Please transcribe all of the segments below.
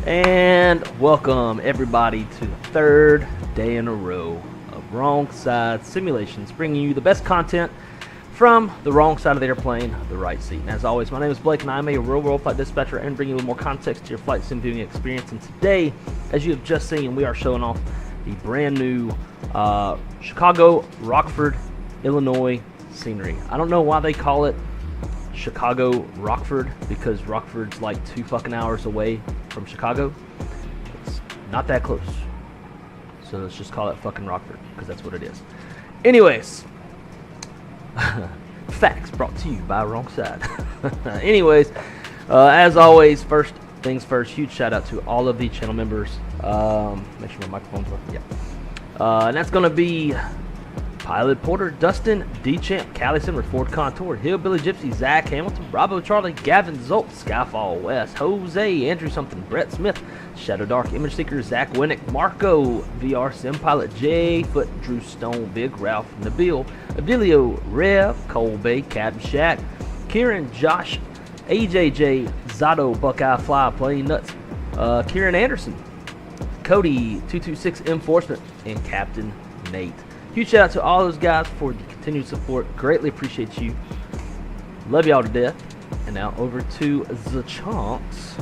And welcome everybody to the third day in a row of Wrong Side Simulations, bringing you the best content from the wrong side of the airplane, the right seat. And as always, my name is Blake and I'm a real-world flight dispatcher and bringing you more context to your flight sim viewing experience. And today, as you have just seen, we are showing off the brand new Chicago, Rockford, Illinois scenery. I don't know why they call it Chicago Rockford, because Rockford's like 2 fucking hours away from Chicago. It's not that close, so let's just call it fucking Rockford, because that's what it is. Anyways, facts brought to you by Wrong Side. Anyways, as always, first things first, huge shout out to all of the channel members. Make sure my microphone's working. Yeah. And that's gonna be Pilot Porter, Dustin, D-Champ, Cali Simmer, Ford Contour, Hillbilly Gypsy, Zach Hamilton, Bravo Charlie, Gavin Zolt, Skyfall West, Jose, Andrew Something, Brett Smith, Shadow Dark, Image Seeker, Zach Winnick, Marco, VR Sim Pilot, Jay Foot, Drew Stone, Big Ralph, Nabil, Abilio, Rev, Cole Bay, Captain Shack, Kieran, Josh, AJJ, Zato, Buckeye Fly, Playing Nuts, Kieran Anderson, Cody, 226 Enforcement, and Captain Nate. Huge shout out to all those guys for the continued support. Greatly appreciate you. Love y'all to death. And now over to the chunks.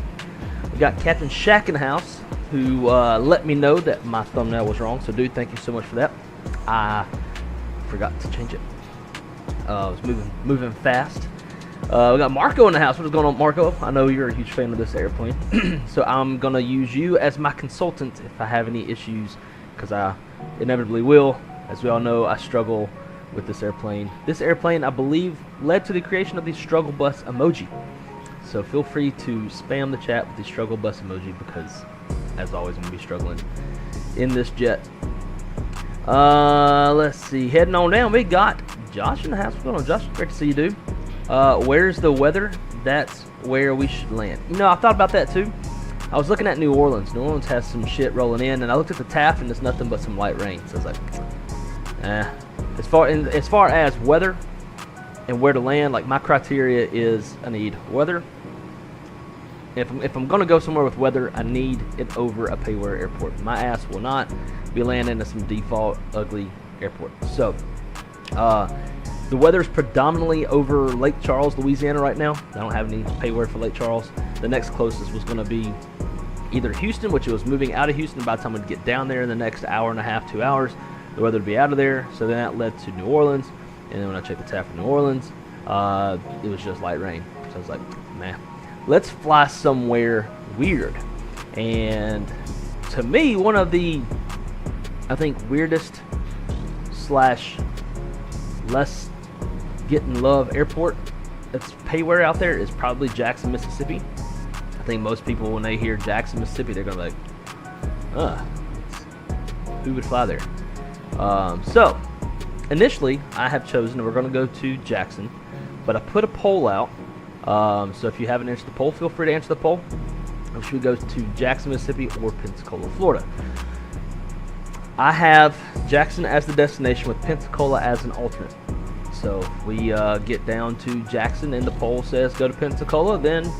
We got Captain Shack in the house, who let me know that my thumbnail was wrong. So, dude, thank you so much for that. I forgot to change it. I was moving fast. We got Marco in the house. What is going on, Marco? I know you're a huge fan of this airplane. So I'm going to use you as my consultant if I have any issues, because I inevitably will. As we all know, I struggle with this airplane. This airplane, I believe, led to the creation of the struggle bus emoji. So feel free to spam the chat with the struggle bus emoji, because, as always, I'm going to be struggling in this jet. Let's see. Heading on down, we got Josh in the house. What's going on, Josh? Great to see you, dude. Where's the weather? That's where we should land. You know, I thought about that, too. I was looking at New Orleans. New Orleans has some shit rolling in, and I looked at the TAF, and there's nothing but some light rain. So I was like, as far as weather and where to land, like, my criteria is I need weather. If I'm gonna go somewhere with weather, I need it over a pay-where airport. My ass will not be landing at some default ugly airport. So the weather is predominantly over Lake Charles, Louisiana right now. I don't have any pay-where for Lake Charles. The next closest was going to be either Houston, which it was moving out of Houston. By the time we'd get down there in the next hour and a half, 2 hours, the weather would be out of there. So then that led to New Orleans. And then when I checked the TAF for New Orleans, it was just light rain. So I was like, man, let's fly somewhere weird. And to me, one of the, I think, weirdest slash less getting love airport that's pay-where out there is probably Jackson, Mississippi. I think most people, when they hear Jackson, Mississippi, they're gonna be like, who would fly there? So initially I have chosen, we're gonna go to Jackson, but I put a poll out. So if you haven't answered the poll, feel free to answer the poll. Should we go to Jackson, Mississippi, or Pensacola, Florida? I have Jackson as the destination with Pensacola as an alternate. So if we get down to Jackson and the poll says go to Pensacola, then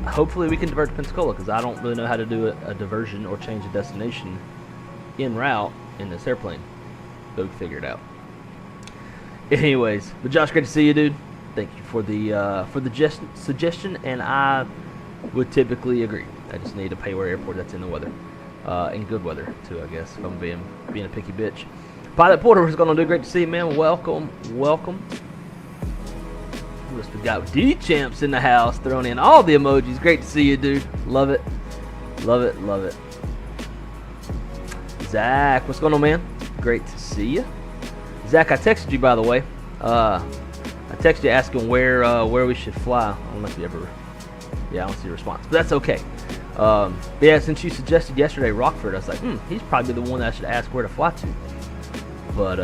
hopefully we can divert to Pensacola, because I don't really know how to do a diversion or change a destination en route in this airplane. Go figure it out. Anyways, but Josh, great to see you, dude. Thank you for the suggestion, and I would typically agree. I just need a pay-where airport that's in the weather. In good weather too, I guess, if I'm being a picky bitch. Pilot Porter was gonna do. Great to see you, man. Welcome. We got D-Champs in the house, throwing in all the emojis. Great to see you, dude. Love it. Zach, what's going on, man? Great to see you. Zach, I texted you, by the way. I texted you asking where we should fly. I don't know if you ever. Yeah, I don't see a response, but that's okay. But yeah, since you suggested yesterday Rockford, I was like, he's probably the one that I should ask where to fly to. But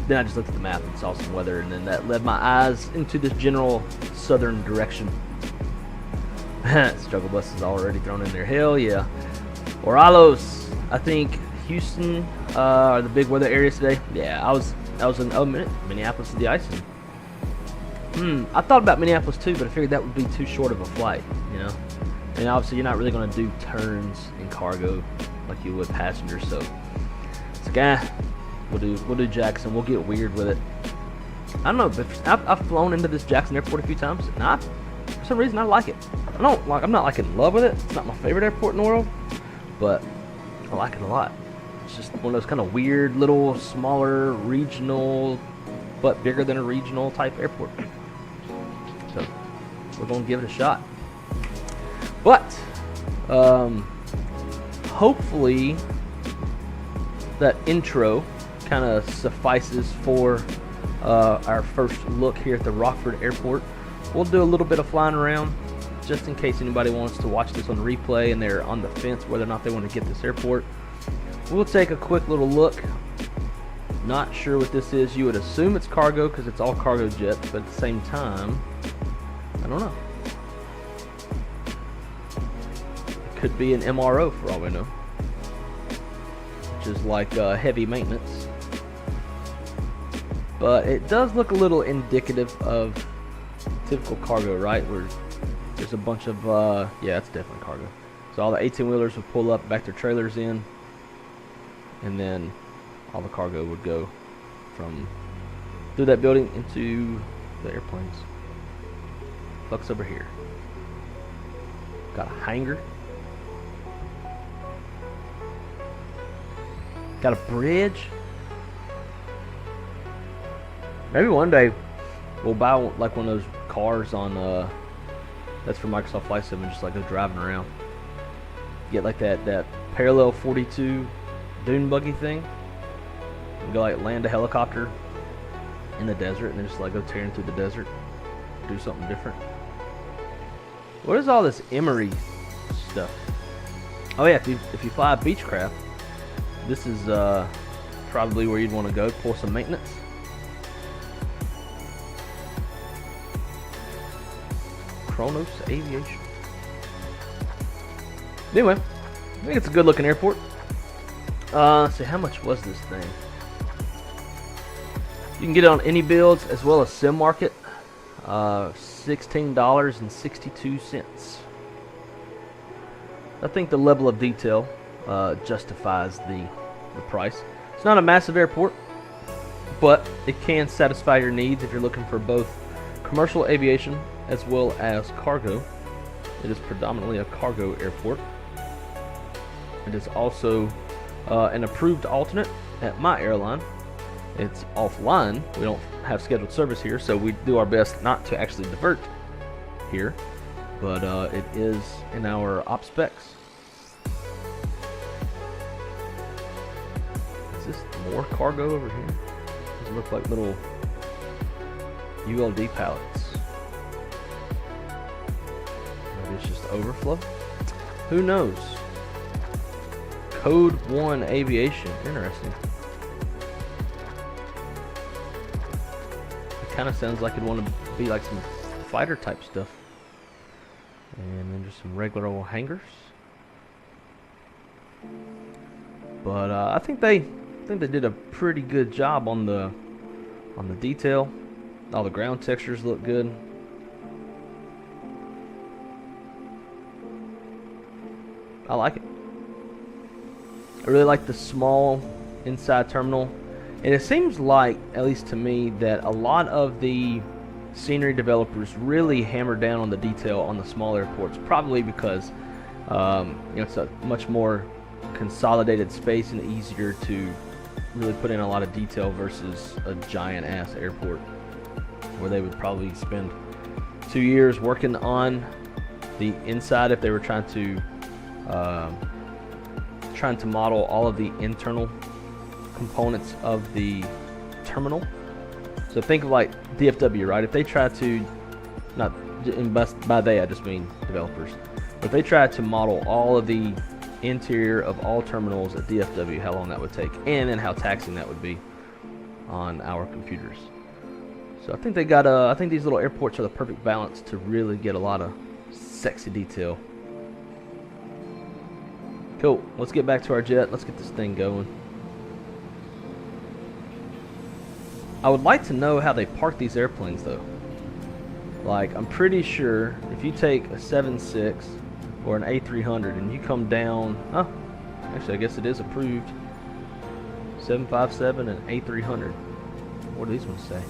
then I just looked at the map and saw some weather, and then that led my eyes into this general southern direction. Struggle bus is already thrown in there. Hell yeah. Oralos, I think Houston are the big weather areas today. Yeah, I was in Minneapolis to the icing. I thought about Minneapolis too, but I figured that would be too short of a flight, you know. And obviously, you're not really going to do turns in cargo like you would passengers. So it's like, we'll do Jackson. We'll get weird with it. I don't know, but I've flown into this Jackson Airport a few times, and for some reason I like it. I'm not like in love with it. It's not my favorite airport in the world, but I like it a lot. It's just one of those kind of weird little smaller regional, but bigger than a regional type airport. So we're gonna give it a shot. But hopefully that intro kind of suffices for our first look here at the Rockford Airport. We'll do a little bit of flying around just in case anybody wants to watch this on replay and they're on the fence whether or not they want to get this airport. We'll take a quick little look. Not sure what this is. You would assume it's cargo because it's all cargo jets, but at the same time, I don't know. It could be an MRO for all we know, which is like heavy maintenance. But it does look a little indicative of typical cargo, right? Where there's a bunch of, yeah, it's definitely cargo. So all the 18-wheelers would pull up, back their trailers in, and then all the cargo would go through that building into the airplanes. Looks over here. Got a hangar. Got a bridge. Maybe one day we'll buy like one of those cars on that's for Microsoft Flight Sim and just like go driving around. Get like that parallel 42 dune buggy thing. And go like land a helicopter in the desert and then just like go tearing through the desert. Do something different. What is all this Emery stuff? Oh yeah, if you fly a Beechcraft, this is probably where you'd want to go for some maintenance. Kronos Aviation. Anyway, I think it's a good looking airport. So how much was this thing? You can get it on any builds as well as sim market. $16.62. I think the level of detail justifies the price. It's not a massive airport, but it can satisfy your needs if you're looking for both commercial aviation as well as cargo. It is predominantly a cargo airport. It is also an approved alternate at my airline. It's offline. We don't have scheduled service here, so we do our best not to actually divert here, but it is in our op specs. Is this more cargo over here? These look like little ULD pallets. Maybe it's just overflow? Who knows? Code 1 Aviation. Interesting. It kind of sounds like it'd want to be like some fighter type stuff. And then just some regular old hangars. But I think they did a pretty good job on the detail. All the ground textures look good. I like it. I really like the small inside terminal. And it seems like, at least to me, that a lot of the scenery developers really hammer down on the detail on the small airports, probably because it's a much more consolidated space and easier to really put in a lot of detail versus a giant ass airport where they would probably spend 2 years working on the inside if they were trying to model all of the internal components of the terminal. So think of like DFW, right? If they try to, by they I just mean developers, but if they try to model all of the interior of all terminals at DFW, how long that would take, and then how taxing that would be on our computers. So I think they got I think these little airports are the perfect balance to really get a lot of sexy detail. Cool. Let's get back to our jet. Let's get this thing going. I would like to know how they park these airplanes though. Like, I'm pretty sure if you take a 7.6 or an A300, and you come down, oh, actually I guess it is approved, 757 and A300. What do these ones say?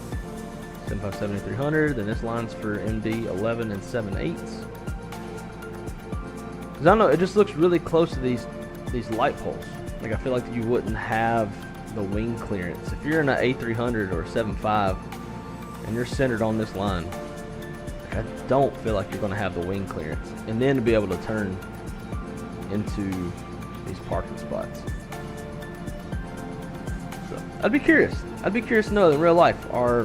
757 A300, then this line's for MD 11 and 7/8. Because I don't know, it just looks really close to these light poles. Like I feel like you wouldn't have the wing clearance. If you're in an A300 or a 7.5 and you're centered on this line, like I don't feel like you're going to have the wing clearance. And then to be able to turn into these parking spots. So I'd be curious. I'd be curious to know in real life, are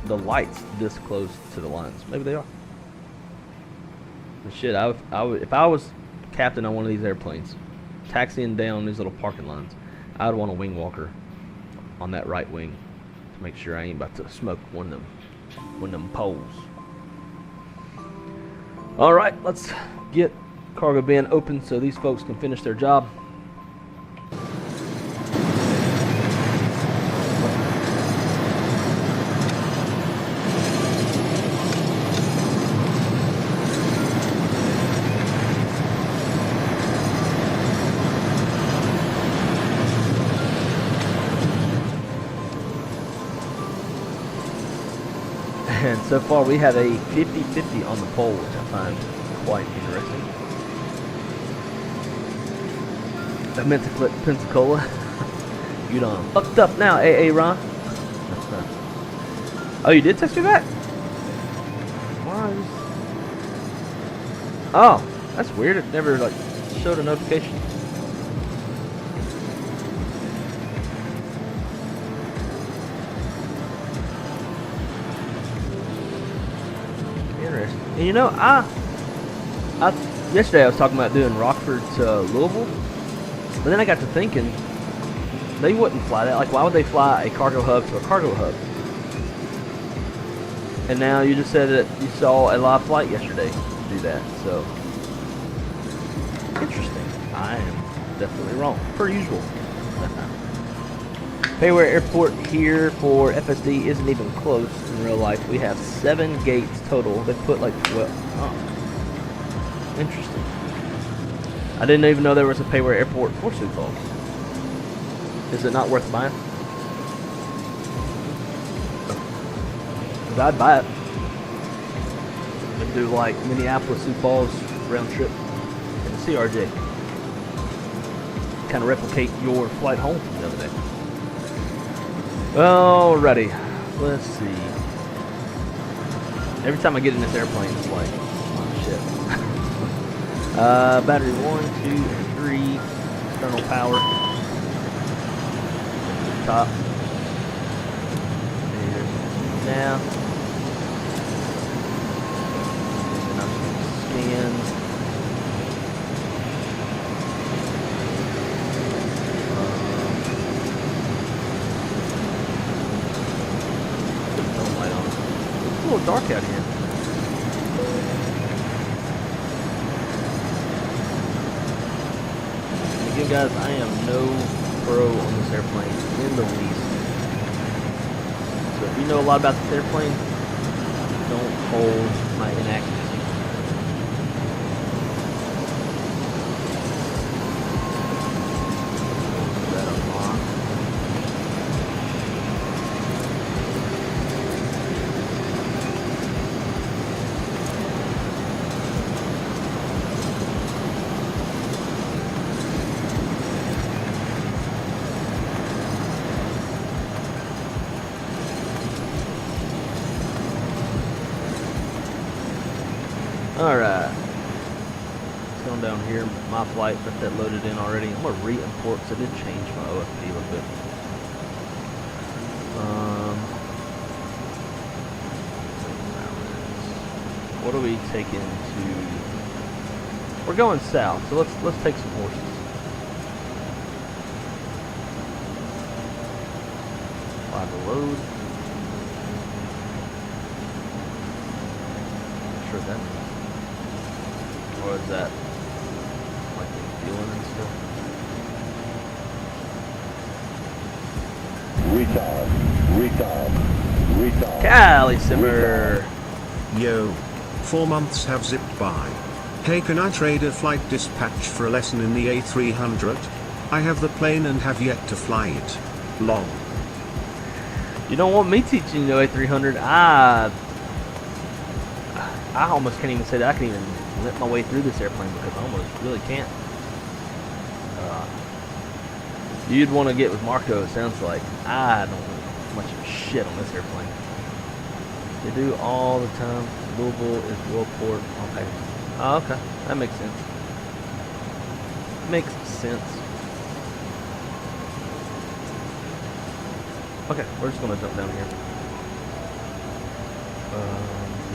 the lights this close to the lines? Maybe they are. And shit, if I was captain on one of these airplanes, taxiing down these little parking lines, I would want a wing walker on that right wing to make sure I ain't about to smoke one of them poles. All right, let's get cargo bin open so these folks can finish their job. And so far we have a 50-50 on the pole, which I find quite interesting. I meant to click Pensacola. You done fucked up now, AA Ron. Oh, you did text me back? Why? Oh, that's weird. It never like showed a notification. And you know, yesterday I was talking about doing Rockford to Louisville, but then I got to thinking, they wouldn't fly that. Like, why would they fly a cargo hub to a cargo hub? And now you just said that you saw a live flight yesterday do that, so interesting. I am definitely wrong, per usual. Payware Airport here for FSD isn't even close in real life. We have 7 gates total. They put like 12. Oh, interesting. I didn't even know there was a Payware Airport for Sioux Falls. Is it not worth buying? I'd buy it. Maybe do like Minneapolis, Sioux Falls round trip in the CRJ. Kind of replicate your flight home from the other day. Alrighty, let's see. Every time I get in this airplane, it's like, oh shit. Battery 1, 2, and 3. External power. Top. There's now. And I'm going to scan. It's a little dark out here. And again, guys, I am no pro on this airplane in the least. So if you know a lot about this airplane, don't hold my inaccuracy. Alright, it's going down here, my flight, got that loaded in already. I'm going to re-import because I did change my OFD a little bit. What are we taking to, we're going south, so let's take some horses. Fly the load. Not sure what that means. Or is that like fueling and stuff? Retard. Cali Simmer. Yo, 4 months have zipped by. Hey, can I trade a flight dispatch for a lesson in the A300? I have the plane and have yet to fly it. Lol. You don't want me teaching you A300. I almost can't even say that I can even let my way through this airplane because I almost really can't. You'd want to get with Marco, it sounds like. I don't know much of shit on this airplane. They do all the time. Louisville is Worldport. Okay. Oh, okay. That makes sense. Makes sense. Okay, we're just going to jump down here.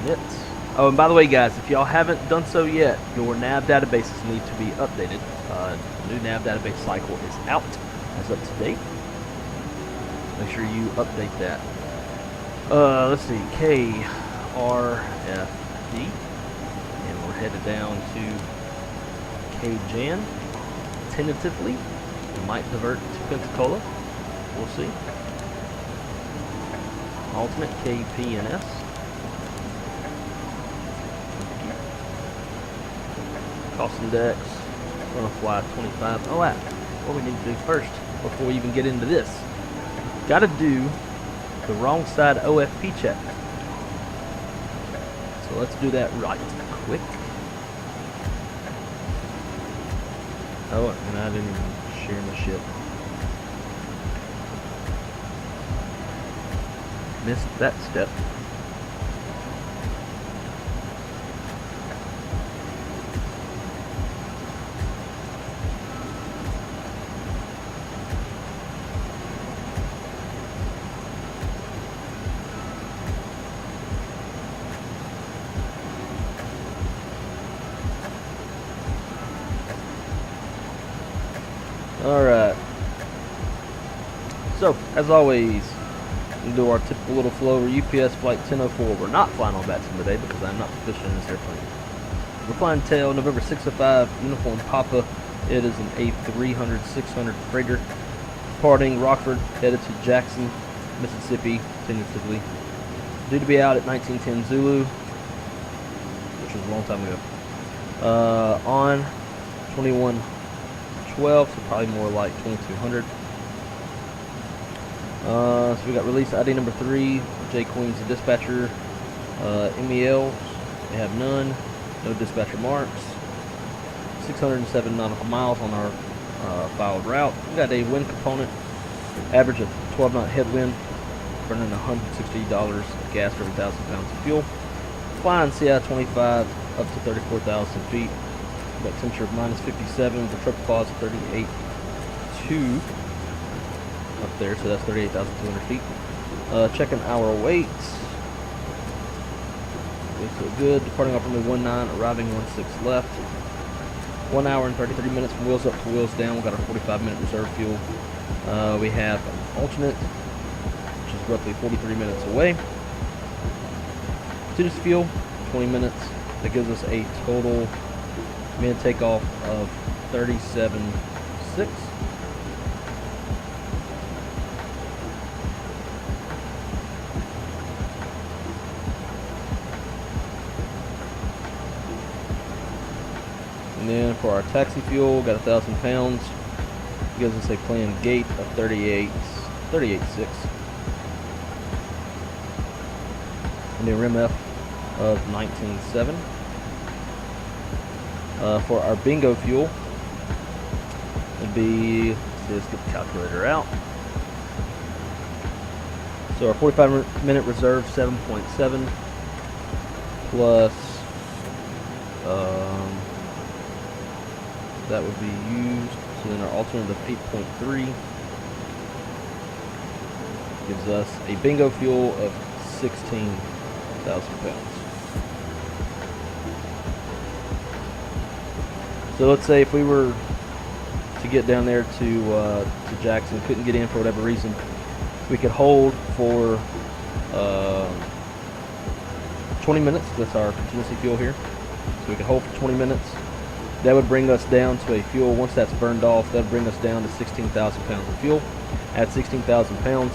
Nits. Oh, and by the way, guys, if y'all haven't done so yet, your nav databases need to be updated. New nav database cycle is out. It's up to date. Make sure you update that. Let's see, KRFD, and we're headed down to KJAN. Tentatively, we might divert to Pensacola. We'll see. Alternate KPNS. Cost index. Gonna fly 25. Oh, wow. What we need to do first before we even get into this? Got to do the wrong side OFP check. So let's do that right quick. Oh, and I didn't even share my ship. Missed that step. Alright. So, as always, we'll do our typical little flow over UPS flight 1004. We're not flying on Batson today because I'm not proficient in this airplane. We're flying tail November 605, uniform Papa. It is an A300 600 freighter. Departing Rockford, headed to Jackson, Mississippi, tentatively. Due to be out at 1910 Zulu, which was a long time ago. On 2112, so probably more like 2200. So we got release ID number 3. J Queen's the dispatcher. MELs, we have none. No dispatcher marks. 607 nautical miles on our filed route. We got a wind component. Average of 12 knot headwind. Burning $160 of gas for every 1,000 pounds of fuel. Flying CI 25 up to 34,000 feet. Got temperature of minus 57 with a triple pause of 38.2 up there, so that's 38,200 feet. Checking our weights. Looks so good. Departing off runway 19, arriving 16 left. 1 hour and 33 minutes from wheels up to wheels down. We got our 45-minute reserve fuel. We have an alternate, which is roughly 43 minutes away. Continuous fuel, 20 minutes. That gives us a total minute takeoff of 37.6. And then for our taxi fuel, got 1,000 pounds. Gives us a planned gate of 38.6. And the RMF of 19.7. For our bingo fuel, it'd be, let's get the calculator out. So our 45-minute reserve 7.7 plus that would be used. So then our alternate of 8.3 gives us a bingo fuel of 16,000 pounds. So let's say if we were to get down there to Jackson, couldn't get in for whatever reason, we could hold for 20 minutes. That's our contingency fuel here. So we could hold for 20 minutes. That would bring us down to a fuel, once that's burned off, that would bring us down to 16,000 pounds of fuel. At 16,000 pounds,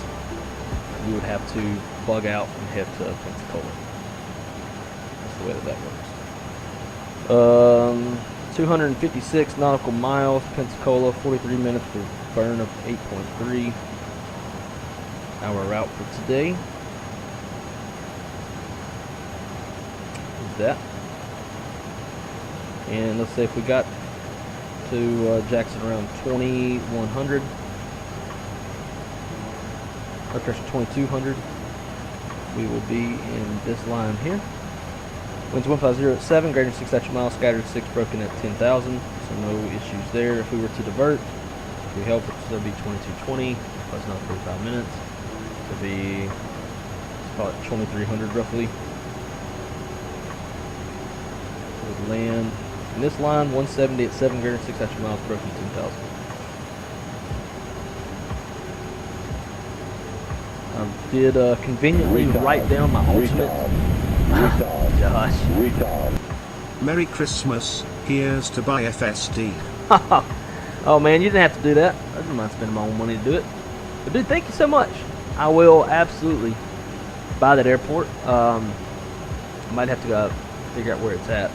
we would have to plug out and head to Pensacola. That's the way that works. 256 nautical miles, Pensacola, 43 minutes for burn of 8.3. Our route for today is that. And let's say if we got to Jackson around 2100, or 2200, we will be in this line here. Winds 150 at 7, greater than 6 actual miles, scattered 6, broken at 10,000, so no issues there. If we were to divert, if we help, it'll be 2220, plus another 45 minutes. It'll be, let's call it 2300 roughly. We'll land in this line, 170 at 7, greater than 6 actual miles, broken 10,000. I did conveniently write down my ultimate. Gosh. Merry Christmas, here's to buy FSD. Oh man, you didn't have to do that. I didn't mind spending my own money to do it. But dude, thank you so much. I will absolutely buy that airport. I might have to go figure out where it's at.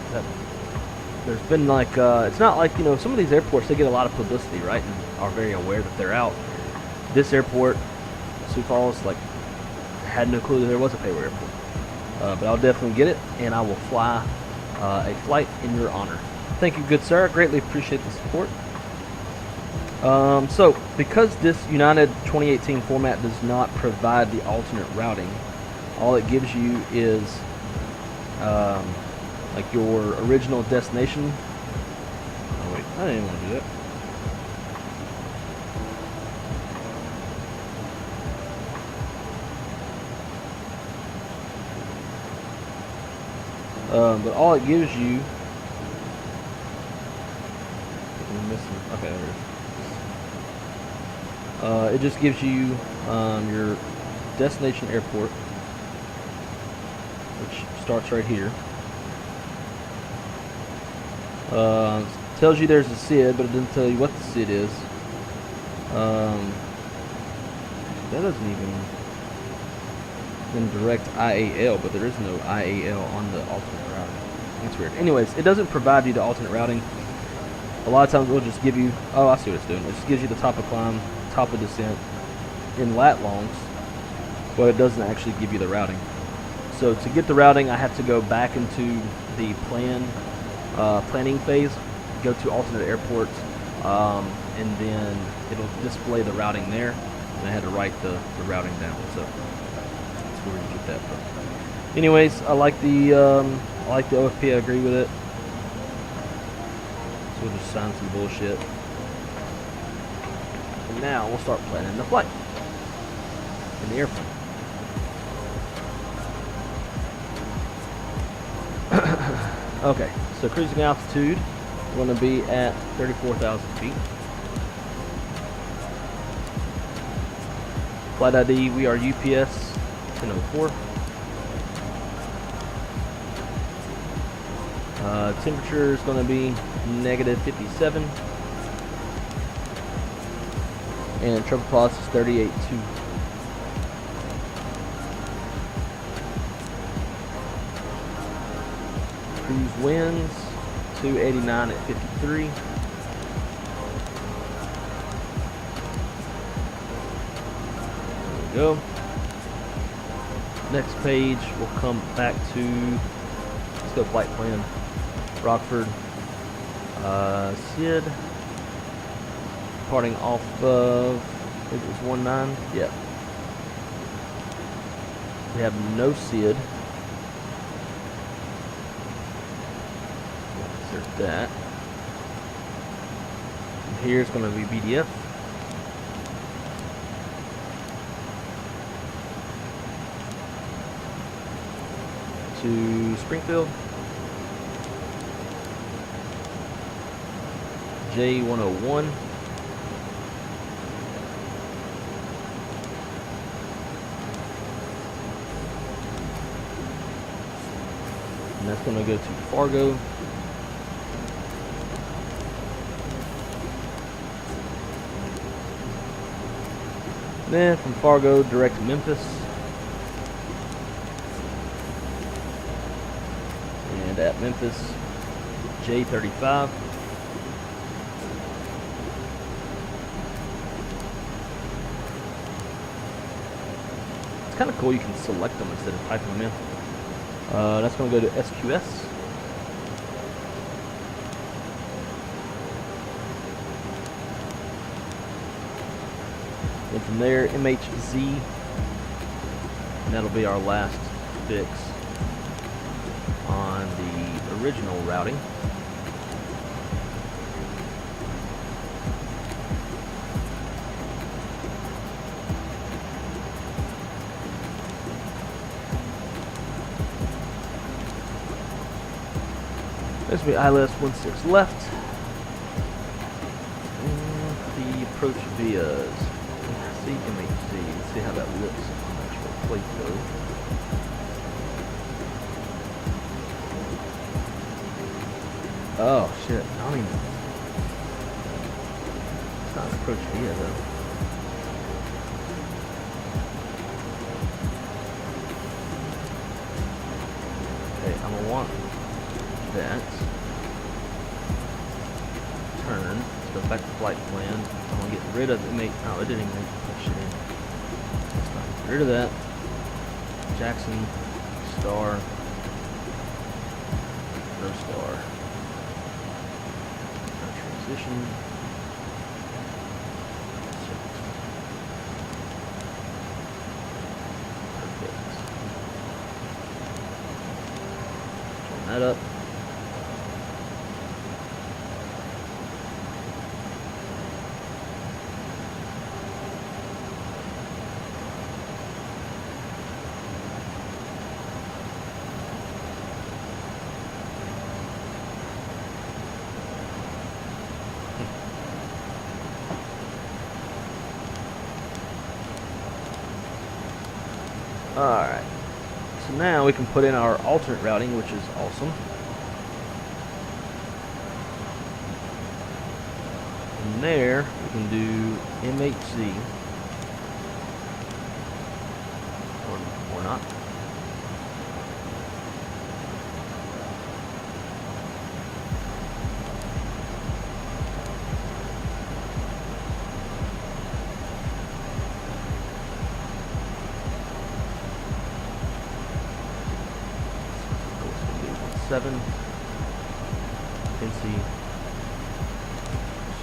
There's been like, it's not like, you know, some of these airports, they get a lot of publicity, right? And are very aware that they're out. This airport, Sioux Falls, like, had no clue that there was a payware airport. But I'll definitely get it, and I will fly a flight in your honor. Thank you, good sir. Greatly appreciate the support. So, because this United 2018 format does not provide the alternate routing, all it gives you is like your original destination. Oh wait, I didn't even want to do that. But all it gives you, I'm missing, okay, there it is. It just gives you your destination airport, which starts right here. Tells you there's a SID, but it doesn't tell you what the SID is. That doesn't even direct IAL, but there is no IAL on the alternate routing. That's weird. Anyways, it doesn't provide you the alternate routing. A lot of times it will just give you, oh, I see what it's doing. It just gives you the top of climb, top of descent in lat longs, but it doesn't actually give you the routing. So to get the routing, I have to go back into the planning phase, go to alternate airports, and then it'll display the routing there, and I had to write the routing down. So that's where you get that from. Anyways, I like the OFP. I agree with it. So we'll just sign some bullshit. And now we'll start planning the flight in the airplane. Okay, so cruising altitude, we're going to be at 34,000 feet. Flight ID, we are UPS 1004. Temperature is going to be negative 57. And triple plus is 38.2. Cruise winds 289 at 53. There we go. Next page, we'll come back to, let's go flight plan. Rockford, SID, departing off of, I think it was 19, yeah. We have no SID. Insert that. And here's going to be BDF. To Springfield. J101. And that's going to go to Fargo. Then from Fargo, direct to Memphis. And at Memphis, J35. It's kind of cool you can select them instead of typing them in. That's going to go to SQS. And from there, MHZ. And that'll be our last fix on the original routing. There's the ILS 16 left. And the approach vias. See MHC. See how that looks on the actual plate though. Oh shit! I don't even. It's not an approach via though. Okay, I'm gonna want that. Turn. Let's go back to flight plan. I'm gonna get rid of it. Oh, it didn't even make that shit in. That's fine. Get rid of that. Jackson, star, no star. Transition. Perfect. Turn that up. Alright, so now we can put in our alternate routing, which is awesome. From there, we can do MHZ. Or not. Seven, Quincy,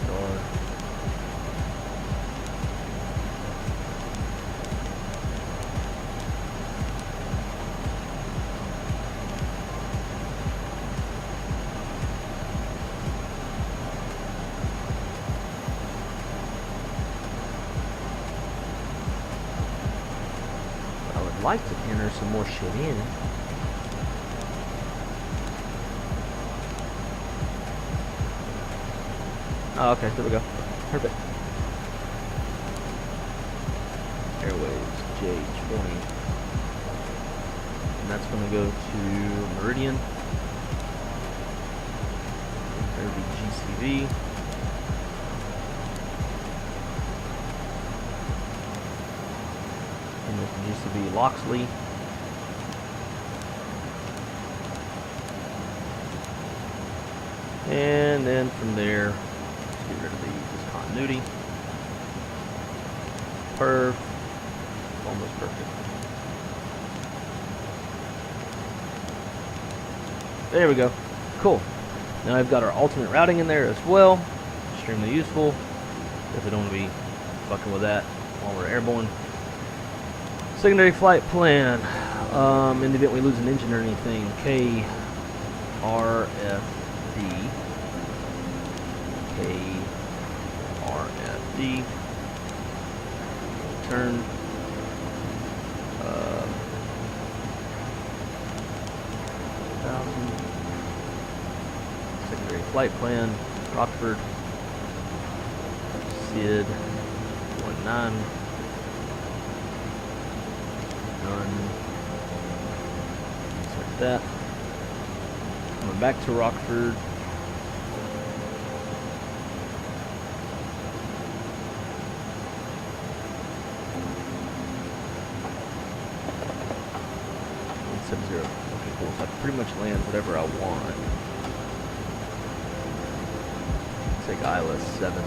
star, I would like to enter some more shit in. Oh, okay, there we go. Perfect. Airways, J20. And that's going to go to Meridian. There'll be GCV. And there's GCV Loxley. And then from there, get rid of the discontinuity. Perf. Almost perfect. There we go. Cool. Now I've got our alternate routing in there as well. Extremely useful. Definitely don't want to be fucking with that while we're airborne. Secondary flight plan. In the event we lose an engine or anything, KRFD. KRFD. Turn. Secondary flight plan. Rockford. SID 19. None. Like that. Coming back to Rockford. Okay, cool. So I can pretty much land whatever I want. take ILS 7.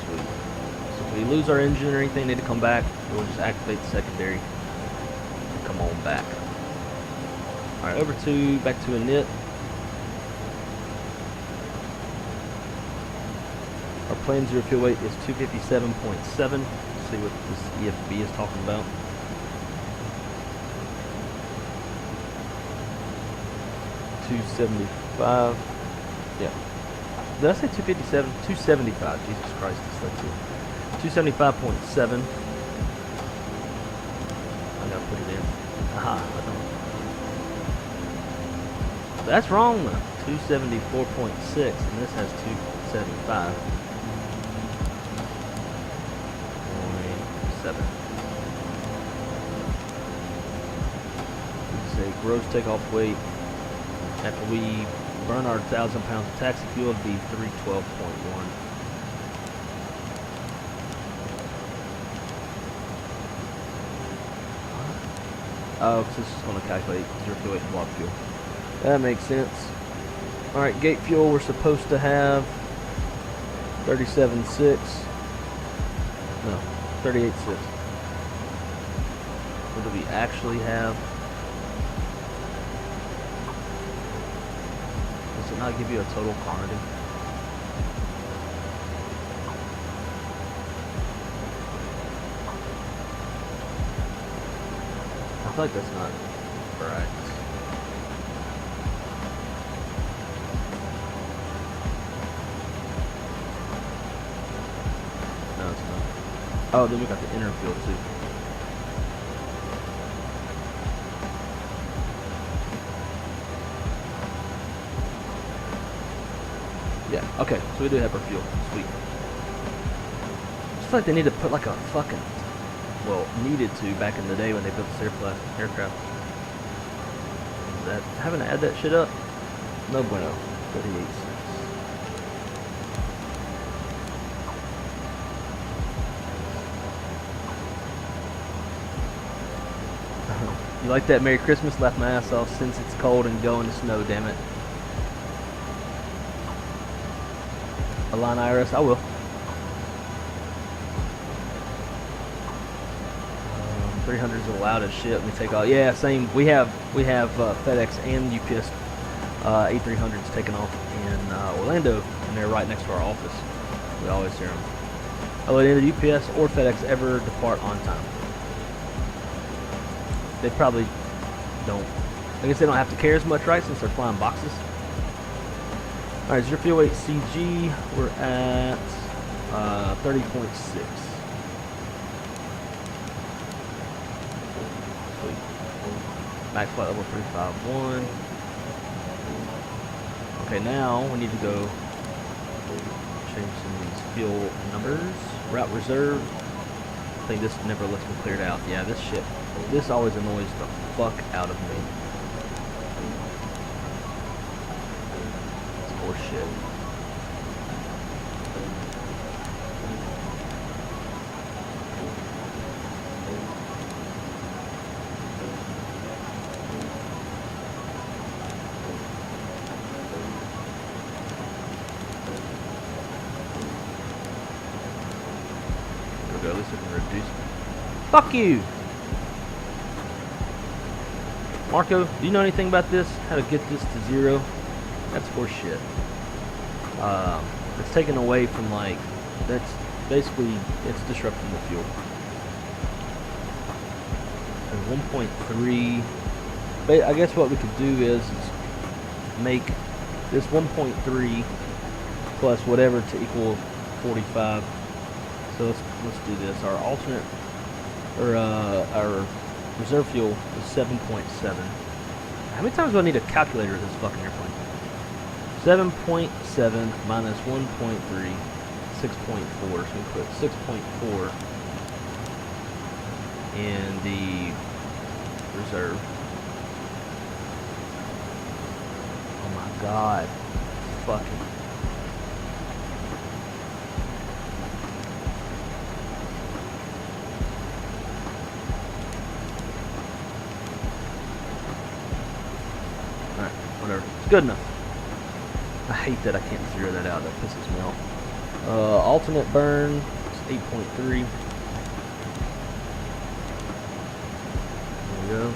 Sweet. So if we lose our engine or anything, need to come back, we'll just activate the secondary and come on back. Alright, back to init. Our planned zero fuel weight is 257.7. See what this EFB is talking about. $275. Yeah. Did I say 257? 275. Jesus Christ, dyslexia. 275.7. I gotta put it in. Aha, I don't. That's wrong. 274.6, and this has 275. 7. Say gross takeoff weight after we burn our 1,000 pounds of taxi fuel would be 312.1. Oh, because this is going to calculate zero fuel weight and water fuel. That makes sense. Alright, gate fuel we're supposed to have 37.6. No. 38.6. What do we actually have? Does it not give you a total quantity? I feel like that's not right. No, it's not. Oh, then we got the inner field too. Yeah, okay, so we do have our fuel. Sweet. Just like they need to put like a fucking, well, needed to back in the day when they built this aircraft. Having to add that shit up? No bueno. 38 cents. You like that? Merry Christmas? Laugh my ass off since it's cold and going to snow, damn it. Align Iris, I will. 300 is allowed as shit. Let me take all. Yeah, same. We have FedEx and UPS A300s taken off in Orlando, and they're right next to our office. We always hear them. I'll let either UPS or FedEx ever depart on time. They probably don't. I guess they don't have to care as much, right, since they're flying boxes. Alright, zero fuel weight CG, we're at 30.6. Sweet. Max flight level 351. Okay, now we need to go change some of these fuel numbers. Route reserve. I think this never lets me cleared out. Yeah, this always annoys the fuck out of me. It's horseshit. At least I can reduce. Fuck you! Marco, do you know anything about this? How to get this to zero? That's horseshit. It's taken away from, like, that's basically, it's disrupting the fuel. And 1.3, I guess what we could do is make this 1.3 plus whatever to equal 45. So let's do this. Our alternate, or our reserve fuel is 7.7. How many times do I need a calculator in this fucking airplane? 7.7 minus 1.3, 6.4. So we put 6.4 in the reserve. Oh my god. Fucking. Whatever. It's good enough. I hate that I can't zero that out. That pisses me off. Alternate burn. It's 8.3. There we go.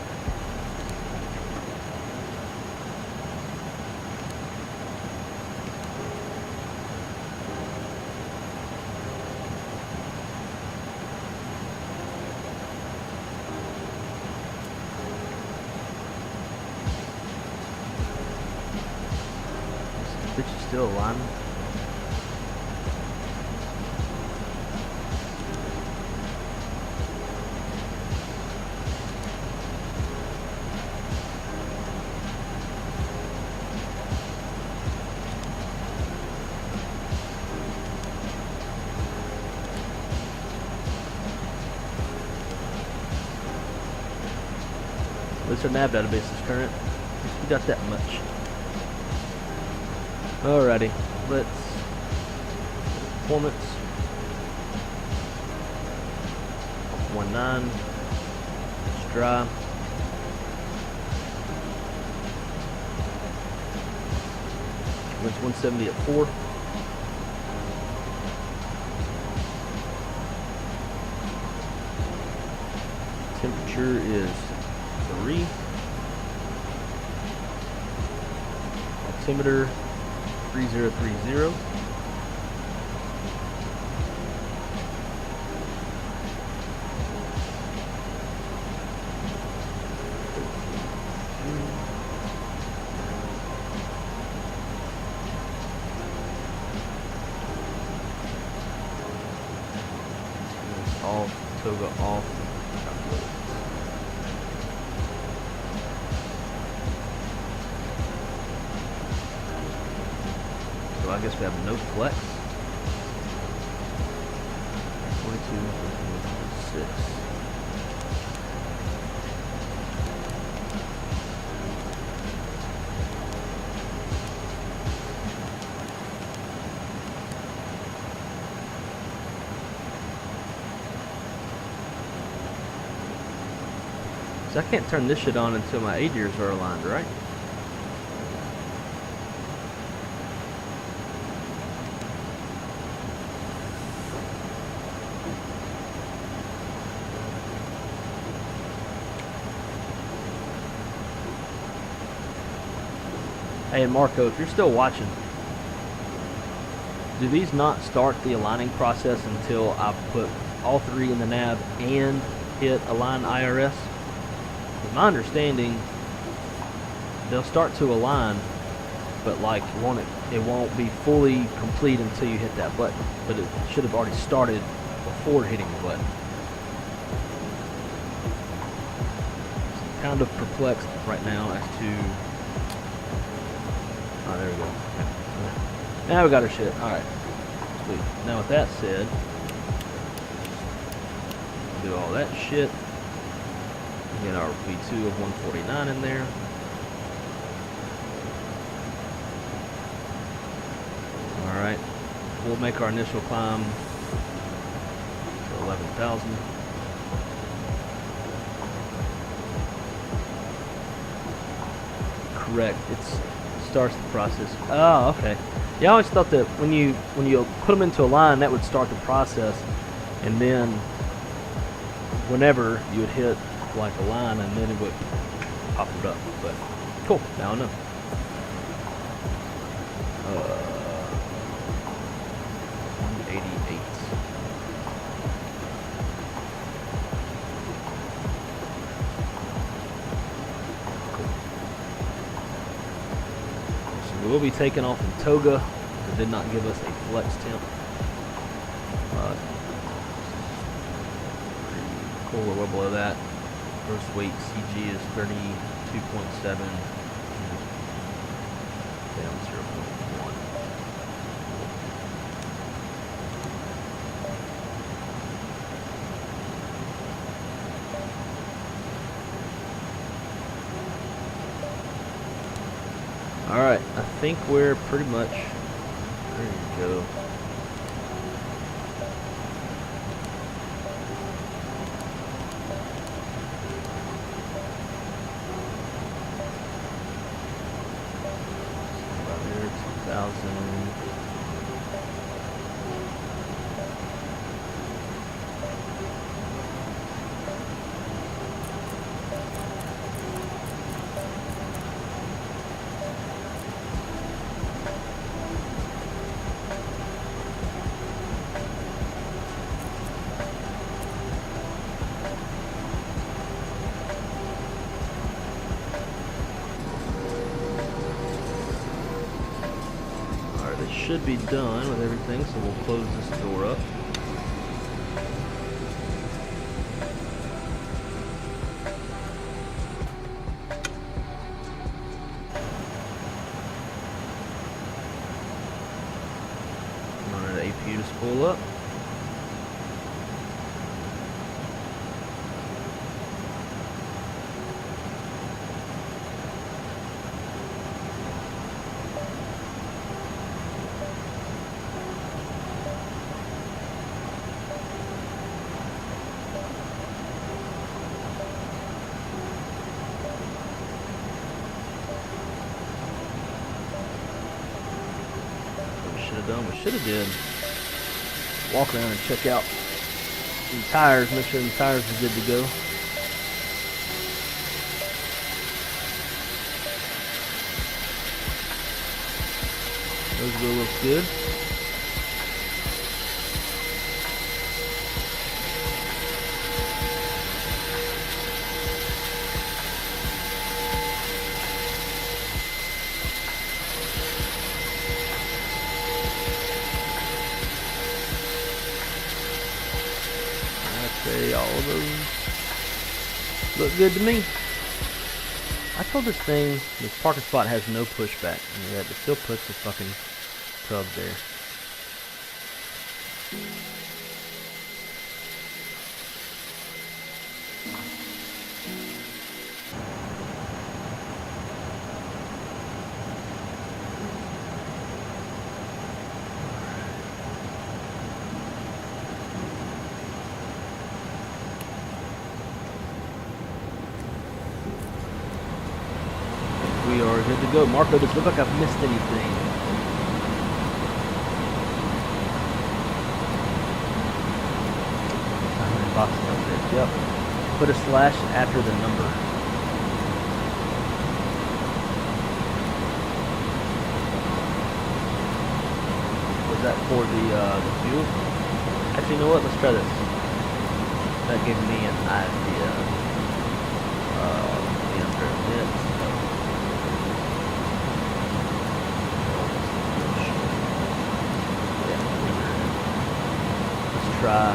Bitch is still aligned. At least our nav database is current. We got that much. Alrighty, let's performance 1.9. It's dry. Winds 170 at 4. Temperature is 3. Altimeter 3030. Off, toga off. So I guess we have no flex. 42, 46. So I can't turn this shit on until my ADIRs are aligned, right? Hey, and Marco, if you're still watching, do these not start the aligning process until I put all 3 in the nav and hit align IRS? With my understanding, they'll start to align, but like it won't be fully complete until you hit that button. But it should have already started before hitting the button. So I'm kind of perplexed right now as to. Oh, there we go. Okay. Now we got our shit. All right, sweet. Now with that said, do all that shit. Get our V2 of 149 in there. Alright. We'll make our initial climb to 11,000. Correct. It starts the process. Oh, okay. Yeah, I always thought that when you put them into a line, that would start the process, and then whenever you would hit like a line, and then it would pop it up. But cool, now I know. 188. Cool. So we will be taking off in toga. It did not give us a flex temp. Cool, we're well below that. Gross weight CG is 32.7. Down 0.1. Alright, I think we're pretty much ready to go. 1,000. Should be done with everything, so we'll close this door up. Wanted the APU to spool up. We should have did walk around and check out the tires, make sure the tires are good to go. Those will look good. All of those look good to me. I told this thing, this parking spot has no pushback, and yet it still puts the fucking tub there. We are good to go. Marco, does it look like I've missed anything? Boxes up there. Yep. Put a slash after the number. Was that for the fuel? Actually, you know what? Let's try this. That gave me an idea. The under bits. Try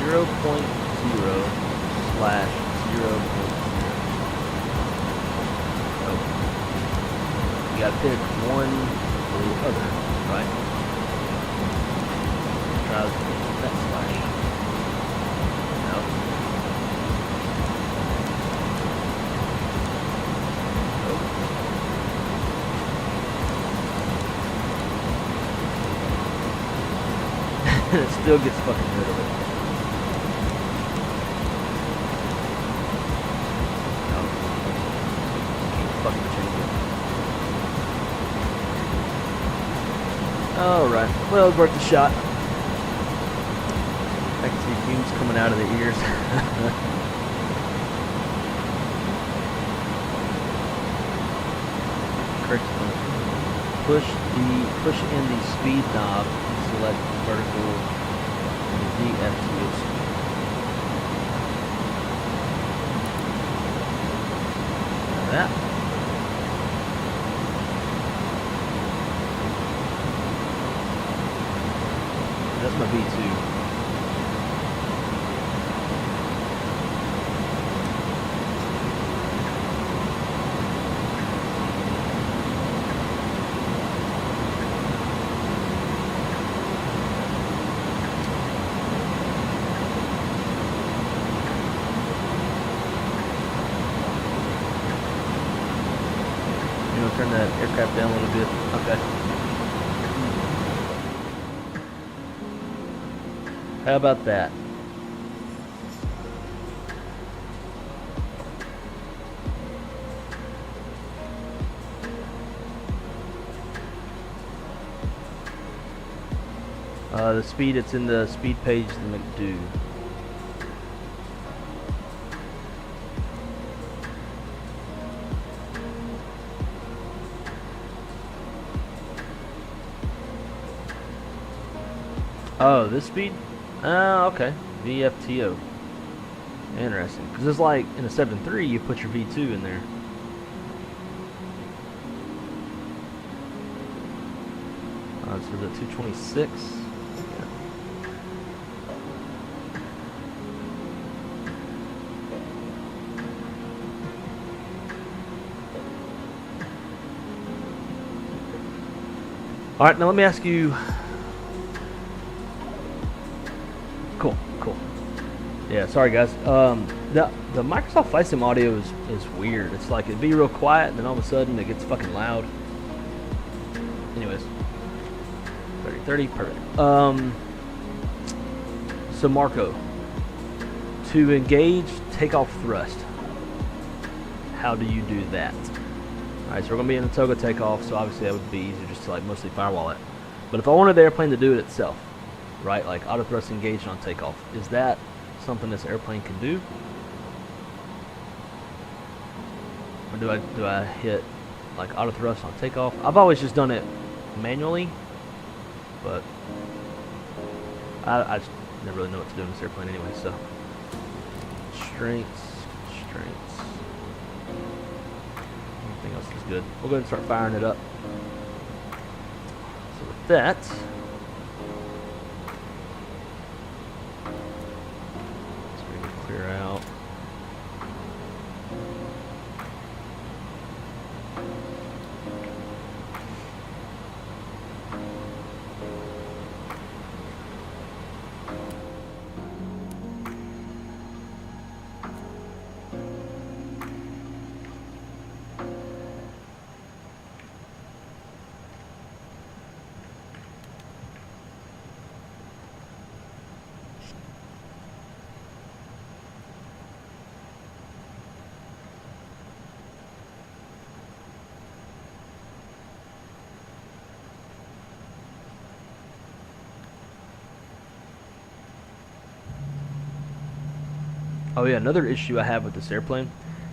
0.0 slash 0.0. Oh. You gotta pick one or the other, right? Try that slash. No. It still gets fucking rid of it. No. Can't fucking change it. Alright. Well, it's worth a shot. I can see fumes coming out of the ears. Push in the speed knob and select vertical and the DF switch. Like that. That's my V2. Turn that aircraft down a little bit. Okay. How about that? The speed, it's in the speed page, the McDo. Oh, this speed? Okay. VFTO. Interesting. Because it's like in a 7.3, you put your V2 in there. So the 226. Yeah. All right, now let me ask you. Cool. Yeah, sorry guys. The Microsoft Flight Sim audio is weird. It's like it'd be real quiet, and then all of a sudden it gets fucking loud. Anyways, 30, perfect. So Marco, to engage takeoff thrust, how do you do that? All right, so we're gonna be in the toga takeoff, so obviously that would be easier just to like mostly firewall it. But if I wanted the airplane to do it itself, right, like auto thrust engaged on takeoff, is that something this airplane can do? Or do I hit like auto thrust on takeoff? I've always just done it manually, but I just never really know what to do in this airplane anyway. So strengths. Everything else is good. We'll go ahead and start firing it up. So with that, clear out. Oh yeah, another issue I have with this airplane.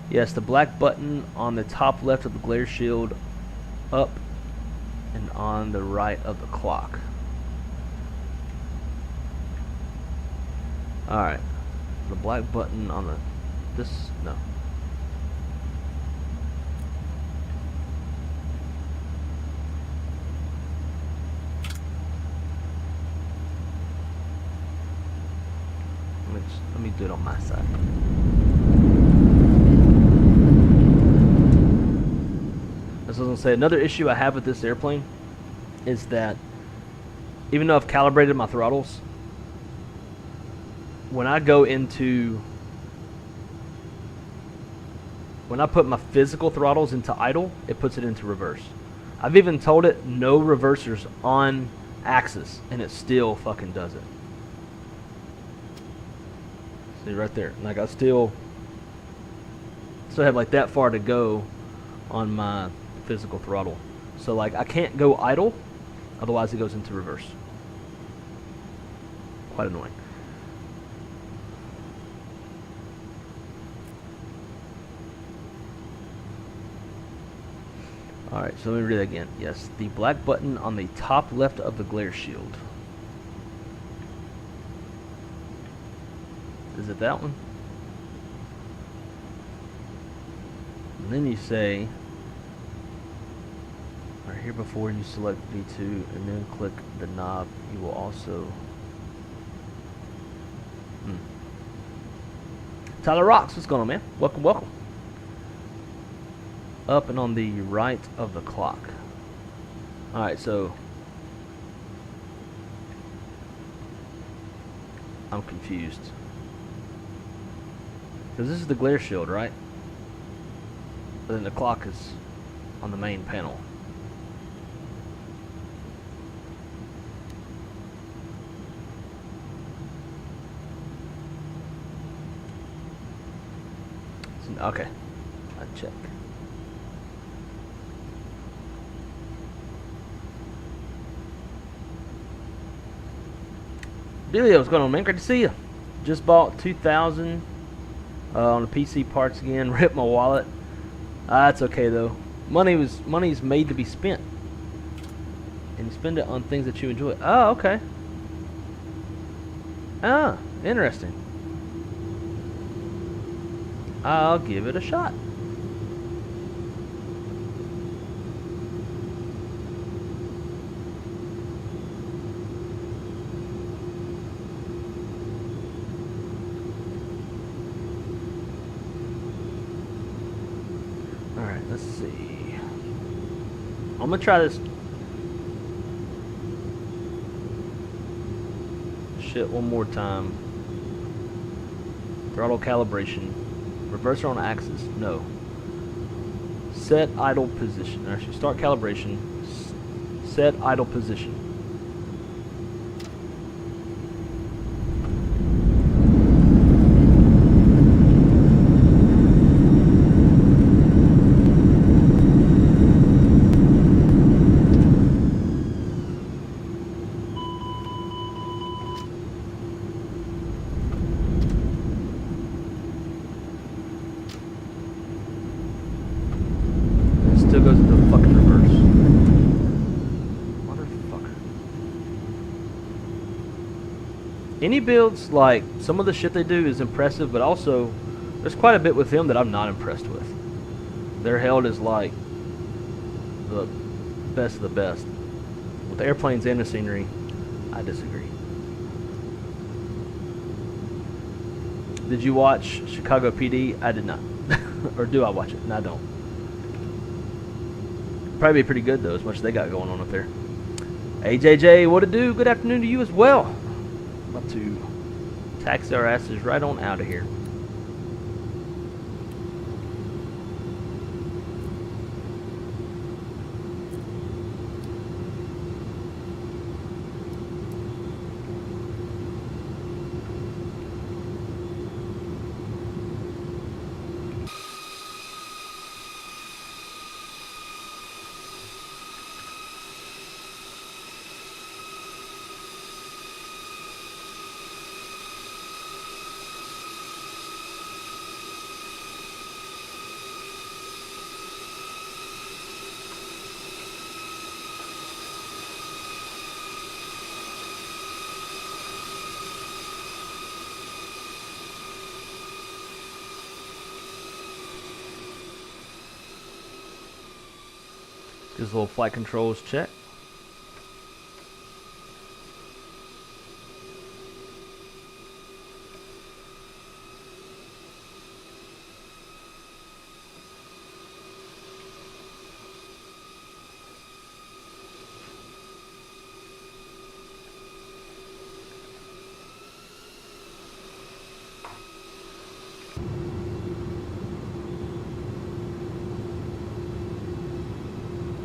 Yes, the black button on the top left of the glare shield up and on the right of the clock. Alright. The black button on the no. Let me do it on my side. As I was going to say, another issue I have with this airplane is that even though I've calibrated my throttles, when I put my physical throttles into idle, it puts it into reverse. I've even told it no reversers on axis, and it still fucking does it. See right there, like I still have like that far to go on my physical throttle. So like I can't go idle, otherwise it goes into reverse. Quite annoying. Alright, so let me read that again. Yes, the black button on the top left of the glare shield. Is it that one? And then you say, right here before you select V2 and then click the knob, you will also... Tyler Rocks, what's going on, man? Welcome. Up and on the right of the clock. Alright, so I'm confused. Because this is the glare shield, right? But then the clock is on the main panel. So, okay, I check. Billy, what's going on, man? Great to see you. Just bought 2,000 on the PC parts again. Ripped my wallet. That's okay though. Money's made to be spent, and you spend it on things that you enjoy. Oh, okay. Ah, interesting. I'll give it a shot. Alright, let's see. I'm gonna try this shit one more time. Throttle calibration. Reverser on axis. No. Set idle position. Actually, start calibration. Set idle position. Still goes into the fucking reverse. Motherfucker. Any builds, like, some of the shit they do is impressive, but also, there's quite a bit with them that I'm not impressed with. They're held as, like, the best of the best. With the airplanes and the scenery, I disagree. Did you watch Chicago PD? I did not. Or do I watch it? No, I don't. Probably be pretty good though, as much as they got going on up there. AJJ, what to do? Good afternoon to you as well. About to taxi our asses right on out of here. His little flight controls check.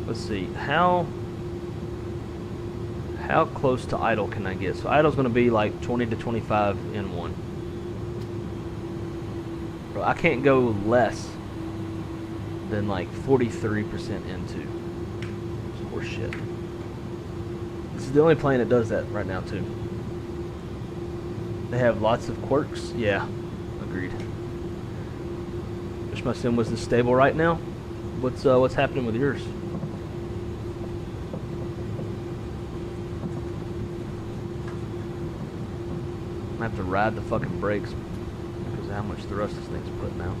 Let's see, how close to idle can I get? So idle's gonna be like 20 to 25 in one. Bro, I can't go less than like 43% into. It's horse shit. This is the only plane that does that right now too. They have lots of quirks. Yeah, agreed. Wish my sim was this stable right now. What's happening with yours? I have to ride the fucking brakes because of how much thrust this thing's putting out.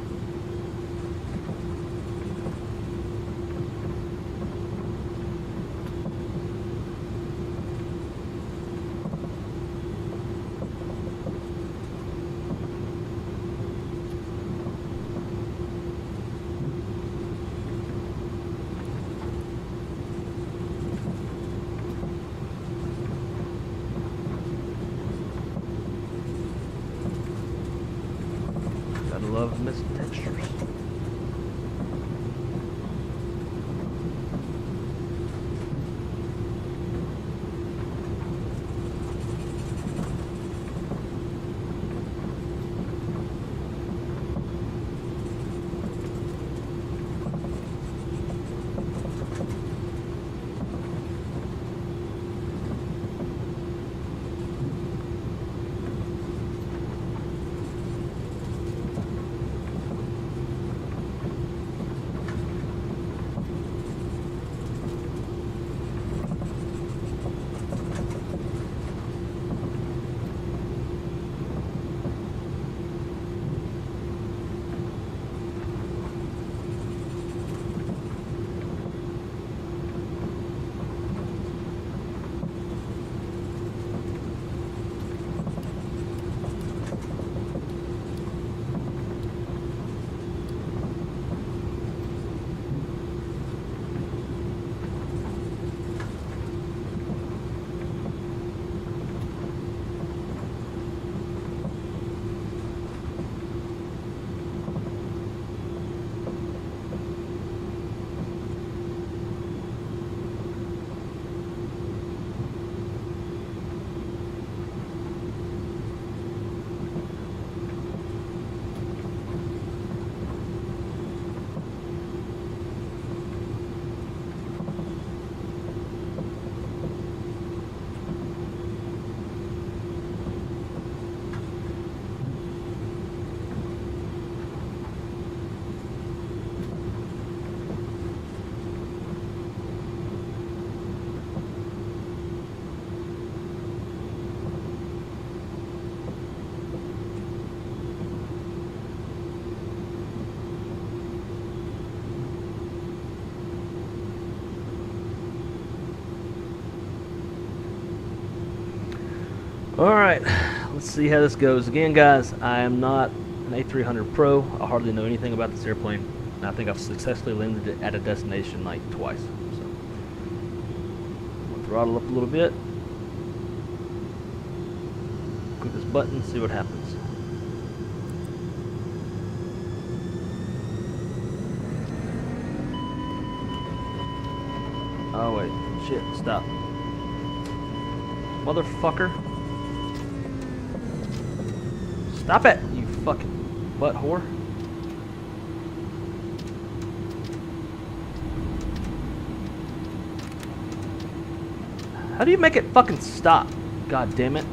Love missing textures. Alright, let's see how this goes. Again, guys, I am not an A300 Pro. I hardly know anything about this airplane. And I think I've successfully landed it at a destination like twice. So, I'll throttle up a little bit. Click this button, see what happens. Oh wait, shit, stop. Motherfucker. Stop it, you fucking butt whore. How do you make it fucking stop? God damn it.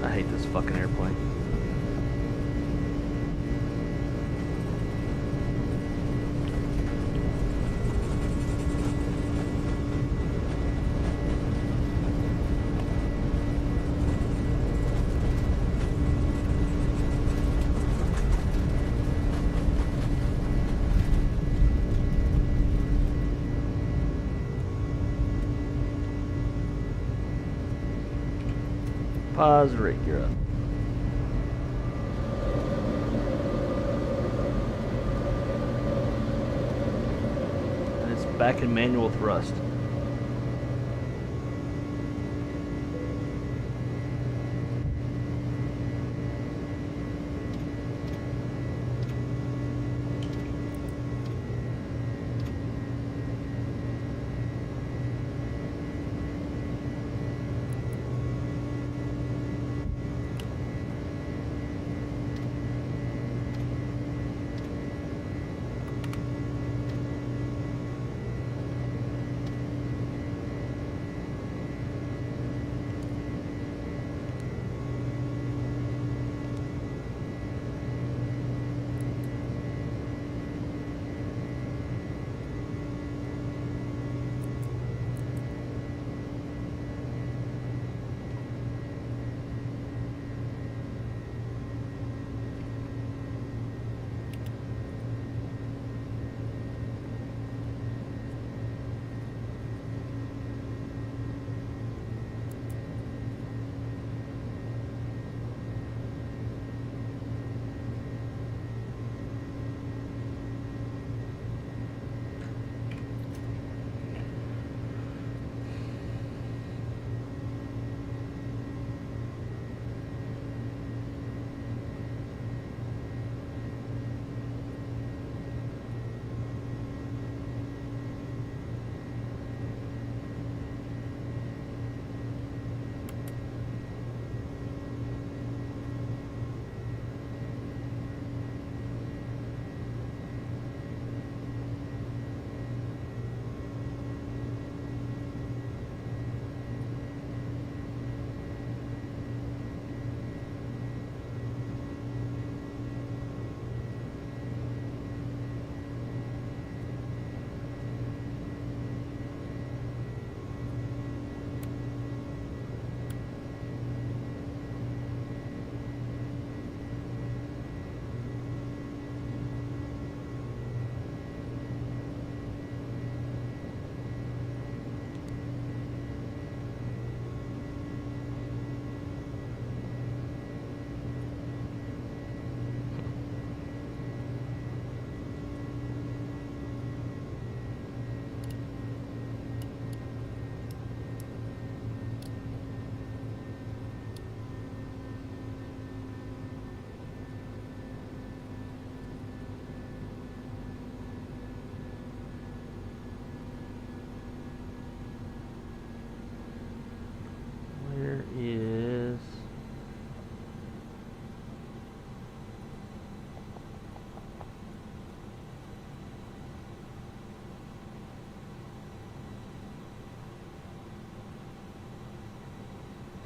I hate this fucking airplane. Pause, Rick, you're up. And it's back in manual thrust.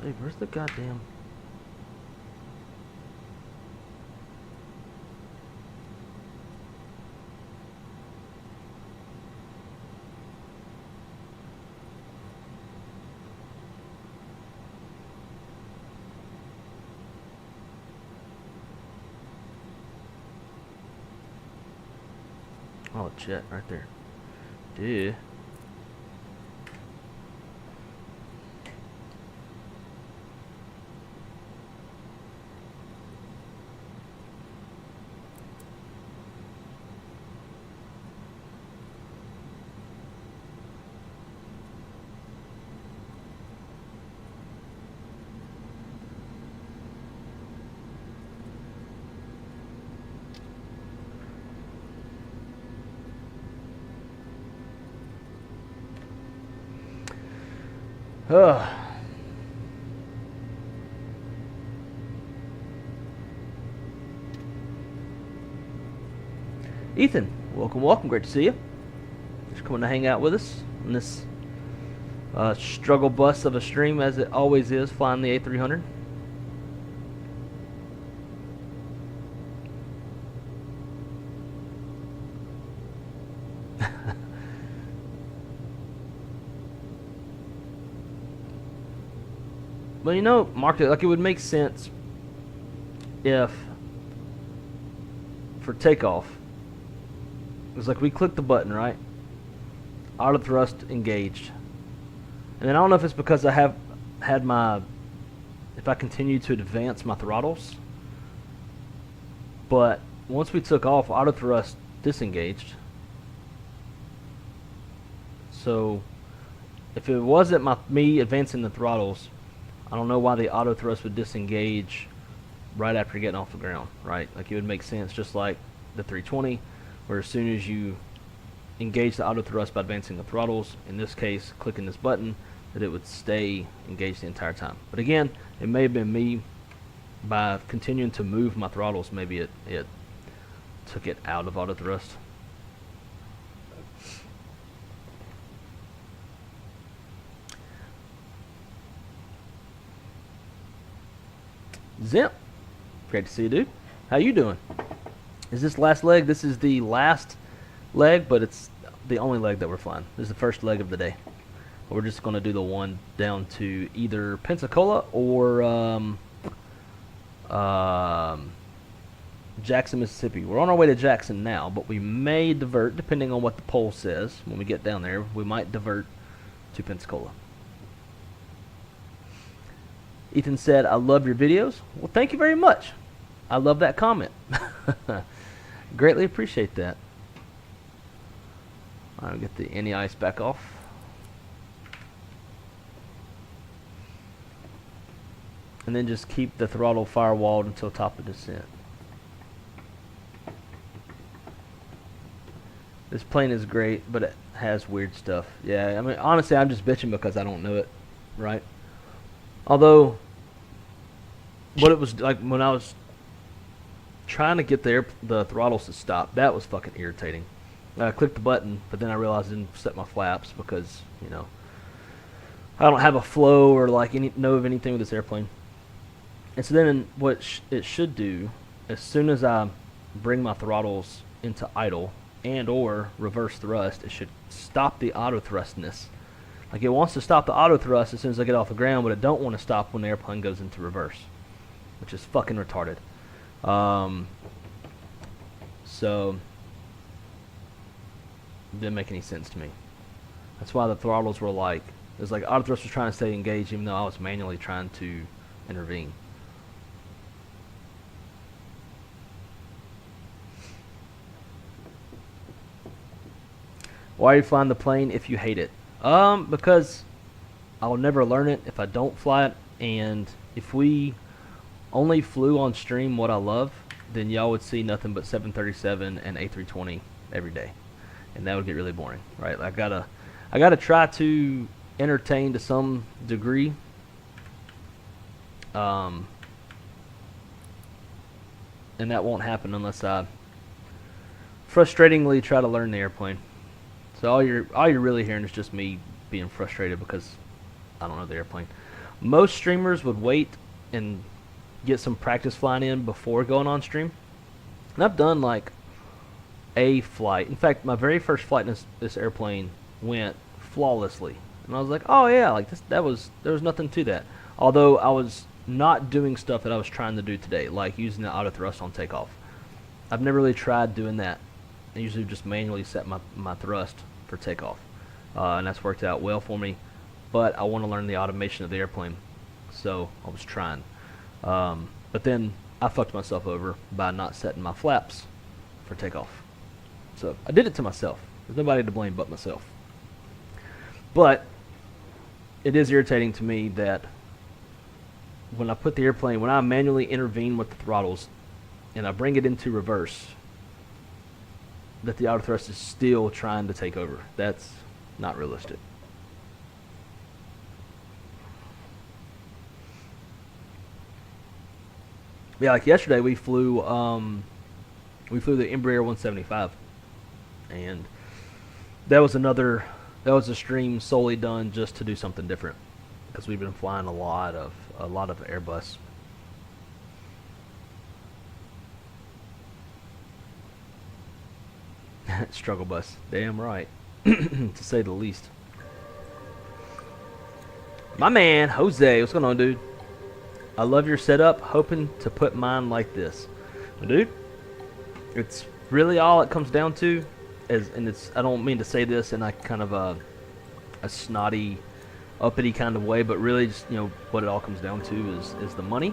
Hey, where's the goddamn... Oh, jet right there. Dude. Ugh. Ethan, welcome. Great to see you. Just coming to hang out with us on this struggle bus of a stream, as it always is, flying the A300. But you know, Mark, like it would make sense if for takeoff, it's like we click the button, right? Auto thrust engaged. And then I don't know if it's because I have had my, if I continue to advance my throttles, but once we took off, auto thrust disengaged. So if it wasn't me advancing the throttles, I don't know why the auto thrust would disengage right after getting off the ground, right? Like it would make sense, just like the 320, where as soon as you engage the auto thrust by advancing the throttles, in this case, clicking this button, that it would stay engaged the entire time. But again, it may have been me, by continuing to move my throttles, maybe it took it out of auto thrust. Zimp, great to see you, dude. How you doing? Is this last leg? This is the last leg, but it's the only leg that we're flying. This is the first leg of the day. We're just going to do the one down to either Pensacola or Jackson, Mississippi. We're on our way to Jackson now, but we may divert, depending on what the poll says. When we get down there, we might divert to Pensacola. Ethan said, I love your videos. Well, thank you very much. I love that comment. Greatly appreciate that. I'll get the anti-ice back off. And then just keep the throttle firewalled until top of descent. This plane is great, but it has weird stuff. Yeah, I mean, honestly, I'm just bitching because I don't know it, right? Although, what it was like when I was trying to get the throttles to stop, that was fucking irritating. I clicked the button, but then I realized I didn't set my flaps because, you know, I don't have a flow or like know of anything with this airplane. And so then what it should do, as soon as I bring my throttles into idle and or reverse thrust, it should stop the auto thrustness. Like it wants to stop the auto thrust as soon as I get off the ground, but it don't want to stop when the airplane goes into reverse, which is fucking retarded. So it didn't make any sense to me. That's why the throttles were like, it was like auto thrust was trying to stay engaged even though I was manually trying to intervene. Why are you flying the plane if you hate it? Because I'll never learn it if I don't fly it, and if we only flew on stream what I love, then y'all would see nothing but 737 and A320 every day, and that would get really boring, right? I gotta try to entertain to some degree, and that won't happen unless I frustratingly try to learn the airplane. So all you're really hearing is just me being frustrated because I don't know the airplane. Most streamers would wait and get some practice flying in before going on stream. And I've done like a flight. In fact, my very first flight in this airplane went flawlessly. And I was like, oh yeah, like there was nothing to that. Although I was not doing stuff that I was trying to do today, like using the auto thrust on takeoff. I've never really tried doing that. I usually just manually set my thrust for takeoff. And that's worked out well for me. But I want to learn the automation of the airplane. So I was trying. But then I fucked myself over by not setting my flaps for takeoff. So I did it to myself. There's nobody to blame but myself. But it is irritating to me that when I manually intervene with the throttles and I bring it into reverse, that the auto thrust is still trying to take over. That's not realistic. Yeah, like yesterday we flew the Embraer 175, and that was a stream solely done just to do something different, because we've been flying a lot of Airbus. Struggle bus, damn right, to say the least. My man Jose, what's going on, dude? I love your setup, hoping to put mine like this. But dude, it's really all it comes down to, and I don't mean to say this in like kind of a snotty, uppity kind of way, but really just, you know, what it all comes down to is the money.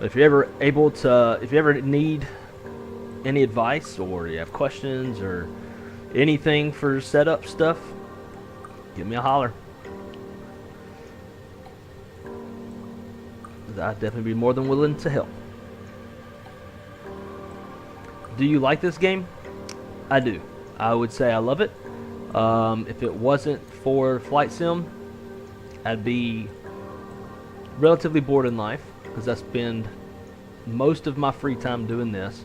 But if you're if you ever need any advice, or you have questions or anything for setup stuff, give me a holler. I'd definitely be more than willing to help. Do you like this game? I do. I would say I love it. If it wasn't for flight sim, I'd be relatively bored in life, because I spend most of my free time doing this,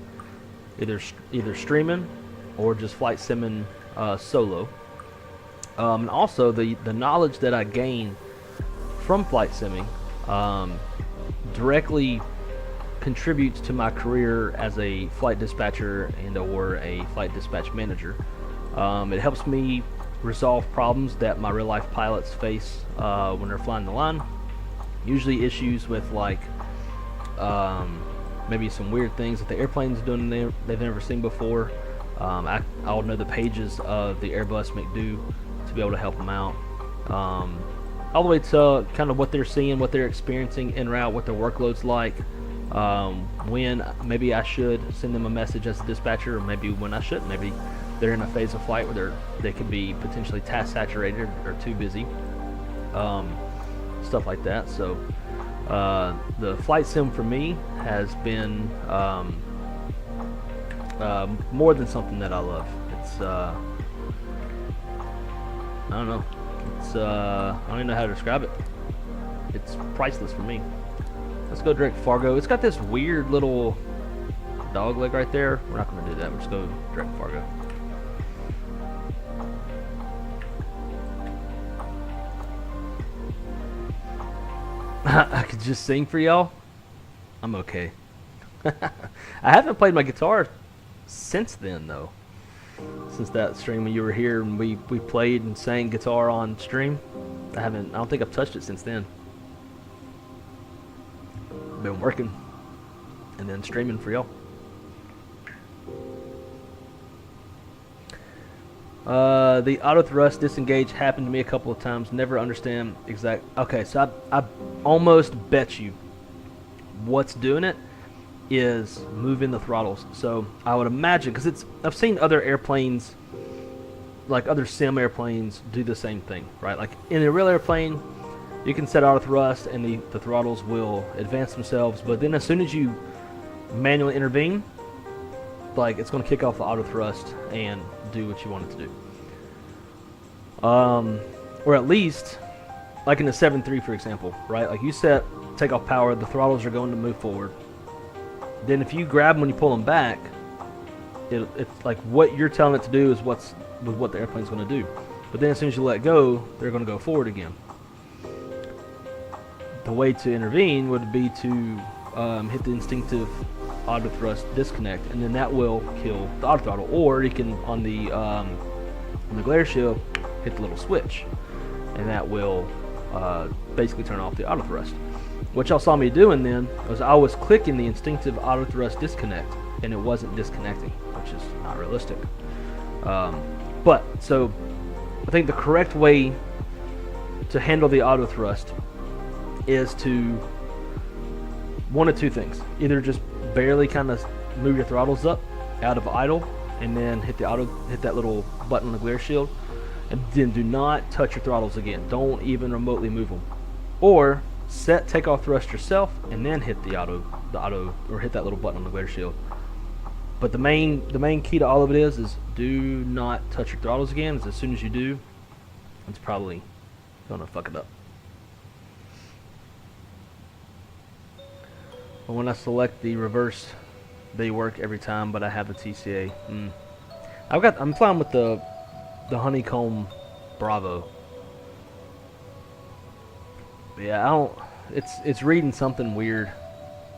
either streaming or just flight simming solo. And also the knowledge that I gain from flight simming directly contributes to my career as a flight dispatcher and or a flight dispatch manager. It helps me resolve problems that my real life pilots face when they're flying the line. Usually issues with like maybe some weird things that the airplane's doing they've never seen before. I'll know the pages of the Airbus McDo to be able to help them out. All the way to kind of what they're seeing, what they're experiencing en route, what their workload's like, when maybe I should send them a message as a dispatcher, or maybe when I shouldn't. Maybe they're in a phase of flight where they could be potentially task saturated or too busy, stuff like that. So the flight sim for me has been more than something that I love. It's I don't know. I don't even know how to describe it. It's priceless for me. Let's go direct Fargo. It's got this weird little dog leg right there. We're not going to do that. We're just going to go direct Fargo. I could just sing for y'all. I'm okay. I haven't played my guitar since then, though. Since that stream when you were here and we played and sang guitar on stream, I don't think I've touched it since then. Been working and then streaming for y'all. The auto thrust disengage happened to me a couple of times. Never understand exact. Okay, so I almost bet you what's doing it is moving the throttles. So I would imagine, because I've seen other airplanes, like other sim airplanes, do the same thing, right? Like in a real airplane, you can set auto thrust and the throttles will advance themselves, but then as soon as you manually intervene, like it's going to kick off the auto thrust and do what you want it to do. Or at least, like in the 7.3 for example, right? Like you set takeoff power, the throttles are going to move forward. Then if you grab them when you pull them back, it's like what you're telling it to do is what the airplane's going to do. But then as soon as you let go, they're going to go forward again. the way to intervene would be to hit the instinctive auto thrust disconnect, and then that will kill the auto throttle. Or you can, on the glare shield, hit the little switch, and that will basically turn off the auto thrust. What y'all saw me doing then was I was clicking the instinctive auto thrust disconnect, and it wasn't disconnecting, which is not realistic. But so I think the correct way to handle the auto thrust is to one of two things: either just barely kind of move your throttles up out of idle, and then hit that little button on the glare shield, and then do not touch your throttles again. Don't even remotely move them. Or set takeoff thrust yourself, and then hit the auto, or hit that little button on the glare shield. But the main key to all of it is do not touch your throttles again. As soon as you do, it's probably gonna fuck it up. But when I select the reverse, they work every time, but I have the TCA. I'm flying with the Honeycomb Bravo. Yeah, I don't. It's reading something weird.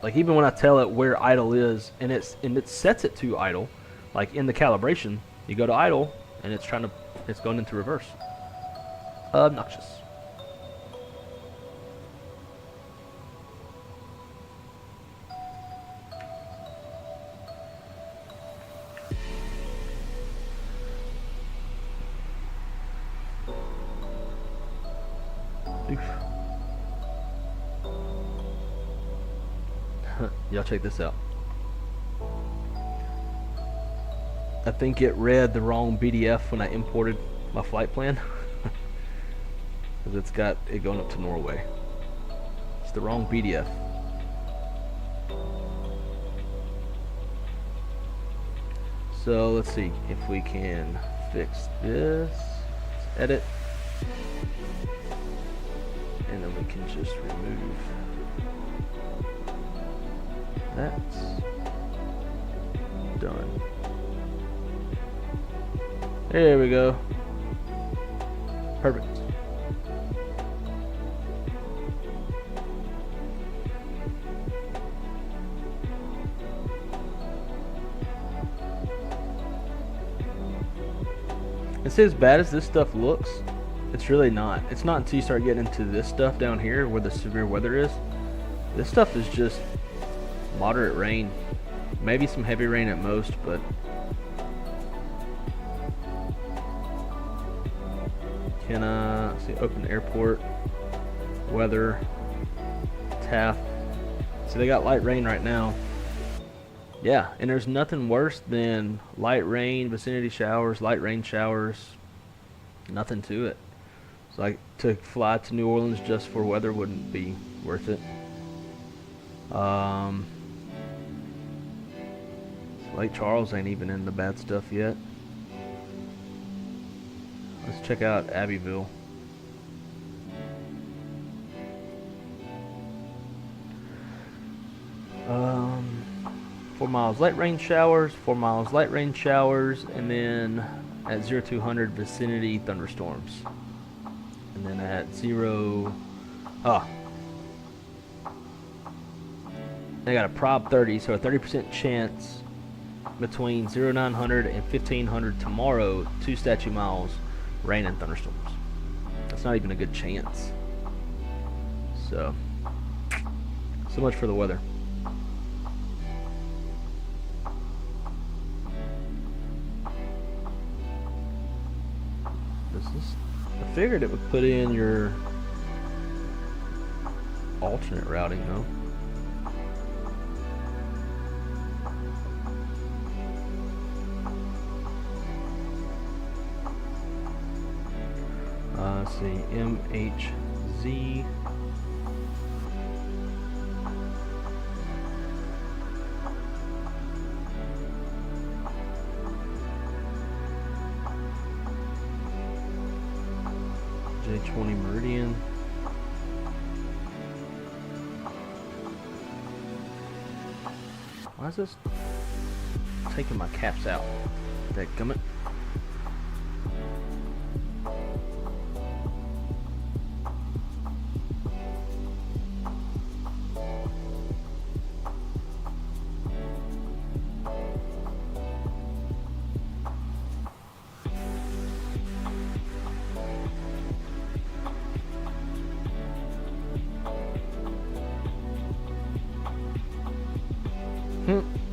Like, even when I tell it where idle is, and it sets it to idle, like in the calibration, you go to idle, and it's going into reverse. Obnoxious. Y'all check this out. I think it read the wrong BDF when I imported my flight plan. Because it's got it going up to Norway. It's the wrong BDF. So let's see if we can fix this. Let's edit. And then we can just remove. That's done. There we go. Perfect. It's as bad as this stuff looks. It's really not. It's not until you start getting into this stuff down here where the severe weather is. This stuff is just moderate rain, maybe some heavy rain at most, but can see open airport weather TAF. So they got light rain right now. Yeah, and there's nothing worse than light rain, vicinity showers, light rain showers. Nothing to it. It's like to fly to New Orleans just for weather wouldn't be worth it. Lake Charles ain't even in the bad stuff yet. Let's check out Abbeville. Um, 4 miles light rain showers, 4 miles light rain showers, and then at 0200 vicinity thunderstorms. And then at they got a prob 30, so a 30% chance between 0900 and 1500 tomorrow, 2 statute miles, rain and thunderstorms. That's not even a good chance. So much for the weather. I figured it would put in your alternate routing though. Let's see, MHZ. J20 Meridian. Why is this taking my caps out? Dadgummit.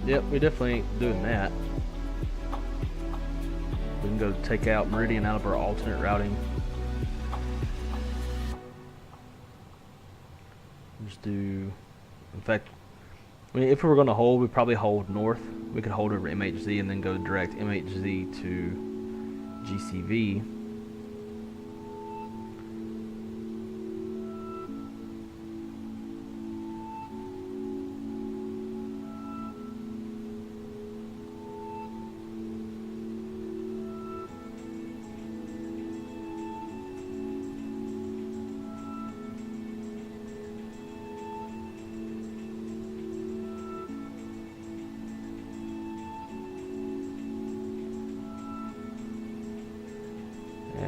Yep, we definitely ain't doing that. We can go take out Meridian out of our alternate routing. Just do, in fact, I mean, if we were going to hold, we'd probably hold north. We could hold over MHZ and then go direct MHZ to GCV.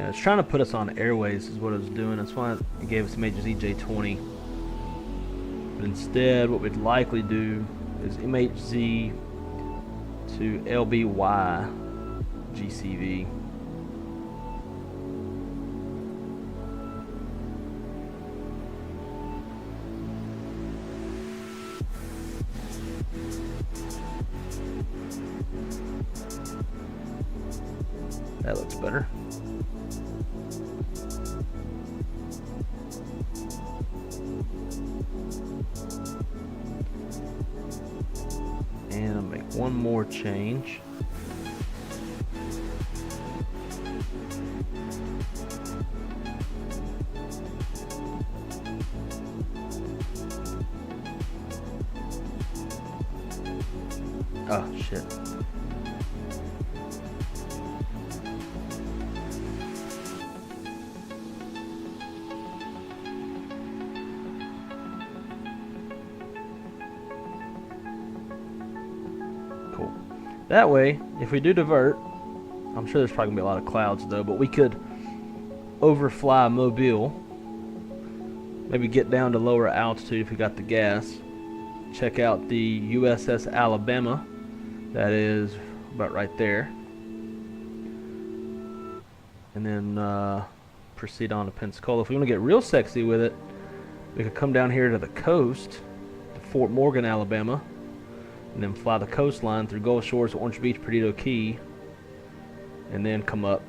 It's trying to put us on airways is what it was doing. That's why it gave us MHZ J20. But instead, what we'd likely do is MHZ to LBY GCV. That looks better. And I'll make one more change. Oh, shit. Cool. That way, if we do divert, I'm sure there's probably going to be a lot of clouds though, but we could overfly Mobile, maybe get down to lower altitude if we got the gas, check out the USS Alabama, that is about right there, and then proceed on to Pensacola. If we want to get real sexy with it, we could come down here to the coast, to Fort Morgan, Alabama, and then fly the coastline through Gulf Shores, Orange Beach, Perdido Key, and then come up.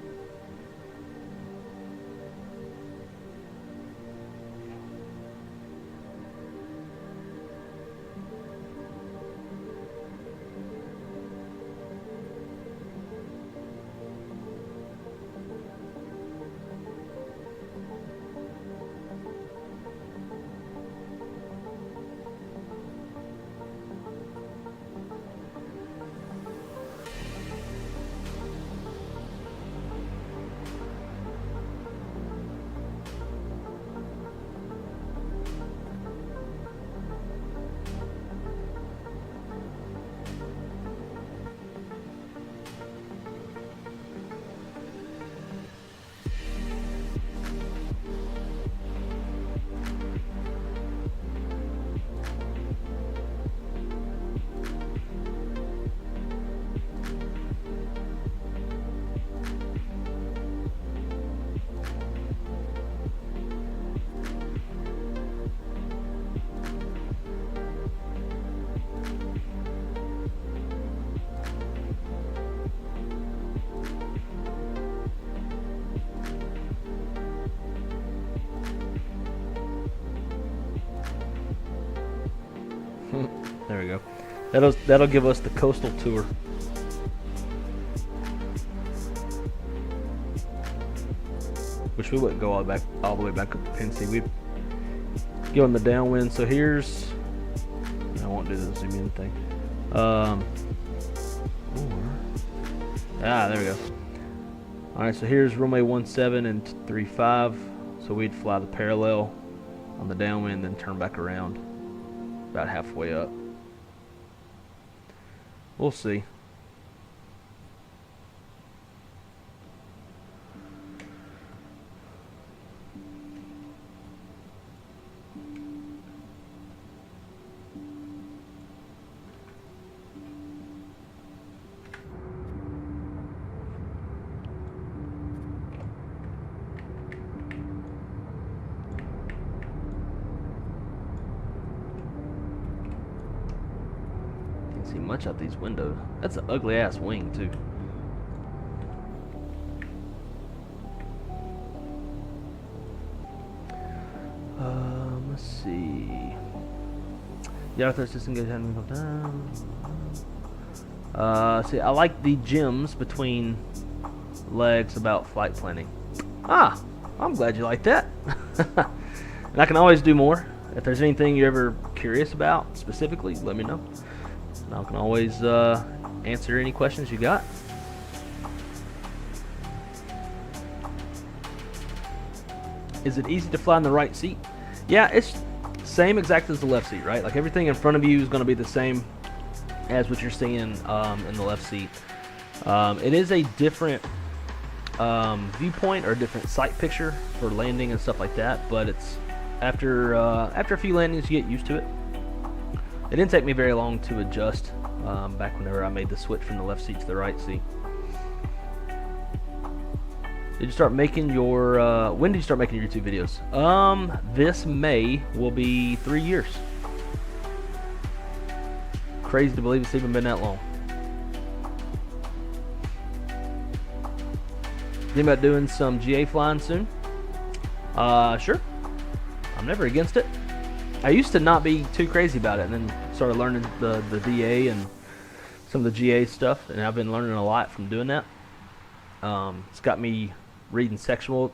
There we go. That'll give us the coastal tour. Which we wouldn't go all the way back up to Penn City. We'd go in the downwind. So here's, I won't do the zoom in thing. There we go. All right, so here's runway 17 and 35. So we'd fly the parallel on the downwind, then turn back around about halfway up. We'll see. making much out these windows. That's an ugly ass wing too. Let's see. The other system goes down. See, I like the gems between legs about flight planning. Ah, I'm glad you like that. And I can always do more. If there's anything you're ever curious about specifically, let me know. And I can always answer any questions you got. Is it easy to fly in the right seat? Yeah, it's same exact as the left seat, right? Like everything in front of you is going to be the same as what you're seeing in the left seat. It is a different viewpoint or a different sight picture for landing and stuff like that, but it's after a few landings you get used to it. It didn't take me very long to adjust back whenever I made the switch from the left seat to the right seat. Did you start making your, when did you start making your YouTube videos? This May will be 3 years. Crazy to believe it's even been that long. Thinking about doing some GA flying soon? Sure. I'm never against it. I used to not be too crazy about it, and then started learning the DA and some of the GA stuff, and I've been learning a lot from doing that. It's got me reading sectionals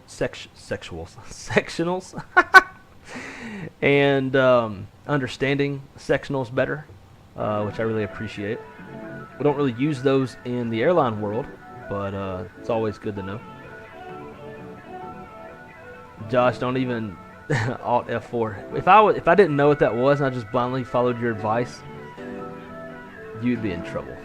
and understanding sectionals better, which I really appreciate. We don't really use those in the airline world, but it's always good to know. Josh, don't even Alt F4. If I didn't know what that was and I just blindly followed your advice, you'd be in trouble.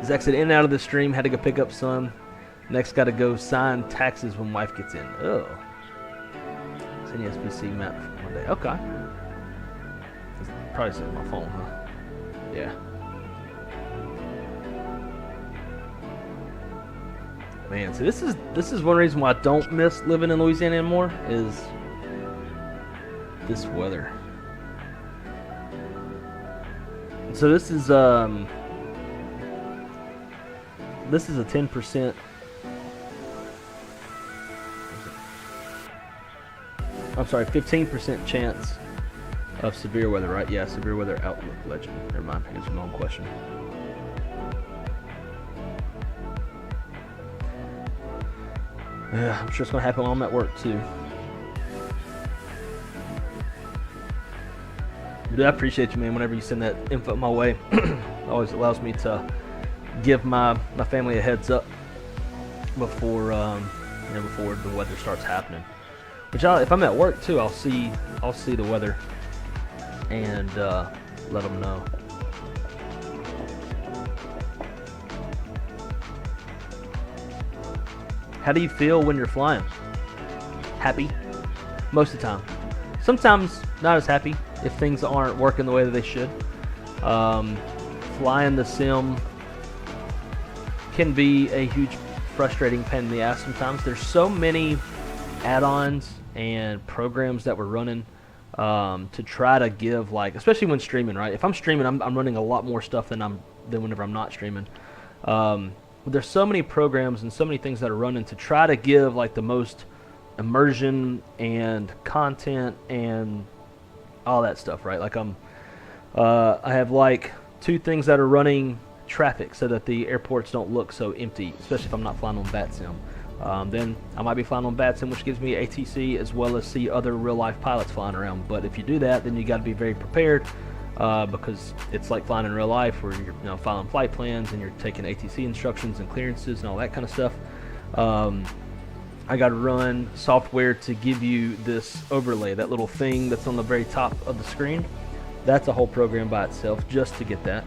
Zach said, in and out of the stream, had to go pick up son. Next, got to go sign taxes when wife gets in. Oh. Send you SPC map for one day. Okay. It's probably sitting on my phone, huh? Yeah. Man, so this is one reason why I don't miss living in Louisiana anymore, is this weather. So this is a 10%. I'm sorry, 15% chance of severe weather, right? Yeah, severe weather outlook legend. Never mind, here's the wrong question. Yeah, I'm sure it's gonna happen while I'm at work too. Dude, I appreciate you, man. Whenever you send that info my way, it always allows me to give my family a heads up before before the weather starts happening. Which if I'm at work too, I'll see the weather and let them know. How do you feel when you're flying? Happy, most of the time. Sometimes not as happy if things aren't working the way that they should. Flying the sim can be a huge frustrating pain in the ass sometimes. There's so many add-ons and programs that we're running to try to give, like, especially when streaming, right? If I'm streaming, I'm running a lot more stuff than whenever I'm not streaming. There's so many programs and so many things that are running to try to give like the most immersion and content and all that stuff, right? Like I have like 2 things that are running traffic so that the airports don't look so empty, especially if I'm not flying on VATSIM. Then I might be flying on VATSIM, which gives me ATC as well as see other real-life pilots flying around. But if you do that, then you got to be very prepared because it's like flying in real life, where you're following flight plans and you're taking ATC instructions and clearances and all that kind of stuff. I got to run software to give you this overlay, that little thing that's on the very top of the screen. That's a whole program by itself just to get that.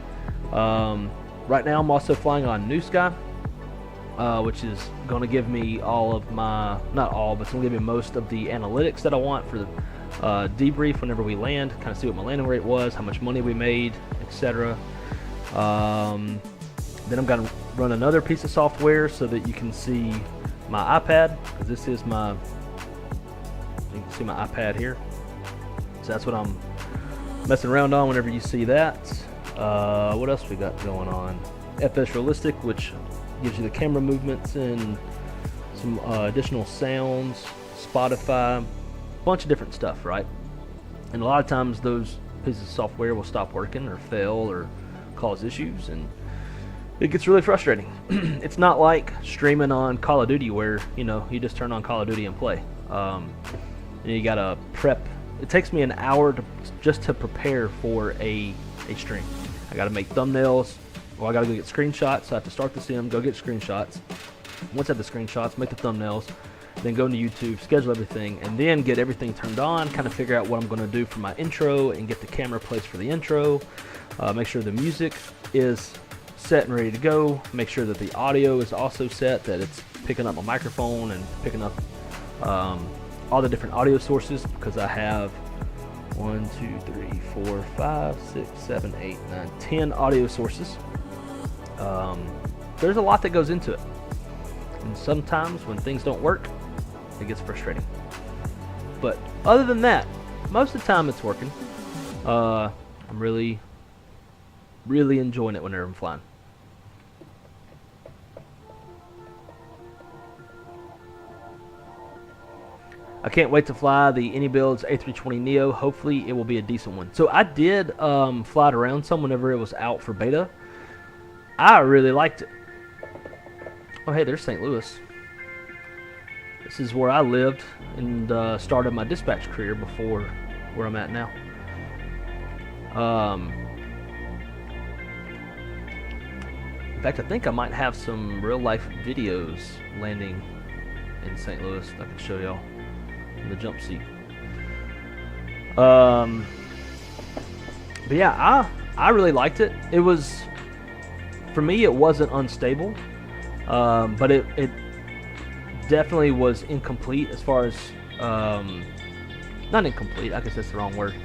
Right now I'm also flying on New Sky, which is going to give me all of my, not all, but it's going to give me most of the analytics that I want for the debrief whenever we land, kind of see what my landing rate was, how much money we made, etc. Then I'm going to run another piece of software so that you can see my iPad, because this is my, you can see my iPad here. So that's what I'm messing around on whenever you see that. What else we got going on? FS Realistic, which gives you the camera movements and some additional sounds, Spotify, a bunch of different stuff, right? And a lot of times those pieces of software will stop working or fail or cause issues, and it gets really frustrating. It's not like streaming on Call of Duty where, you know, you just turn on Call of Duty and play. You gotta prep. It takes me an hour just to prepare for a stream. I gotta make thumbnails, or I gotta go get screenshots. So I have to start the sim, go get screenshots. Once I have the screenshots, make the thumbnails, then go into YouTube, schedule everything, and then get everything turned on, kind of figure out what I'm gonna do for my intro and get the camera placed for the intro. Make sure the music is set and ready to go. Make sure that the audio is also set, that it's picking up my microphone and picking up all the different audio sources, because I have 1, 2, 3, 4, 5, 6, 7, 8, 9, 10 audio sources. There's a lot that goes into it, and sometimes when things don't work, it gets frustrating. But other than that, most of the time it's working. I'm really enjoying it whenever I'm flying. I can't wait to fly the AnyBuilds A320neo. Hopefully it will be a decent one. So I did fly it around some whenever it was out for beta. I really liked it. Oh hey, there's St. Louis. This is where I lived and started my dispatch career before where I'm at now. In fact, I think I might have some real life videos landing in St. Louis that I can show y'all in the jump seat. But yeah, I really liked it. It was, for me, it wasn't unstable, but it definitely was incomplete as far as, not incomplete, I guess that's the wrong word,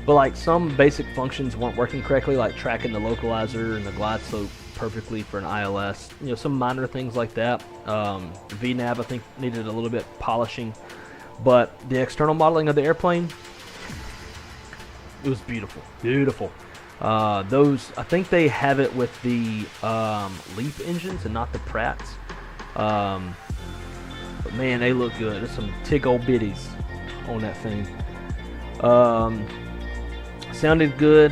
but like some basic functions weren't working correctly, like tracking the localizer and the glide slope perfectly for an ILS. You know, some minor things like that. VNAV, I think, needed a little bit polishing, but the external modeling of the airplane, it was beautiful, beautiful. Those, I think they have it with the LEAP engines and not the Pratts. But man, they look good. There's some tick old bitties on that thing. Sounded good.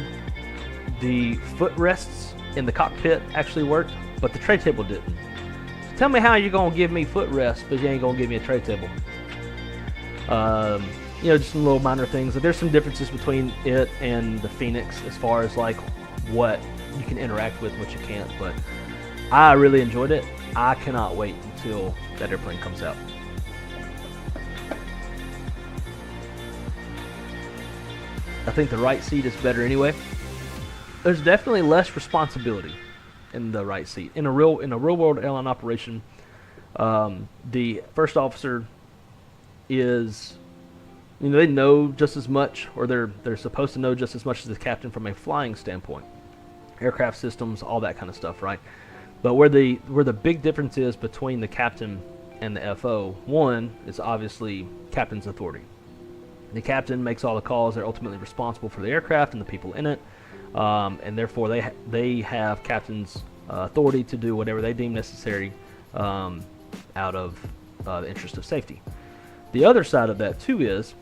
The footrests in the cockpit actually worked, but the tray table didn't. So tell me how you're gonna give me footrest, but you ain't gonna give me a tray table. You know, just some little minor things. There's some differences between it and the Phoenix as far as like what you can interact with, what you can't. But I really enjoyed it. I cannot wait until that airplane comes out. I think the right seat is better anyway. There's definitely less responsibility in the right seat. In a real world airline operation, the first officer is, you know, they know just as much, or they're supposed to know just as much as the captain from a flying standpoint. Aircraft systems, all that kind of stuff, right? But where the big difference is between the captain and the FO, one is obviously captain's authority. The captain makes all the calls. They're ultimately responsible for the aircraft and the people in it, and therefore they have captain's authority to do whatever they deem necessary out of the interest of safety. The other side of that too is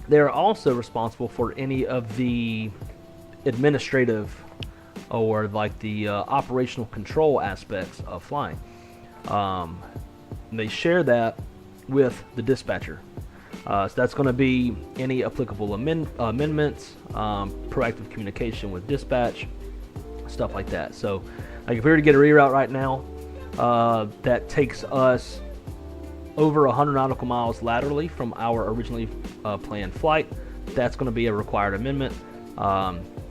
they're also responsible for any of the administrative or like the operational control aspects of flying. They share that with the dispatcher. So that's going to be any applicable amendments, proactive communication with dispatch, stuff like that. So like if we were to get a reroute right now, that takes us over 100 nautical miles laterally from our originally planned flight, that's going to be a required amendment.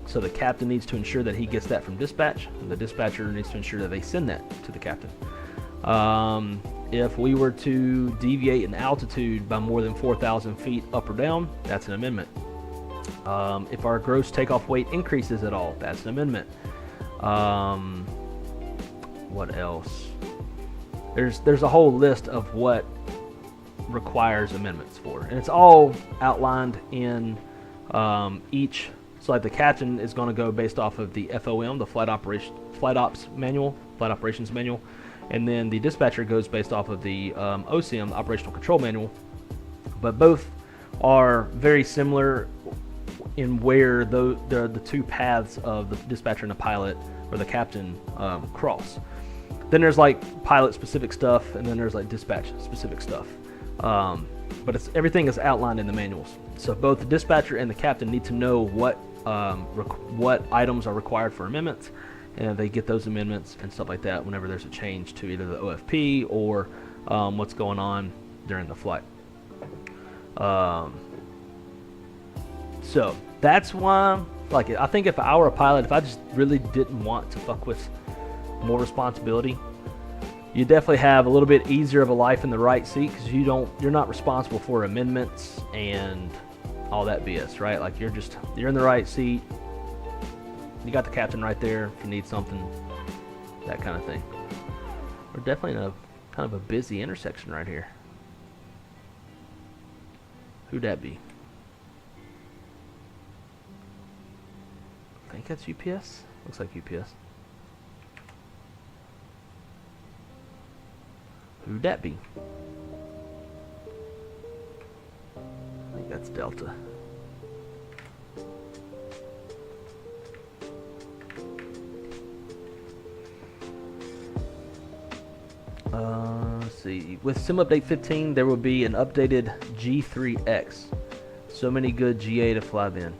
So the captain needs to ensure that he gets that from dispatch, and the dispatcher needs to ensure that they send that to the captain. If we were to deviate in altitude by more than 4,000 feet up or down, that's an amendment. If our gross takeoff weight increases at all, that's an amendment. What else? There's a whole list of what requires amendments for, and it's all outlined in So like the captain is going to go based off of the FOM, the flight operations manual, and then the dispatcher goes based off of the OCM, the operational control manual. But both are very similar in where the two paths of the dispatcher and the pilot or the captain cross. Then there's like pilot specific stuff, and then there's like dispatch specific stuff. But everything is outlined in the manuals. So both the dispatcher and the captain need to know what items are required for amendments, and they get those amendments and stuff like that whenever there's a change to either the OFP or what's going on during the flight. So that's why, like, I think if I were a pilot, if I just really didn't want to fuck with more responsibility, you definitely have a little bit easier of a life in the right seat, because you're not responsible for amendments and all that BS, right? Like you're in the right seat. You got the captain right there if you need something, that kind of thing. We're definitely in a kind of a busy intersection right here. Who'd that be? I think that's UPS. Looks like UPS. Who'd that be? I think that's Delta. Let's see. With Sim Update 15, there will be an updated G3X. So many good GA to fly in.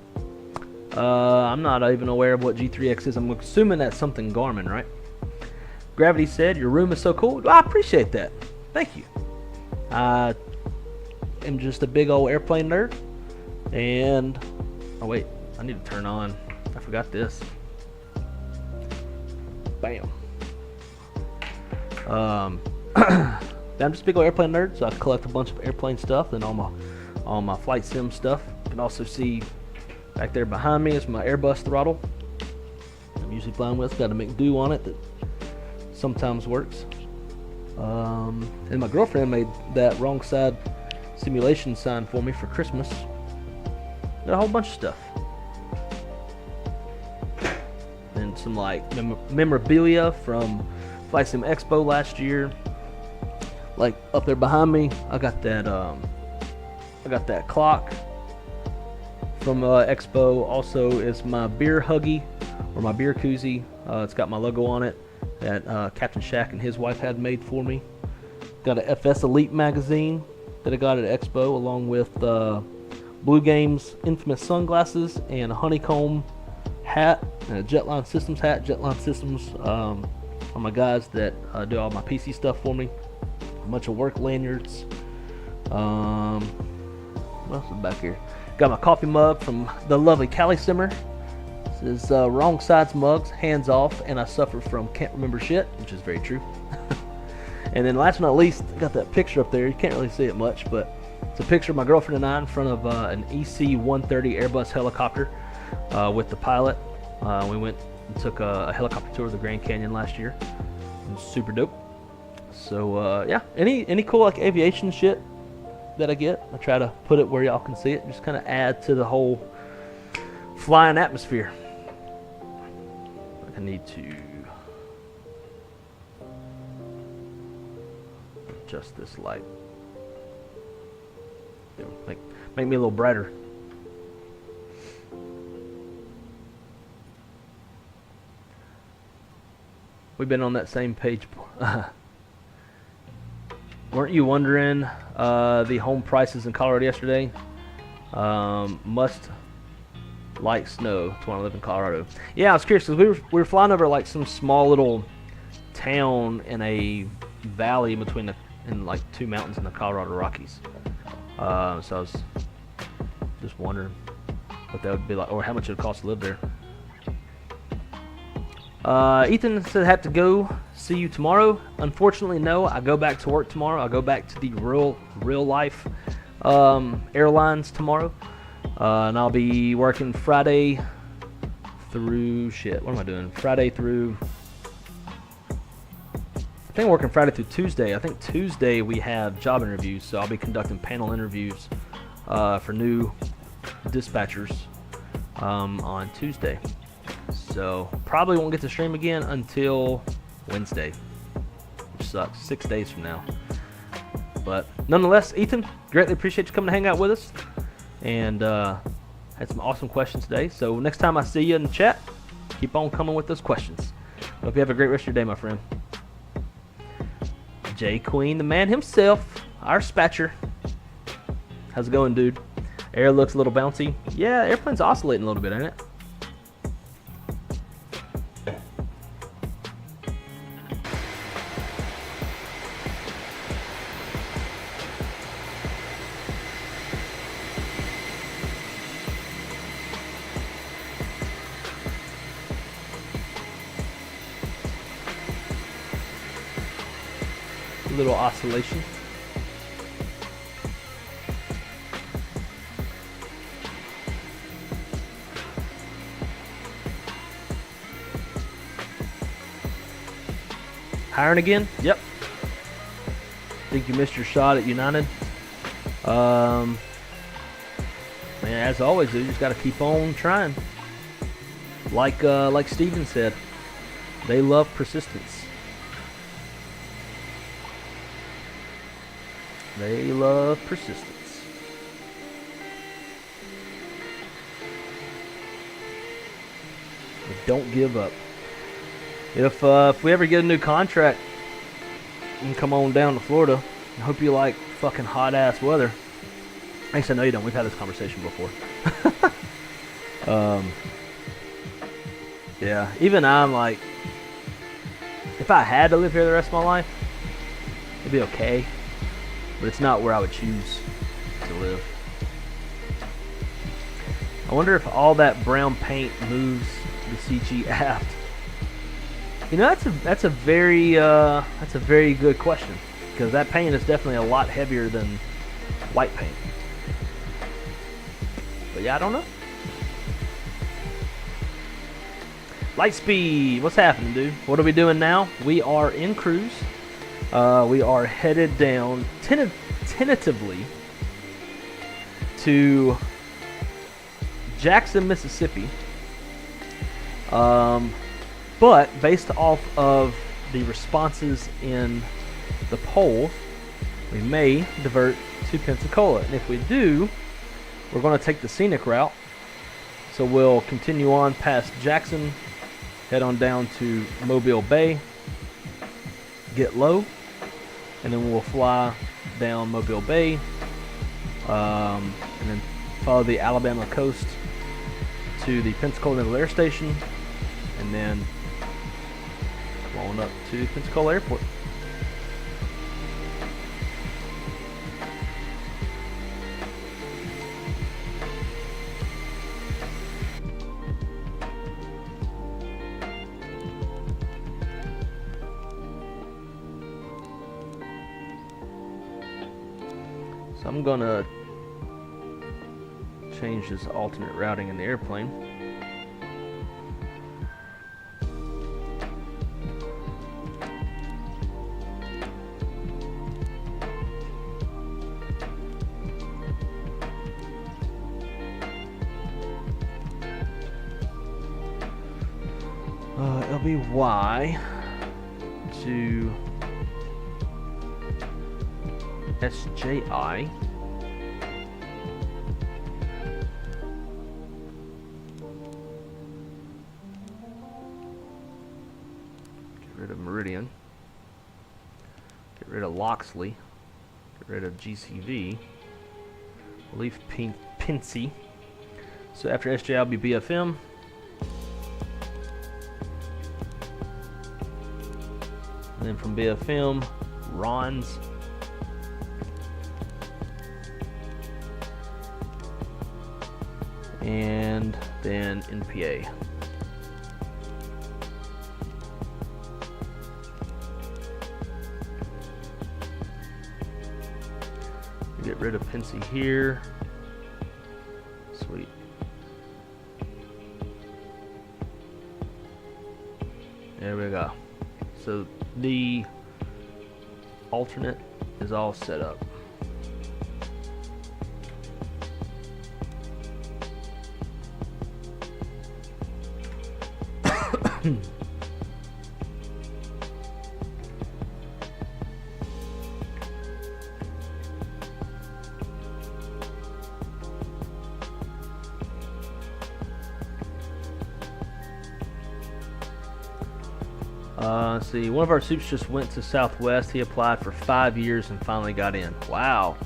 I'm not even aware of what G3X is. I'm assuming that's something Garmin, right? Gravity said, your room is so cool. Well, I appreciate that. Thank you. I am just a big old airplane nerd. And, oh wait, I need to turn on. I forgot this. Bam. I'm just a big old airplane nerd, so I collect a bunch of airplane stuff and all my flight sim stuff. You can also see back there behind me is my Airbus throttle I'm usually flying with. It's got a McDo on it that sometimes works. And my girlfriend made that wrong side simulation sign for me for Christmas. Got a whole bunch of stuff. And some like memorabilia from Flight Sim Expo last year. Like up there behind me, I got that clock from Expo. Also is my beer huggy or my beer koozie. It's got my logo on it that Captain Shaq and his wife had made for me. Got a FS Elite magazine that I got at Expo, along with Blue Game's infamous sunglasses and a Honeycomb hat and a Jetline Systems hat. Jetline Systems are my guys that do all my PC stuff for me. A bunch of work lanyards. What else is back here? Got my coffee mug from the lovely Cali Simmer. This is wrong sides mugs, hands off, and I suffer from can't remember shit, which is very true. And then last but not least, got that picture up there. You can't really see it much, but it's a picture of my girlfriend and I in front of an EC-130 Airbus helicopter with the pilot. We went and took a helicopter tour of the Grand Canyon last year. It was super dope. So yeah, any cool like aviation shit that I get, I try to put it where y'all can see it. Just kind of add to the whole flying atmosphere. I need to adjust this light. Make me a little brighter. We've been on that same page. Weren't you wondering the home prices in Colorado yesterday? Must like snow to want to live in Colorado. Yeah, I was curious because we were flying over like some small little town in a valley between like two mountains in the Colorado Rockies. So I was just wondering what that would be like, or how much it would cost to live there. Ethan said, have to go. See you tomorrow. Unfortunately, no. I go back to work tomorrow. I go back to the real life airlines tomorrow. And I'll be working Friday through what am I doing? Friday through, I think I'm working Friday through Tuesday. I think Tuesday we have job interviews, so I'll be conducting panel interviews for new dispatchers on Tuesday. So probably won't get to stream again until Wednesday, which sucks, 6 days from now. But nonetheless, Ethan, greatly appreciate you coming to hang out with us, and had some awesome questions today. So next time I see you in the chat, keep on coming with those questions. Hope you have a great rest of your day, my friend. J Queen, the man himself, our spatcher. How's it going, dude? Air looks a little bouncy. Yeah, airplane's oscillating a little bit, ain't it? A little oscillation. Hiring again? Yep. Think you missed your shot at United. Man, as always, dude, you just got to keep on trying. Like Steven said, they love persistence. They love persistence. But don't give up. If we ever get a new contract, you can come on down to Florida. I hope you like fucking hot ass weather. Actually, no, you don't. We've had this conversation before. Yeah, even I'm like, if I had to live here the rest of my life, it'd be okay. But it's not where I would choose to live. I wonder if all that brown paint moves the CG aft. You know, that's a very good question, because that paint is definitely a lot heavier than white paint. But yeah, I don't know. Lightspeed, what's happening, dude? What are we doing now? We are in cruise. We are headed down tentatively to Jackson, Mississippi. But based off of the responses in the poll, we may divert to Pensacola. And if we do, we're going to take the scenic route. So we'll continue on past Jackson, head on down to Mobile Bay, get low, and then we'll fly down Mobile Bay, and then follow the Alabama coast to the Pensacola Naval Air Station, and then come on up to Pensacola Airport. So I'm gonna change this alternate routing in the airplane. LBY to SJI. Get rid of Meridian. Get rid of Loxley. Get rid of GCV. Leave Pincy. So after SJI will be BFM. And then from BFM, Ron's. And then NPA. Get rid of Pincy here. Sweet. There we go. So the alternate is all set up. Let's see, one of our soups just went to Southwest. He applied for 5 years and finally got in. Wow.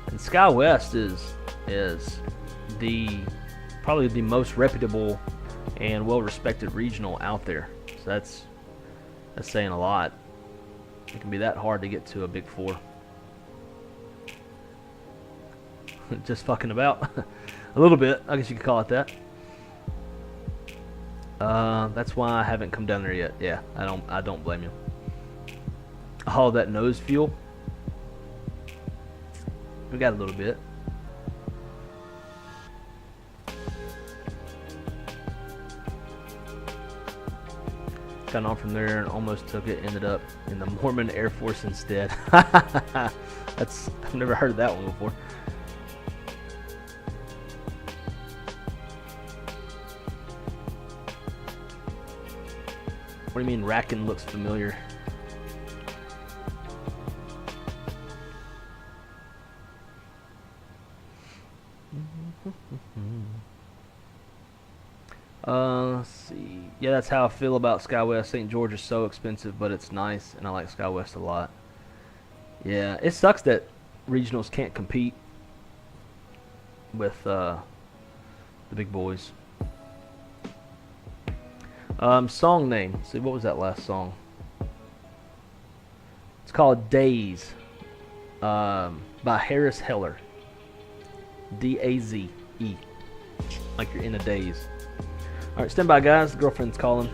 And SkyWest is probably the most reputable and well-respected regional out there. So that's saying a lot. It can be that hard to get to a Big Four. Just fucking about. A little bit, I guess you could call it that. That's why I haven't come down there yet. Yeah, I don't blame you. Oh, that nose fuel. We got a little bit. Got on from there and almost took it. Ended up in the Mormon Air Force instead. I've never heard of that one before. What do you mean Rackin looks familiar? Let's see. Yeah, that's how I feel about SkyWest. St. George is so expensive, but it's nice, and I like SkyWest a lot. Yeah, it sucks that regionals can't compete with the big boys. Song name. Let's see, what was that last song? It's called Daze by Harris Heller. D-A-Z-E. Like you're in a daze. Alright, stand by, guys. The girlfriend's calling.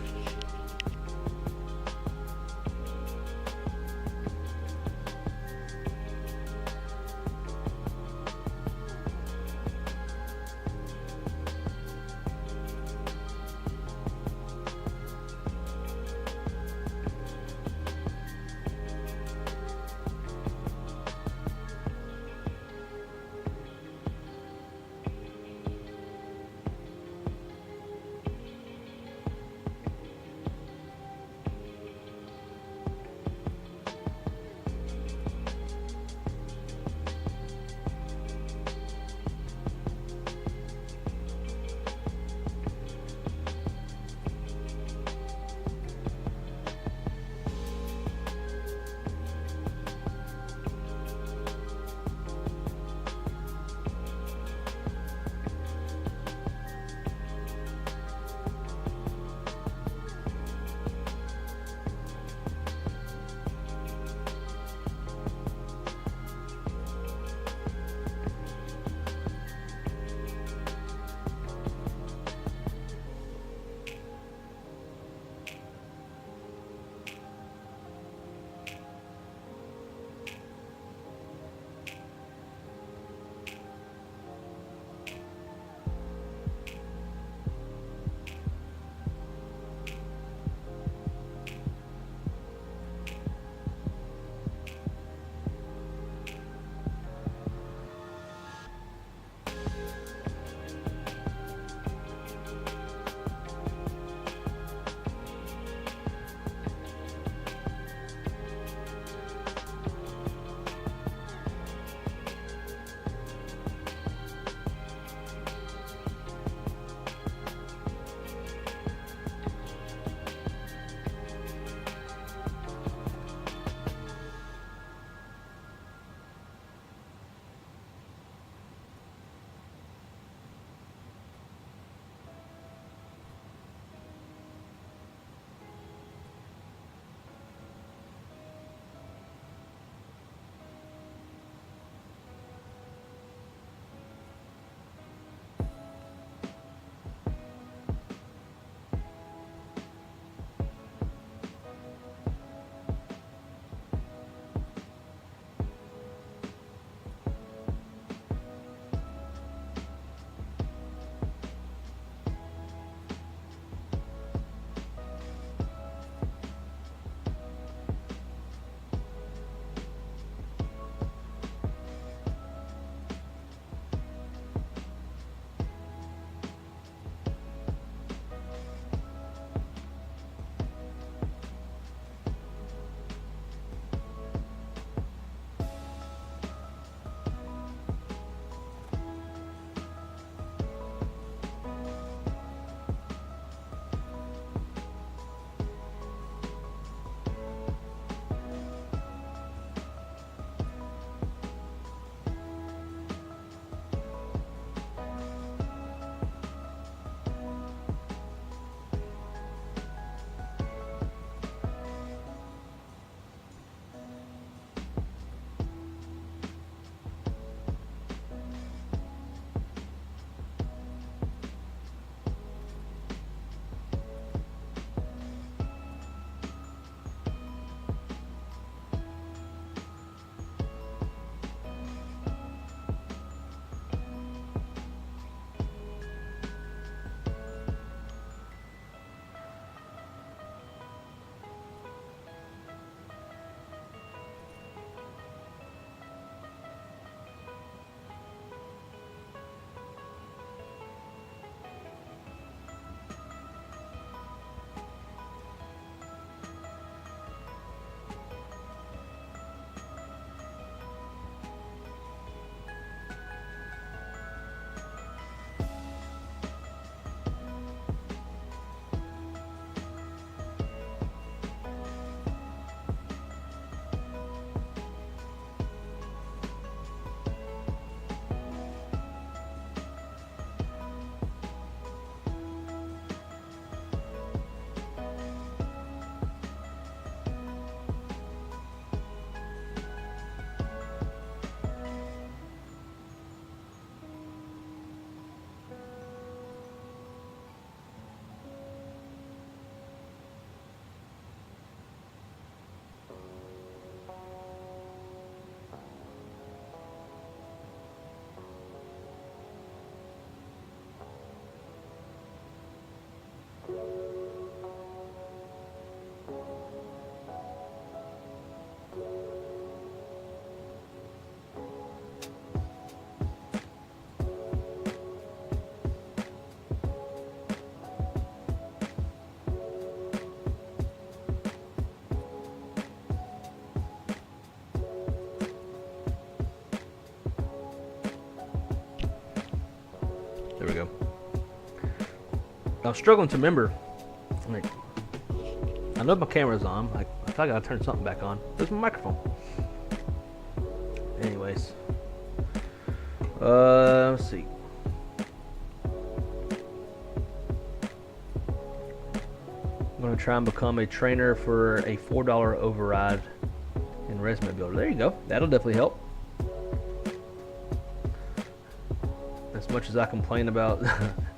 I was struggling to remember. Like, I know my camera's on. I thought I gotta turn something back on. There's my microphone. Anyways, let's see. I'm gonna try and become a trainer for a $4 override in resume builder. There you go. That'll definitely help. As much as I complain about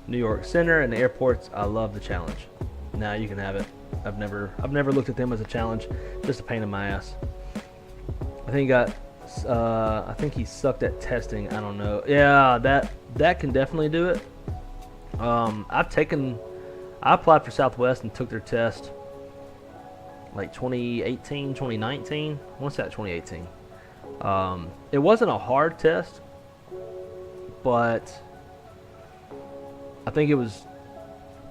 New York Center and the airports, I love the challenge. Now you can have it. I've never looked at them as a challenge. Just a pain in my ass. I think I think he sucked at testing. I don't know. Yeah, that can definitely do it. I applied for Southwest and took their test like 2018, 2019. What's that? 2018. It wasn't a hard test, but I think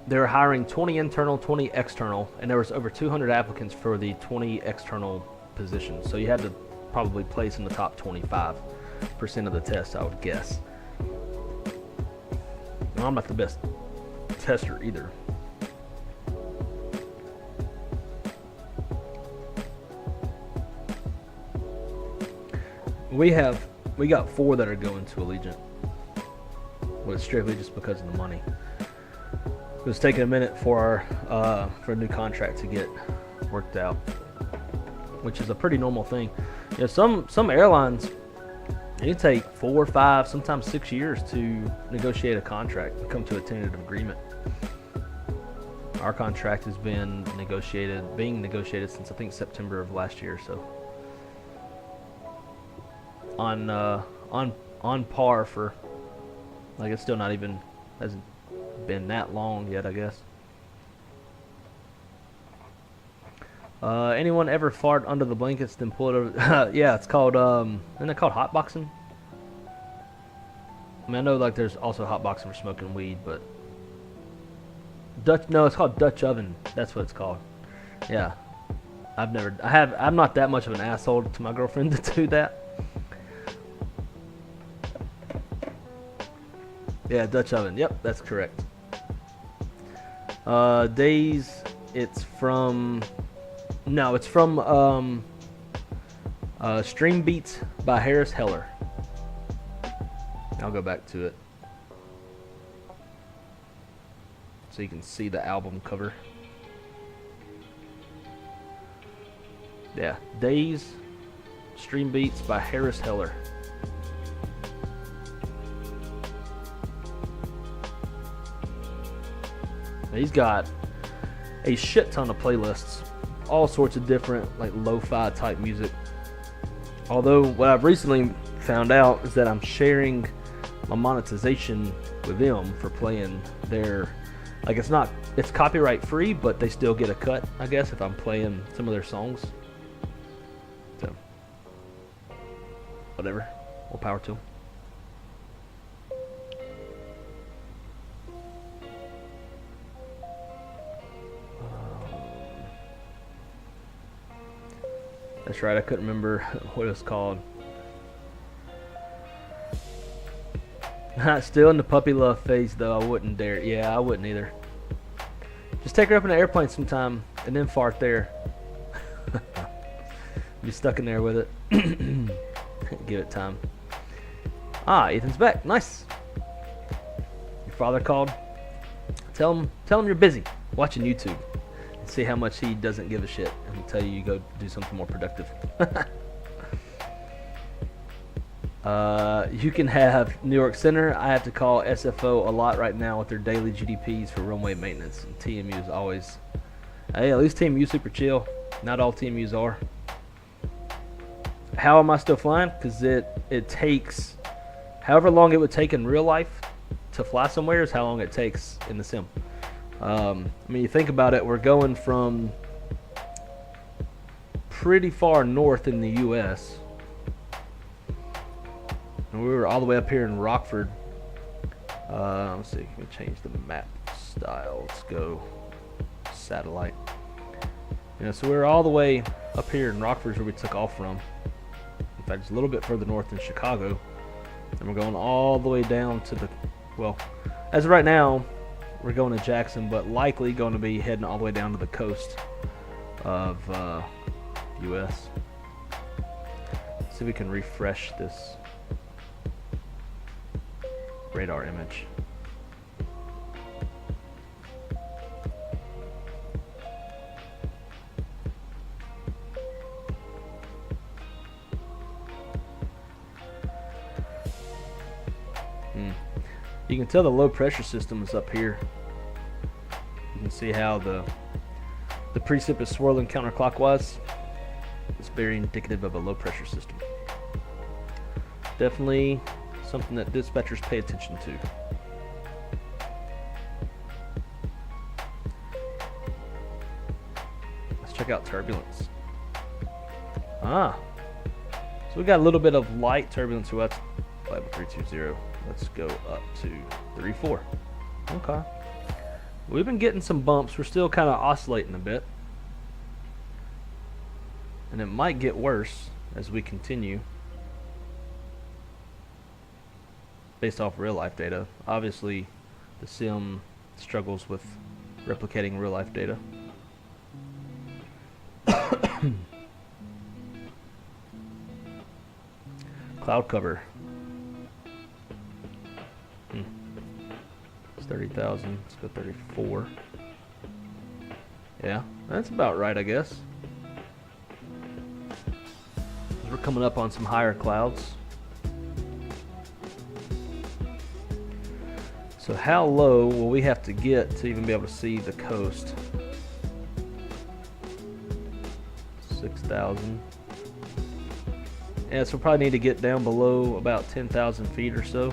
they were hiring 20 internal, 20 external, and there was over 200 applicants for the 20 external positions. So you had to probably place in the top 25% of the test, I would guess. Well, I'm not the best tester either. We got 4 that are going to Allegiant. Well, it's strictly just because of the money. It was taking a minute for a new contract to get worked out, which is a pretty normal thing. You know, some airlines, it can take 4, 5, sometimes 6 years to negotiate a contract and come to a tentative agreement. Our contract has been being negotiated since I think September of last year. So on par for, like, it's still not even, hasn't been that long yet, I guess. Anyone ever fart under the blankets then pull it over? Yeah, it's called isn't it called hotboxing? I mean, I know like there's also hotboxing for smoking weed, but it's called Dutch oven. That's what it's called. Yeah. I'm not that much of an asshole to my girlfriend to do that. Yeah, Dutch oven. Yep, that's correct. Days, it's from Stream Beats by Harris Heller. I'll go back to it so you can see the album cover. Yeah, Days, Stream Beats by Harris Heller. He's got a shit ton of playlists, all sorts of different like lo-fi type music. Although what I've recently found out is that I'm sharing my monetization with them for playing their, like, it's copyright free, but they still get a cut, I guess, if I'm playing some of their songs. So whatever, more power to them. That's right, I couldn't remember what it was called. Still in the puppy love phase, though. I wouldn't dare. Yeah, I wouldn't either. Just take her up in an airplane sometime and then fart there. Be stuck in there with it. Give it time. Ah, Ethan's back. Nice. Your father called. Tell him you're busy watching YouTube. See how much he doesn't give a shit, and he'll tell you go do something more productive. You can have New York Center. I have to call SFO a lot right now with their daily GDPs for runway maintenance, and TMU is always, hey, at least TMU super chill. Not all TMUs are. How am I still flying? Because it takes however long it would take in real life to fly somewhere is how long it takes in the sim. I mean, you think about it, we're going from pretty far north in the U.S. and we were all the way up here in Rockford. Let's see, let me change the map style. Let's go satellite. So we were all the way up here in Rockford where we took off from. In fact, it's a little bit further north than Chicago. And we're going all the way down to the, well, as of right now, we're going to Jackson, but likely going to be heading all the way down to the coast of U.S. See if we can refresh this radar image. You can tell the low pressure system is up here. You can see how the precip is swirling counterclockwise. It's very indicative of a low pressure system. Definitely something that dispatchers pay attention to. Let's check out turbulence. So we got a little bit of light turbulence. So that's level 320. Let's go up to 34. Okay. We've been getting some bumps. We're still kind of oscillating a bit. And it might get worse as we continue. Based off real life data. Obviously, the sim struggles with replicating real life data. Cloud cover. It's 30,000. Let's go 34. Yeah, that's about right, I guess. We're coming up on some higher clouds. So how low will we have to get to even be able to see the coast? 6,000. Yeah, so we'll probably need to get down below about 10,000 feet or so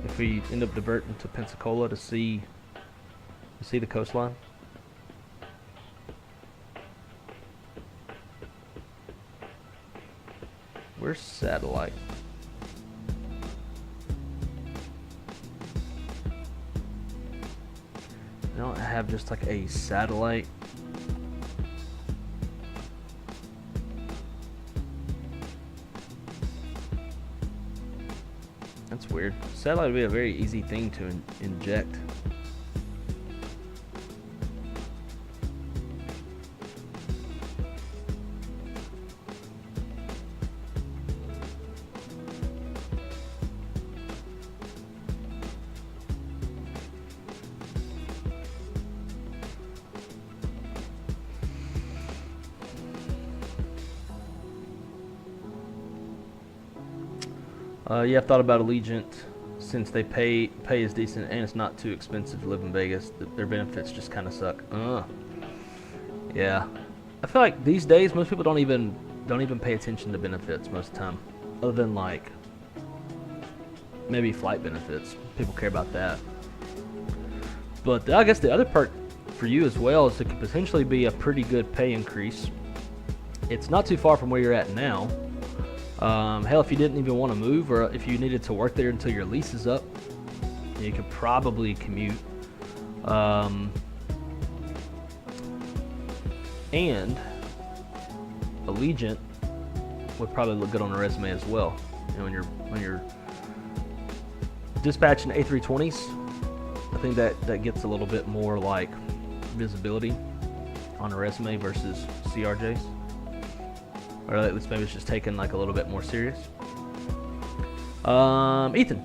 if we end up diverting to Pensacola to see the coastline. Where's satellite? I don't have just like a satellite. That's weird. Satellite would be a very easy thing to inject. Yeah, I've thought about Allegiant since they pay is decent and it's not too expensive to live in Vegas. Their benefits just kind of suck. Yeah, I feel like these days most people don't even pay attention to benefits most of the time, other than like maybe flight benefits. People care about that. But I guess the other part for you as well is it could potentially be a pretty good pay increase. It's not too far from where you're at now. Hell, if you didn't even want to move, or if you needed to work there until your lease is up, you could probably commute. And Allegiant would probably look good on a resume as well. You know, when you're dispatching A320s, I think that gets a little bit more like visibility on a resume versus CRJs. Or at least maybe it's just taken like a little bit more serious. Ethan.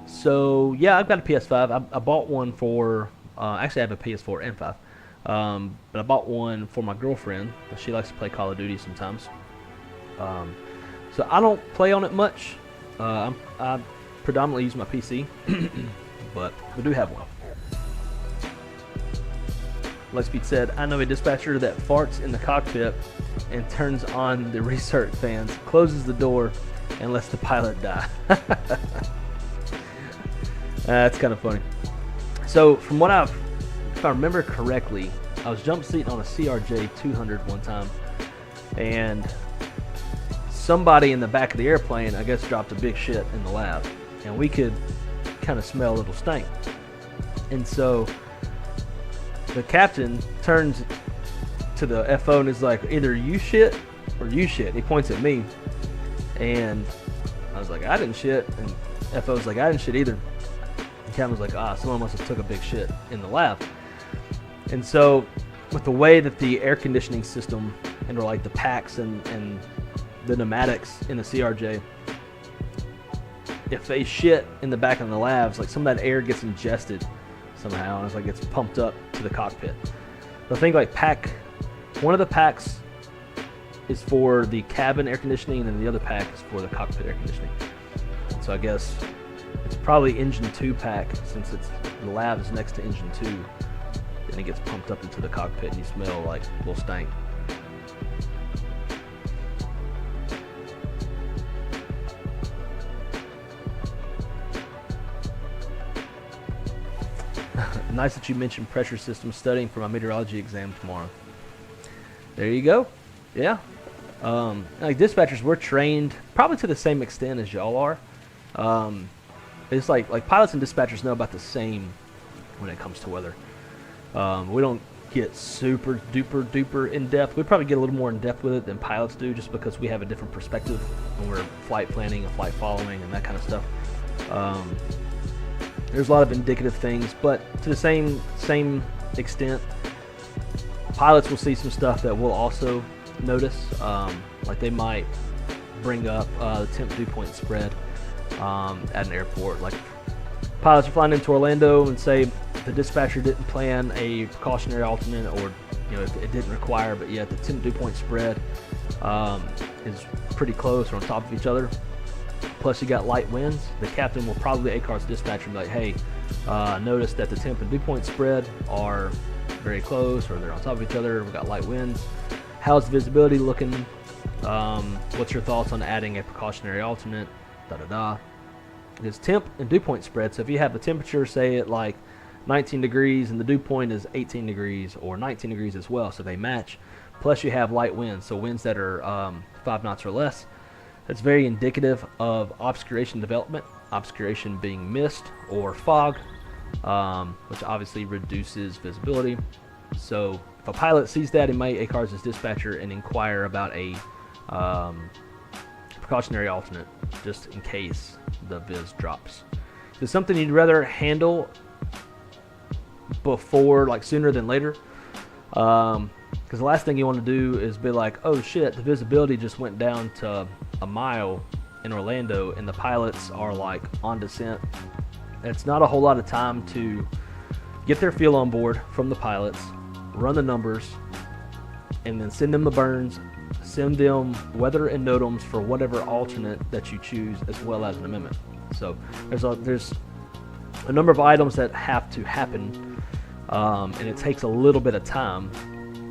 So yeah, I've got a PS5. I bought one for. Actually, I have a PS4 and 5. But I bought one for my girlfriend. She likes to play Call of Duty sometimes. So I don't play on it much. I predominantly use my PC, but we do have one. Lightspeed said, I know a dispatcher that farts in the cockpit and turns on the restart fans, closes the door, and lets the pilot die. That's kind of funny. So, from what if I remember correctly, I was jump seating on a CRJ 200 one time, and somebody in the back of the airplane, I guess, dropped a big shit in the lab, and we could kind of smell a little stank. And so the captain turns to the FO and is like, either you shit or you shit. He points at me, and I was like, I didn't shit, and FO's like, I didn't shit either. The captain was like, someone must have took a big shit in the lab. And so, with the way that the air conditioning system and like the packs and the pneumatics in the CRJ, if they shit in the back of the labs, like some of that air gets ingested somehow, and it's like gets pumped up to the cockpit. So I think like one of the packs is for the cabin air conditioning, and then the other pack is for the cockpit air conditioning. So I guess it's probably engine 2 pack, since the lab is next to engine 2, and it gets pumped up into the cockpit, and you smell like a little stank. Nice that you mentioned pressure system studying for my meteorology exam tomorrow. There you go. Yeah. Like dispatchers, we're trained probably to the same extent as y'all are. It's like pilots and dispatchers know about the same when it comes to weather. We don't get super duper in depth. We probably get a little more in depth with it than pilots do, just because we have a different perspective when we're flight planning and flight following and that kind of stuff. There's a lot of indicative things, but to the same extent, pilots will see some stuff that we'll also notice. Like they might bring up the temp dew point spread at an airport. Like pilots are flying into Orlando and say the dispatcher didn't plan a precautionary alternate, or it didn't require, but yet the temp dew point spread is pretty close or on top of each other. Plus you got light winds. The captain will probably ACARS dispatcher and be like, hey, notice that the temp and dew point spread are very close, or they're on top of each other. We've got light winds. How's the visibility looking? What's your thoughts on adding a precautionary alternate? It's temp and dew point spread. So if you have the temperature, say at like 19 degrees and the dew point is 18 degrees or 19 degrees as well, so they match. Plus you have light winds, so winds that are 5 knots or less. That's very indicative of obscuration development, obscuration being mist or fog, which obviously reduces visibility. So if a pilot sees that, he may ACARS his dispatcher and inquire about a precautionary alternate, just in case the viz drops. Is it something you'd rather handle before, like sooner than later? Because the last thing you want to do is be like, oh shit, the visibility just went down to a mile in Orlando and the pilots are like on descent. It's not a whole lot of time to get their feel on board from the pilots, run the numbers, and then send them the burns, send them weather and NOTAMs for whatever alternate that you choose, as well as an amendment. So there's a number of items that have to happen, and it takes a little bit of time,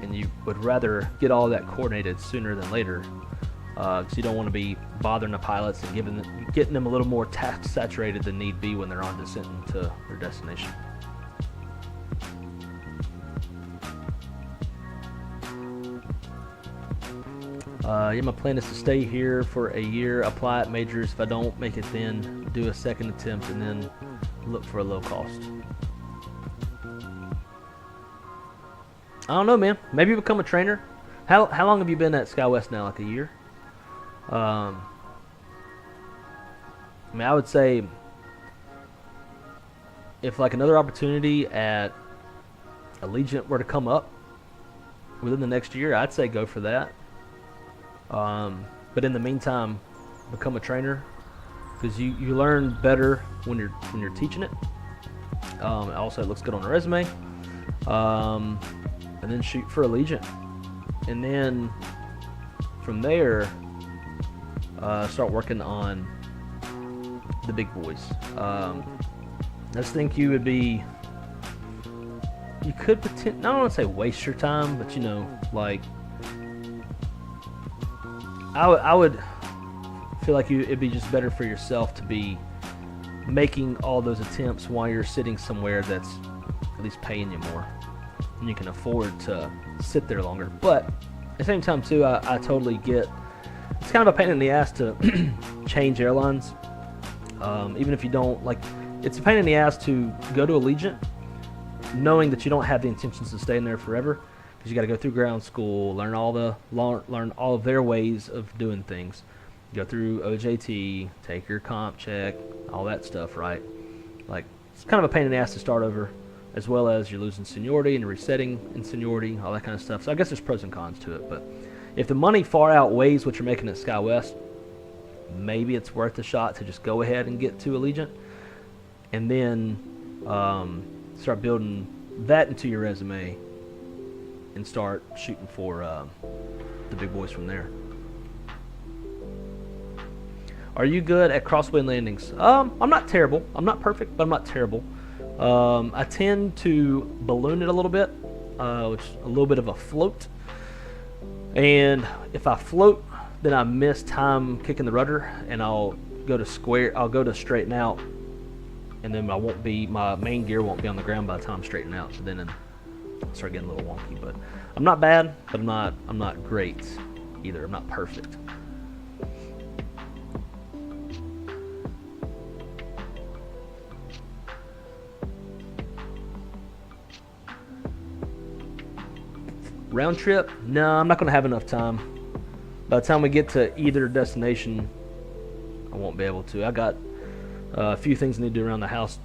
and you would rather get all that coordinated sooner than later, because you don't want to be bothering the pilots and getting them a little more task saturated than need be when they're on descent to their destination. Yeah, my plan is to stay here for a year, apply at majors. If I don't make it, then do a second attempt and then look for a low cost. I don't know, man. Maybe become a trainer. How long have you been at SkyWest now? Like a year? I mean, I would say if like another opportunity at Allegiant were to come up within the next year, I'd say go for that. But in the meantime, become a trainer, because you learn better when you're teaching it. Also, it looks good on a resume. And then shoot for Allegiant, and then from there start working on the big boys. I just think you could pretend, I don't want to say waste your time, but like I would feel like it'd be just better for yourself to be making all those attempts while you're sitting somewhere that's at least paying you more, and you can afford to sit there longer. But at the same time too, I totally get it's kind of a pain in the ass to change airlines. Even if you don't like, it's a pain in the ass to go to Allegiant knowing that you don't have the intentions to stay in there forever, because you got to go through ground school, learn all of their ways of doing things, go through OJT, take your comp check, all that stuff, right? Like, it's kind of a pain in the ass to start over, as well as you're losing seniority and resetting in seniority, all that kind of stuff. So I guess there's pros and cons to it. But if the money far outweighs what you're making at SkyWest, maybe it's worth a shot to just go ahead and get to Allegiant, and then start building that into your resume and start shooting for the big boys from there. Are you good at crosswind landings? I'm not terrible. I'm not perfect, but I'm not terrible. I tend to balloon it a little bit, which is a little bit of a float. And if I float, then I miss time kicking the rudder, and I'll go to straighten out, and then my main gear won't be on the ground by the time I'm straightening out. So then I'll start getting a little wonky. But I'm not bad, but I'm not great either. I'm not perfect. Round trip? No, I'm not going to have enough time. By the time we get to either destination, I won't be able to. I got a few things I need to do around the house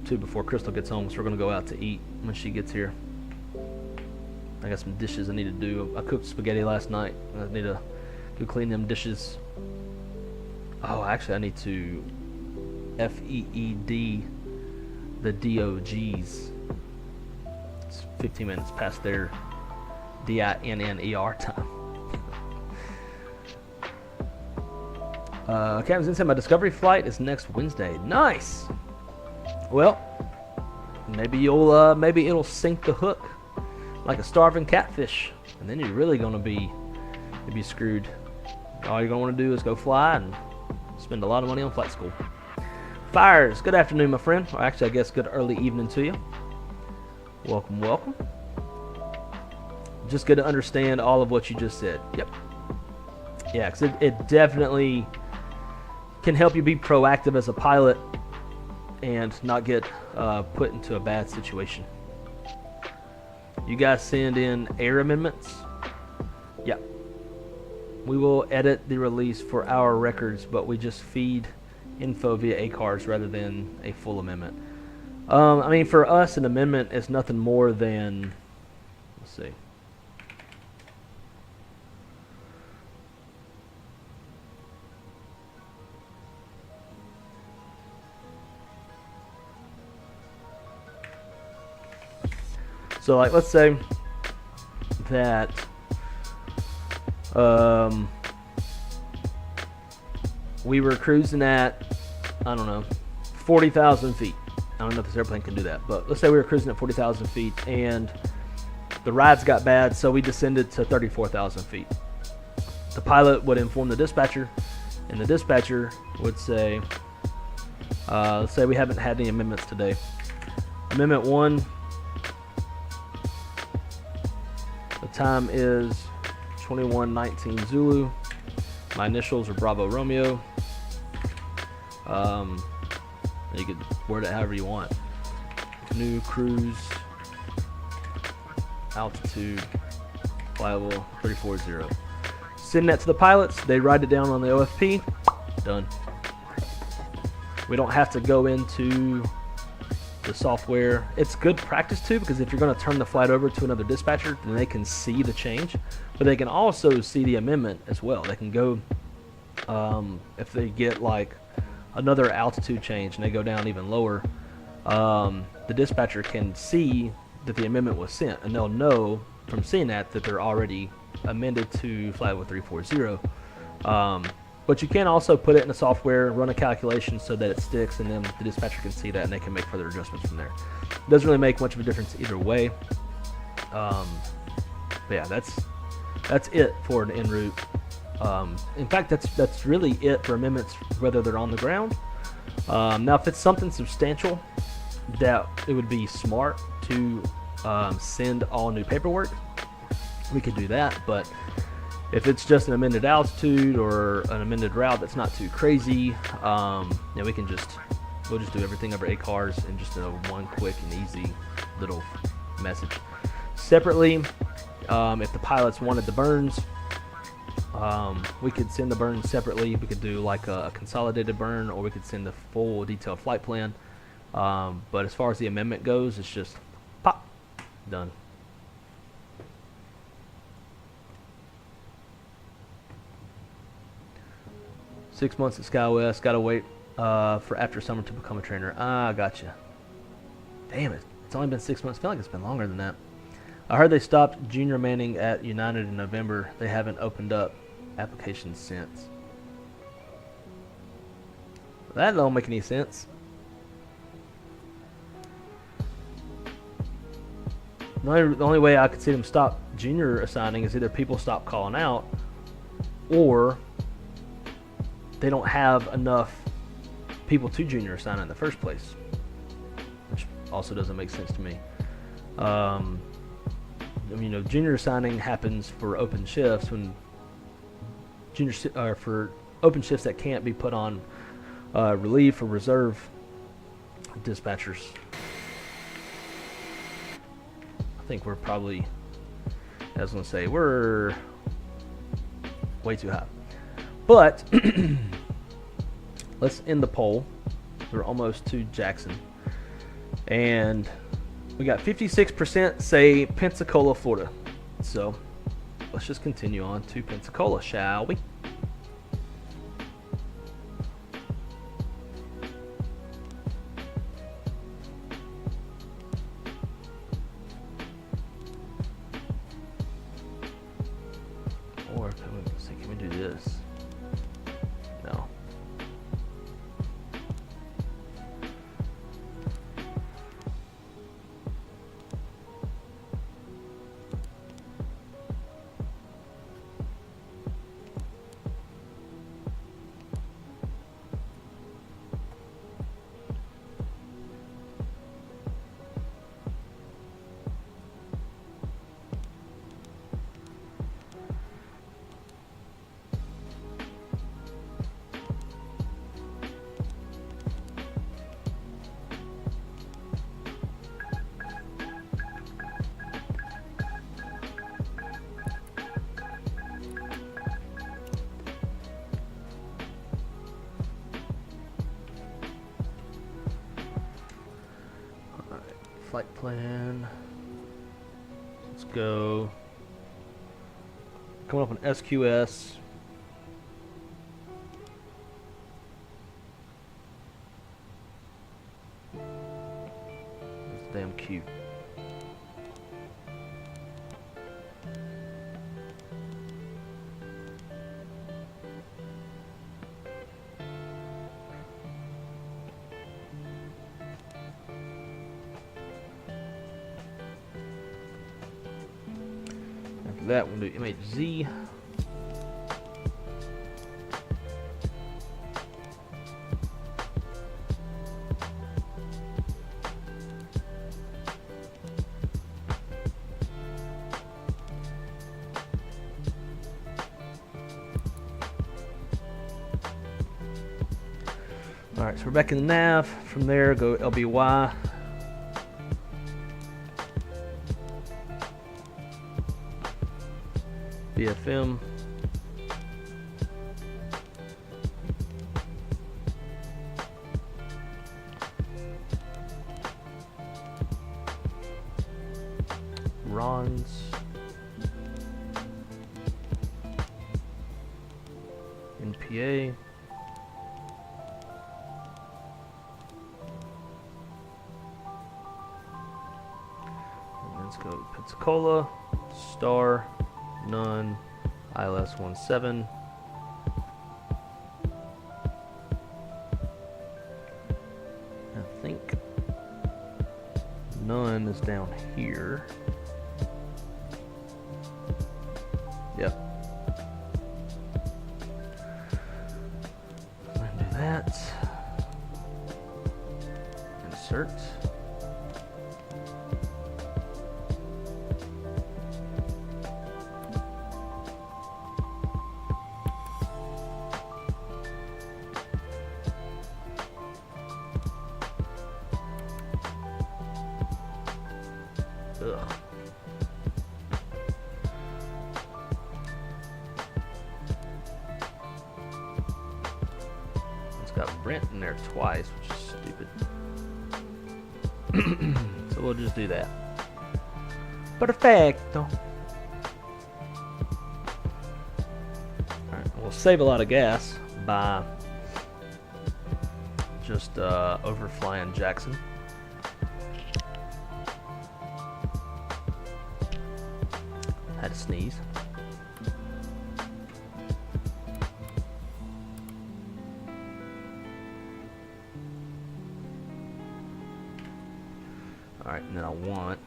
too before Crystal gets home, so we're going to go out to eat when she gets here. I got some dishes I need to do. I cooked spaghetti last night. I need to go clean them dishes. Oh, actually, I need to FEED the DOGs. It's 15 minutes past their DINNER time. Captain's Inside, my Discovery flight is next Wednesday. Nice. Well, maybe it'll sink the hook like a starving catfish, and then you're really gonna be screwed. All you're gonna want to do is go fly and spend a lot of money on flight school. Fires, good afternoon, my friend. Or actually, I guess good early evening to you. Welcome, welcome. Just good to understand all of what you just said. Yep. Yeah, because it definitely can help you be proactive as a pilot and not get put into a bad situation. You guys send in air amendments? Yeah. We will edit the release for our records, but we just feed info via ACARS rather than a full amendment. I mean, for us, an amendment is nothing more than, let's see. So, like, let's say that we were cruising at, I don't know, 40,000 feet. I don't know if this airplane can do that, but let's say we were cruising at 40,000 feet and the rides got bad, so we descended to 34,000 feet. The pilot would inform the dispatcher, and the dispatcher would say, let's say we haven't had any amendments today. Amendment 1, the time is 21:19 Zulu. My initials are Bravo Romeo. You could word it however you want. New cruise altitude flight level 340. Send that to the pilots. They write it down on the OFP. Done. We don't have to go into the software. It's good practice too, because if you're going to turn the flight over to another dispatcher, then they can see the change, but they can also see the amendment as well. They can go, if they get like another altitude change and they go down even lower, the dispatcher can see that the amendment was sent, and they'll know from seeing that they're already amended to flight level 340. But you can also put it in the software, run a calculation so that it sticks, and then the dispatcher can see that and they can make further adjustments from there. Doesn't really make much of a difference either way. But yeah, that's it for an en route. In fact, that's really it for amendments, whether they're on the ground. Now, if it's something substantial, that it would be smart to send all new paperwork, we could do that. But if it's just an amended altitude or an amended route that's not too crazy, we'll just do everything over ACARS and just one quick and easy little message. Separately, if the pilots wanted the burns, we could send the burns separately. We could do like a consolidated burn, or we could send the full detailed flight plan. But as far as the amendment goes, it's just pop, done. Six months at SkyWest. Gotta wait for after summer to become a trainer. Ah, gotcha. Damn it. It's only been 6 months. I feel like it's been longer than that. I heard they stopped junior manning at United in November. They haven't opened up applications since. That don't make any sense. The only way I could see them stop junior assigning is either people stop calling out, or they don't have enough people to junior assign in the first place, which also doesn't make sense to me. Junior assigning happens for open shifts when for open shifts that can't be put on relief or reserve dispatchers. I think we're probably, I was going to say, we're way too high. But let's end the poll. We're almost to Jackson. And we got 56% say Pensacola, Florida. So let's just continue on to Pensacola, shall we? Or can we do this? No. Flight plan. Let's go. Coming up on SQS. That's damn cute. That we'll do MHZ. Alright, so we're back in the nav. From there, go LBY. BFM. Rons. NPA. And let's go Pensacola, Star, none, ILS 17. I think none is down here. Yep. Do that. Insert. Ugh. It's got Brent in there twice, which is stupid. So we'll just do that. Perfecto. Alright, we'll save a lot of gas by just overflying Jackson. Had to sneeze. Alright, and then I want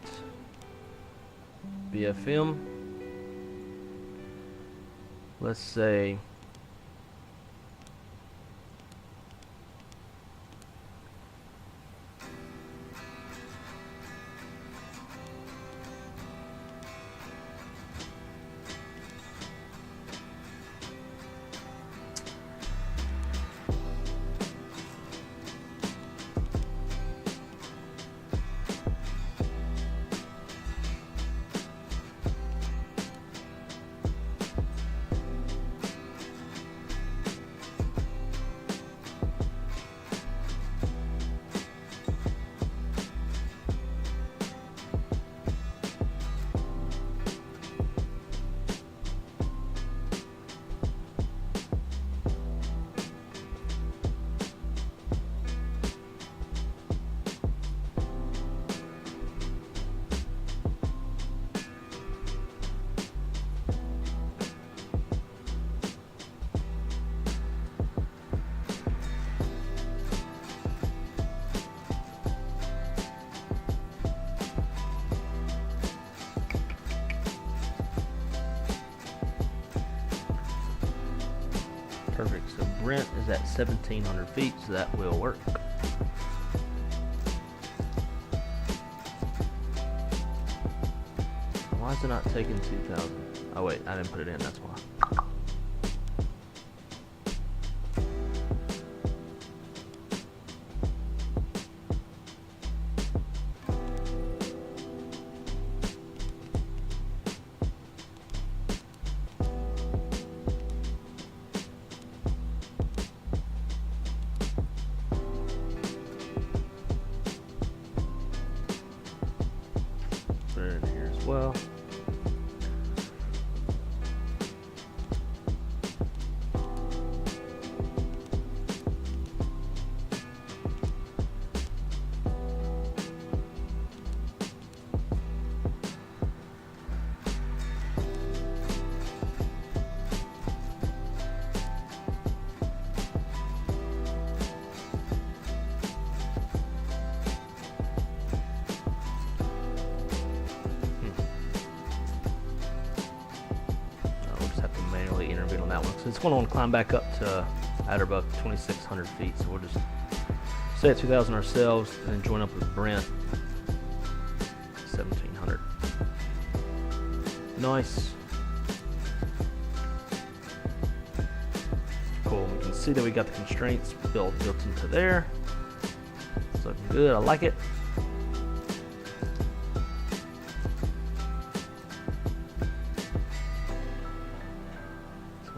BFM. Let's say perfect. So Brent is at 1,700 feet, so that will work. Why is it not taking 2,000? Oh wait, I didn't put it in, that's why. Put it in here as well. Intervene on that one. So it's going to want to climb back up to at or above 2,600 feet. So we'll just stay at 2,000 ourselves and then join up with Brent 1,700. Nice. Cool. We can see that we got the constraints built into there. It's looking good. I like it.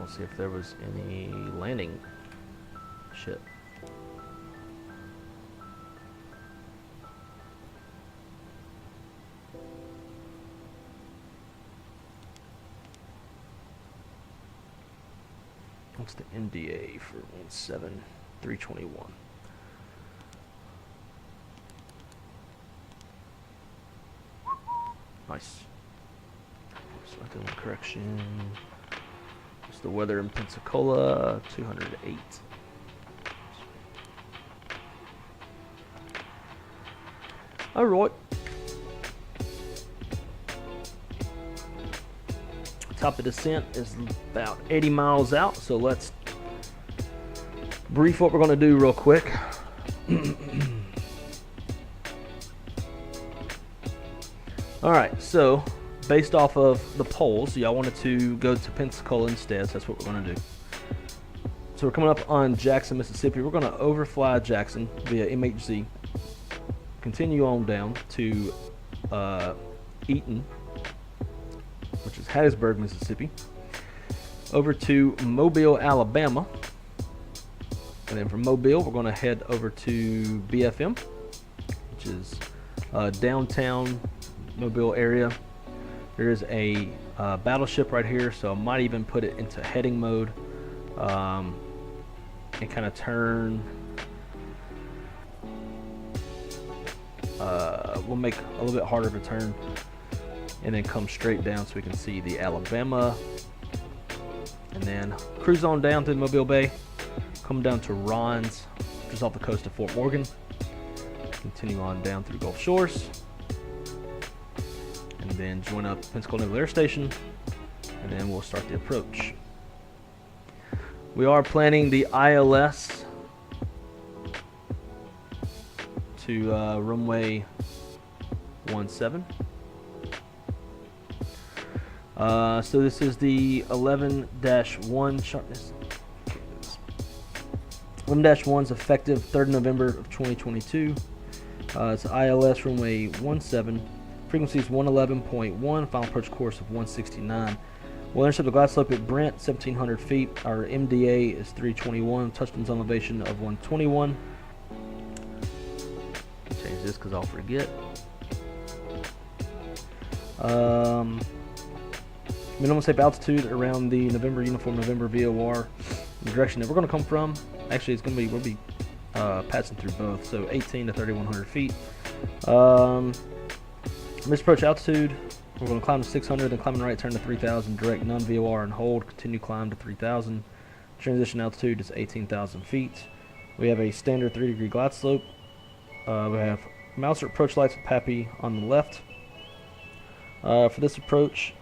See if there was any landing shit. What's the NDA for 17321? Nice. Selecting the correction. The weather in Pensacola, 208. All right. Top of descent is about 80 miles out, so let's brief what we're going to do real quick. All right, so based off of the polls, y'all wanted to go to Pensacola instead, so that's what we're going to do. So we're coming up on Jackson, Mississippi. We're going to overfly Jackson via MHZ, continue on down to Eaton, which is Hattiesburg, Mississippi, over to Mobile, Alabama, and then from Mobile we're going to head over to BFM, which is downtown Mobile area. There is a battleship right here, so I might even put it into heading mode and kind of turn. We'll make it a little bit harder to turn, and then come straight down so we can see the Alabama, and then cruise on down to Mobile Bay, come down to Ron's, which is off the coast of Fort Morgan, continue on down through Gulf Shores, and then join up Pensacola Naval Air Station, and then we'll start the approach. We are planning the ILS to runway 17. So this is the 11-1 11-1's effective 3rd November of 2022. It's ILS runway 17. Frequency is 111.1. Final approach course of 169. We'll intercept the glide slope at Brent, 1,700 feet. Our MDA is 321. Touchdown zone elevation of 121. Change this because I'll forget. Minimum safe altitude around the November uniform November VOR. The direction that we're going to come from, actually it's going to be, we'll be passing through both, so 18 to 3,100 feet. Missed approach altitude, we're going to climb to 600, then climbing right turn to 3,000, direct non-VOR and hold, continue climb to 3,000. Transition altitude is 18,000 feet. We have a standard 3-degree glide slope. We have Mauser approach lights with PAPI on the left. For this approach,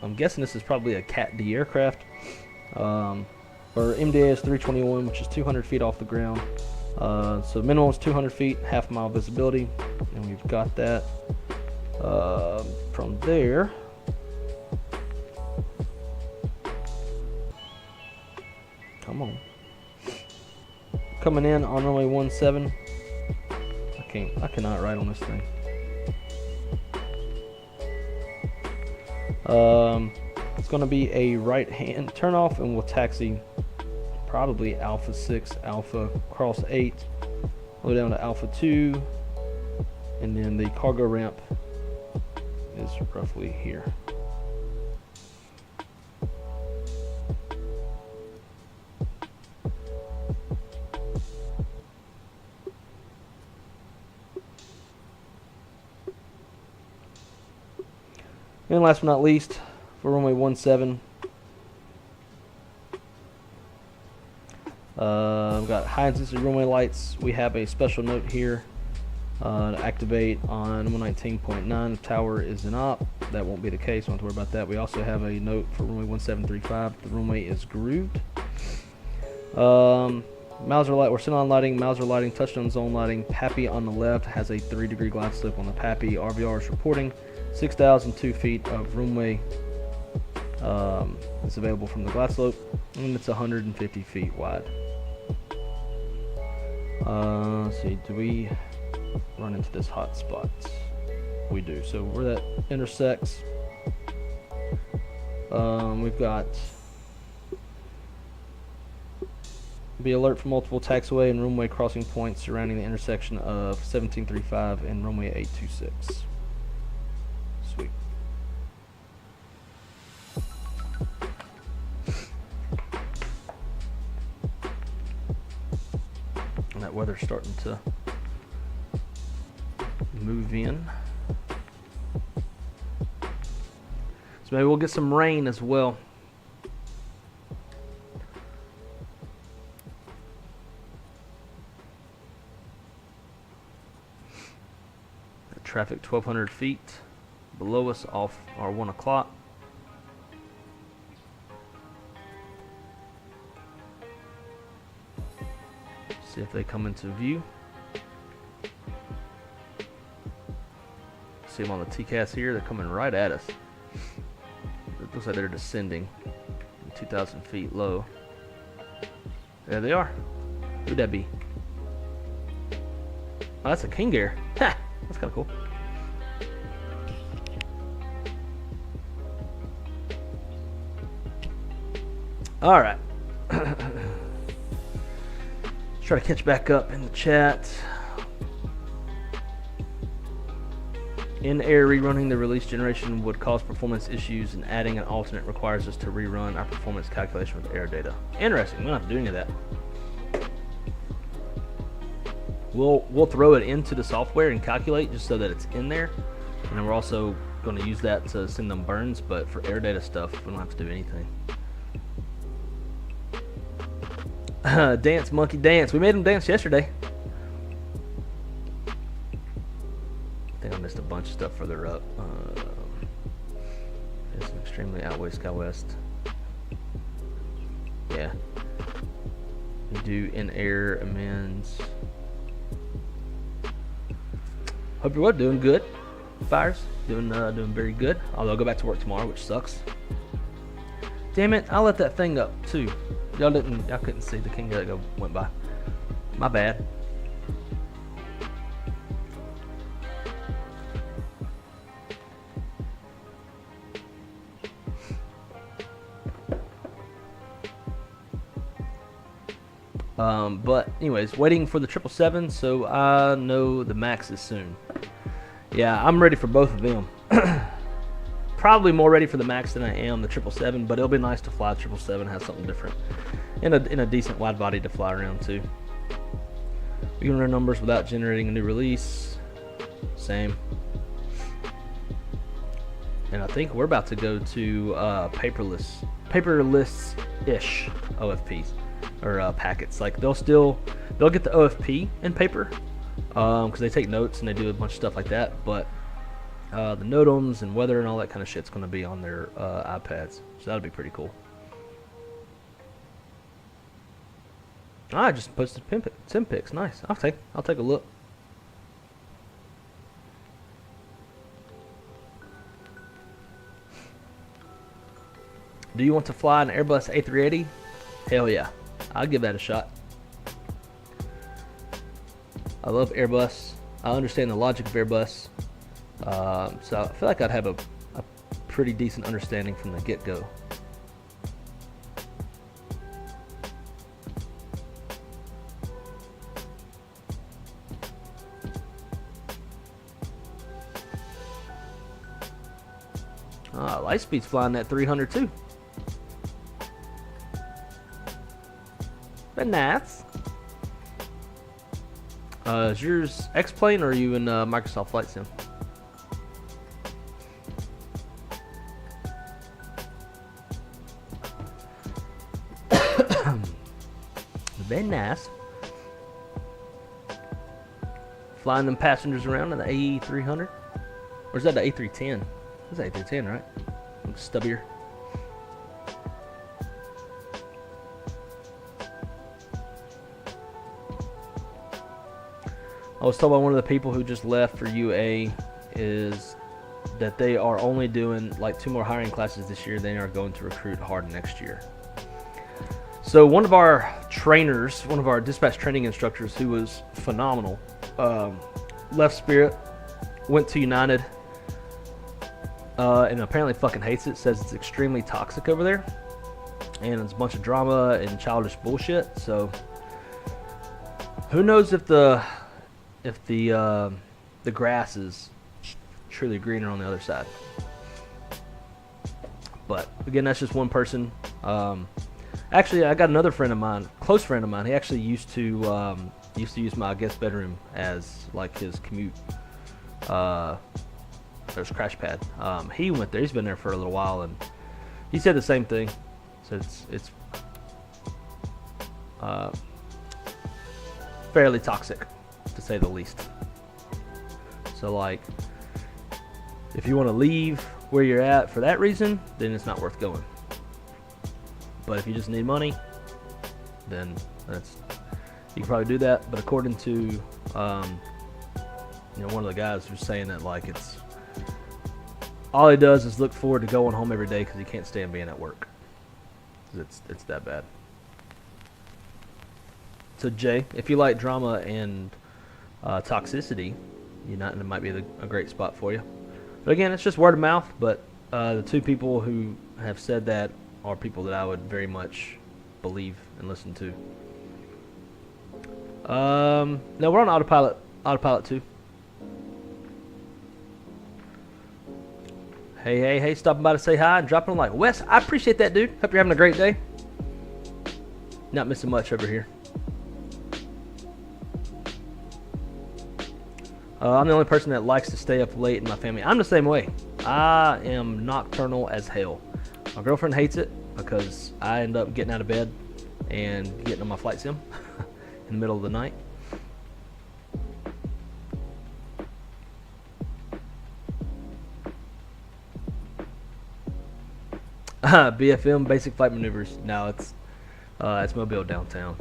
I'm guessing this is probably a Cat D aircraft. Our MDA is 321, which is 200 feet off the ground. So minimum is 200 feet, half-mile visibility, and we've got that. From there, come on, coming in on runway 17. I cannot write on this thing. It's going to be a right-hand turnoff, and we'll taxi probably Alpha 6, Alpha cross 8, go down to Alpha 2, and then the cargo ramp is roughly here. And last but not least, for runway 17, we've got high intensity runway lights. We have a special note here to activate on 119.9. The tower is in op. That won't be the case, don't have to worry about that. We also have a note for runway 1735. The runway is grooved. Mauser light, we're sitting on lighting, Mauser lighting, touchdown zone lighting. PAPI on the left has a 3-degree glide slope on the PAPI. RVR is reporting 6,002 feet of runway is available from the glide slope, and it's 150 feet wide. Let's see, do we run into this hot spot? We do. So where that intersects, we've got be alert for multiple taxiway and runway crossing points surrounding the intersection of 1735 and runway 826. Sweet. And that weather's starting to move in. So maybe we'll get some rain as well. Traffic 1,200 feet below us off our 1 o'clock. See if they come into view. See them on the TCAS here. They're coming right at us. It looks like they're descending 2,000 feet low. There they are. Who'd that be? Oh, that's a King Air. Ha! That's kind of cool. All right. Let's try to catch back up in the chat. In-air rerunning the release generation would cause performance issues, and adding an alternate requires us to rerun our performance calculation with air data. Interesting. We don't have to do any of that. We'll throw it into the software and calculate just so that it's in there, and then we're also going to use that to send them burns. But for air data stuff, we don't have to do anything. Dance monkey dance. We made him dance yesterday. I think I missed a bunch of stuff further up. It's an extremely outway Sky West. Yeah. We do in-air amends. Hope you're doing good. Fires doing very good. Although I'll go back to work tomorrow, which sucks. Damn it! I let that thing up too. Y'all couldn't see the king that went by. My bad. But anyways, waiting for the 777, so I know the Max is soon. Yeah, I'm ready for both of them. Probably more ready for the Max than I am the 777, but it'll be nice to fly the 777, have something different, and a decent wide body to fly around too. We can run numbers without generating a new release. Same. And I think we're about to go to paperless-ish OFPs. Or packets. Like they'll get the OFP in paper because they take notes and they do a bunch of stuff like that, but the NOTAMs and weather and all that kind of shit's going to be on their iPads, so that'll be pretty cool. I just posted sim pics. Nice. I'll take a look. Do you want to fly an Airbus A380? Hell yeah. I'll give that a shot. I love Airbus. I understand the logic of Airbus. So I feel like I'd have a pretty decent understanding from the get-go. Lightspeed's flying that 300 too. But nice. Is yours X-Plane or are you in Microsoft Flight Sim? Very nice. Flying them passengers around in the A300? Or is that the A310? That's the A310, right? Stubbier. I was told by one of the people who just left for UA is that they are only doing like 2 more hiring classes this year. They are going to recruit hard next year. So one of our trainers, one of our dispatch training instructors who was phenomenal, left Spirit, went to United, and apparently fucking hates it, says it's extremely toxic over there, and it's a bunch of drama and childish bullshit. So who knows if the grass is truly greener on the other side. But again, that's just one person. Actually, I got another friend of mine, close friend of mine. He actually used to use my guest bedroom as like his commute. There's crash pad. He went there. He's been there for a little while, and he said the same thing. So it's fairly toxic, to say the least. So like, if you want to leave where you're at for that reason, then it's not worth going. But if you just need money, then you can probably do that. But according to one of the guys who's saying that like it's all he does is look forward to going home every day because he can't stand being at work. It's that bad. So Jay, if you like drama and toxicity, it might be a great spot for you. But again, it's just word of mouth. But the 2 people who have said that are people that I would very much believe and listen to. No, we're on autopilot 2. Hey, stopping by to say hi and dropping a like. Wes, I appreciate that, dude. Hope you're having a great day. Not missing much over here. I'm the only person that likes to stay up late in my family. I'm the same way. I am nocturnal as hell. My girlfriend hates it because I end up getting out of bed and getting on my flight sim in the middle of the night. BFM, basic flight maneuvers. No, it's Mobile downtown.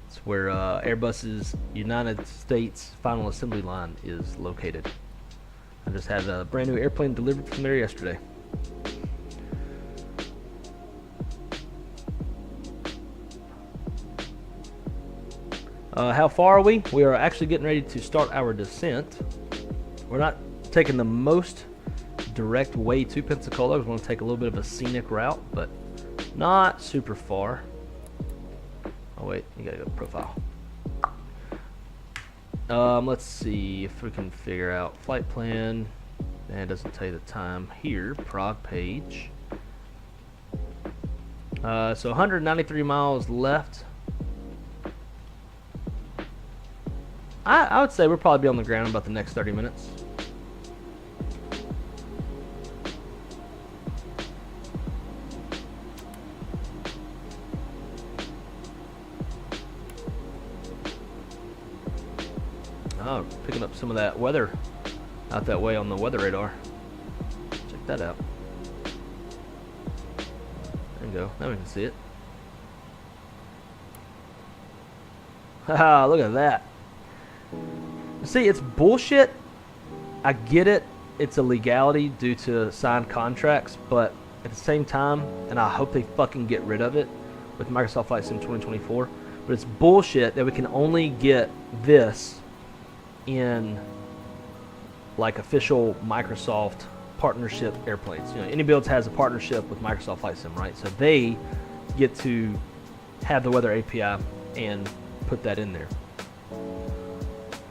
It's where Airbus's United States final assembly line is located. I just had a brand new airplane delivered from there yesterday. How far are we? We are actually getting ready to start our descent. We're not taking the most direct way to Pensacola. We're going to take a little bit of a scenic route, but not super far. Oh wait, you gotta go to profile. Let's see if we can figure out flight plan. And it doesn't tell you the time here. Prague page. So 193 miles left. I would say we'll probably be on the ground in about the next 30 minutes. Oh, picking up some of that weather out that way on the weather radar. Check that out. There you go. Now we can see it. Haha, look at that. See, it's bullshit. I get it. It's a legality due to signed contracts, but at the same time, and I hope they fucking get rid of it with Microsoft Flight Sim 2024, but it's bullshit that we can only get this in like official Microsoft partnership airplanes. You know, AnyBuilds has a partnership with Microsoft Flight Sim, right? So they get to have the weather API and put that in there.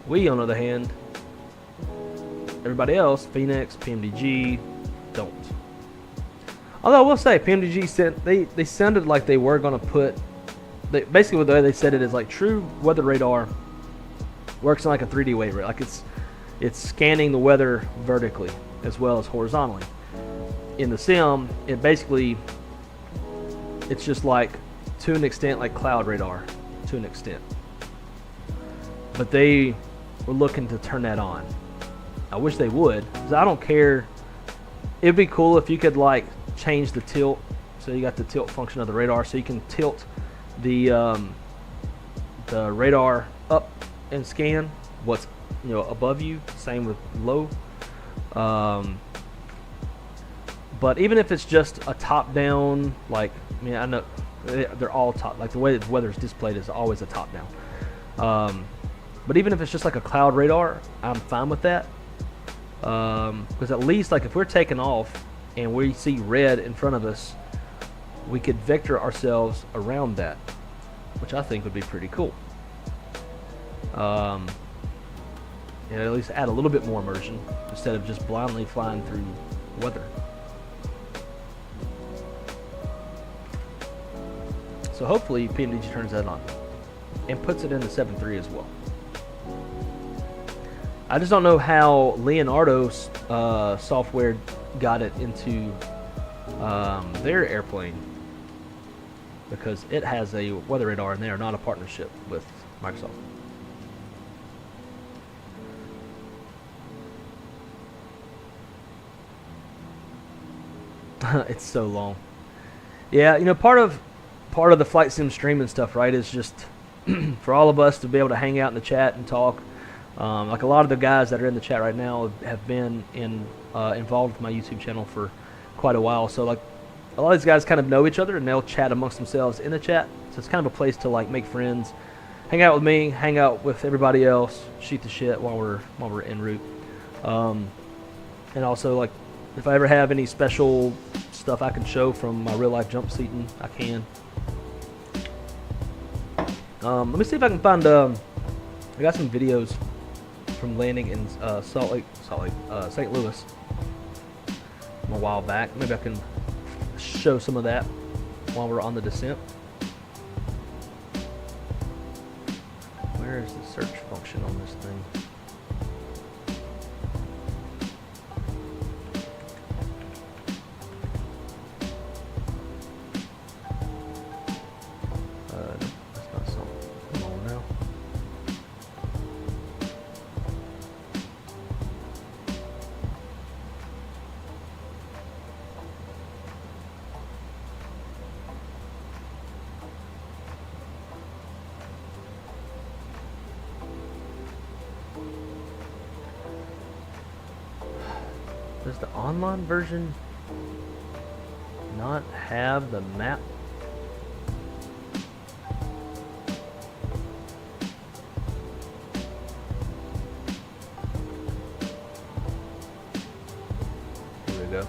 We, on the other hand, everybody else, Phoenix, PMDG, don't. Although I will say, PMDG they sounded like they were going to put, basically the way they said it is like true weather radar works on like a 3D wave, right? Like it's scanning the weather vertically as well as horizontally. In the sim, it's just like to an extent like cloud radar to an extent. But they were looking to turn that on. I wish they would, because I don't care. It'd be cool if you could like change the tilt. So you got the tilt function of the radar, so you can tilt the radar up and scan what's above you. Same with low. But even if it's just a top-down, like I know they're all top. Like the way the weather is displayed is always a top-down. But even if it's just like a cloud radar, I'm fine with that. Because at least like if we're taking off and we see red in front of us, we could vector ourselves around that, which I think would be pretty cool. And at least add a little bit more immersion instead of just blindly flying through weather. So hopefully PMDG turns that on and puts it into 7.3 as well. I just don't know how Leonardo's software got it into their airplane, because it has a weather radar and they are not a partnership with Microsoft. It's so long. Yeah, part of the flight sim streaming stuff, right, is just for all of us to be able to hang out in the chat and talk. Like a lot of the guys that are in the chat right now have been involved with my YouTube channel for quite a while. So like a lot of these guys kind of know each other and they'll chat amongst themselves in the chat. So it's kind of a place to like make friends, hang out with me, hang out with everybody else, shoot the shit while we're en route. And also like if I ever have any special stuff I can show from my real life jump seating, I can. Let me see if I can find. I got some videos from landing in St. Louis. a while back. Maybe I can show some of that while we're on the descent. Where is the search function on this thing? That's not something. Come on now. Does the online version not have the map? Here we go.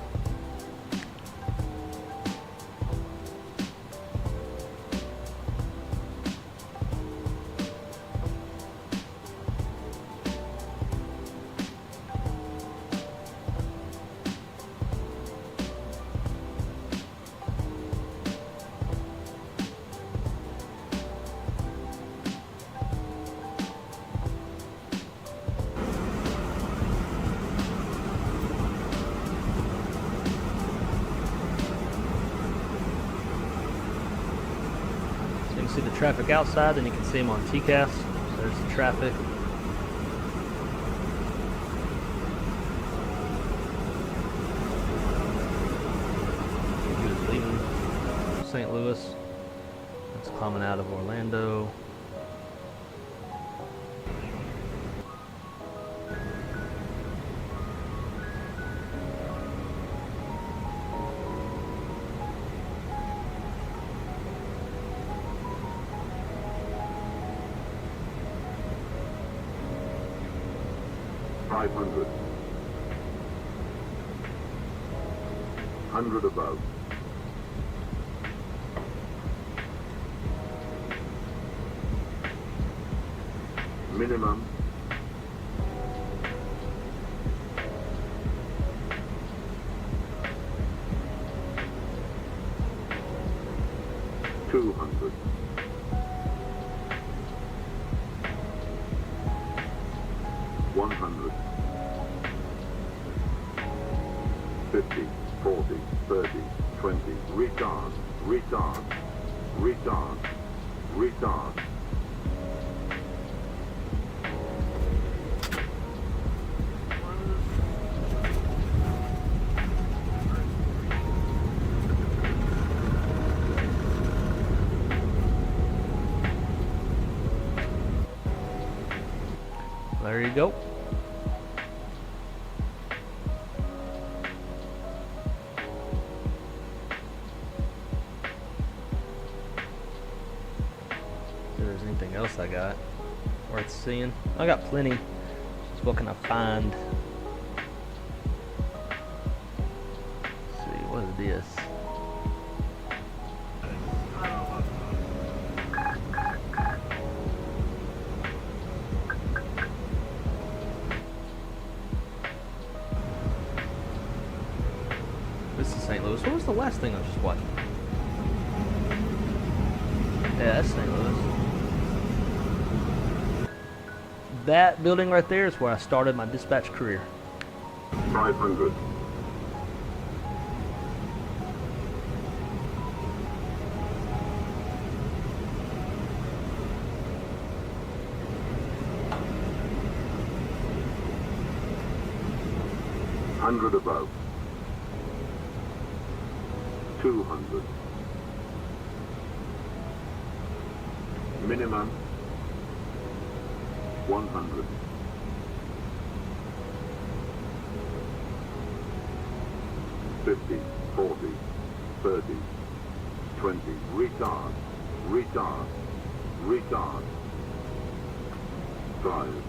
See the traffic outside, then you can see them on TCAS. So there's the traffic. He was leaving St. Louis. It's coming out of Orlando. Hundred above. Minimum. $200. $100. 50, 40, 30, 20, retard, retard, retard, retard. There you go. Anything else I got worth seeing? I got plenty. Just what can I find? Let's see, what is this? This is St. Louis. What was the last thing I was just watching? Yeah, that's St. Louis. That building right there is where I started my dispatch career. 500. $100 above. 200. Minimum. 100. 50, 40, 30, 20, retard, retard, retard, drive.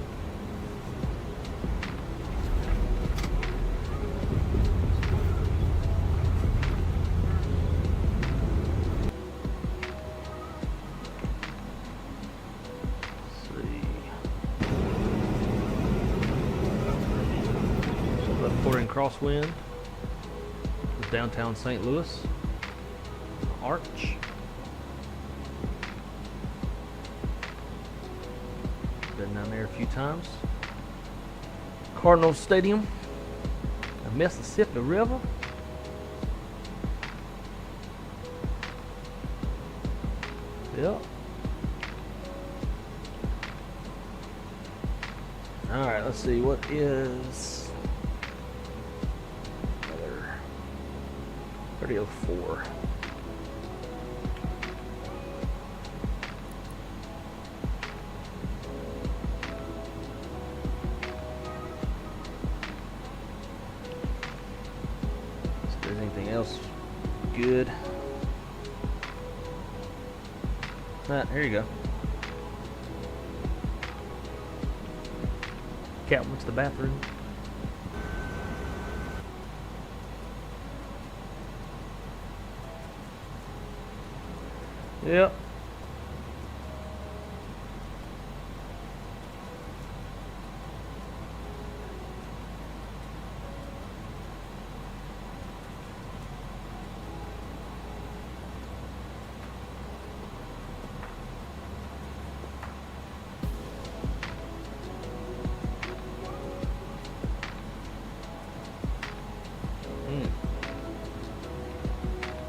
Pouring crosswind. downtown St. Louis. Arch. Been down there a few times. Cardinal Stadium. The Mississippi River. Yep. Alright, let's see. What is 3004? If there's anything else good. Here you go. Cat went to the bathroom. Yep.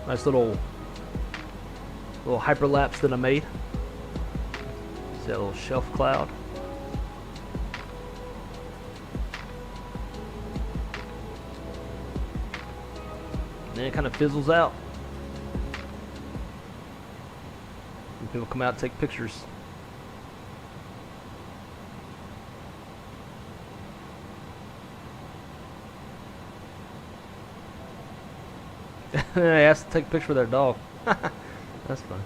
Nice little hyperlapse that I made. See that little shelf cloud. Then it kind of fizzles out. And people come out and take pictures. They asked to take a picture with their dog. That's funny.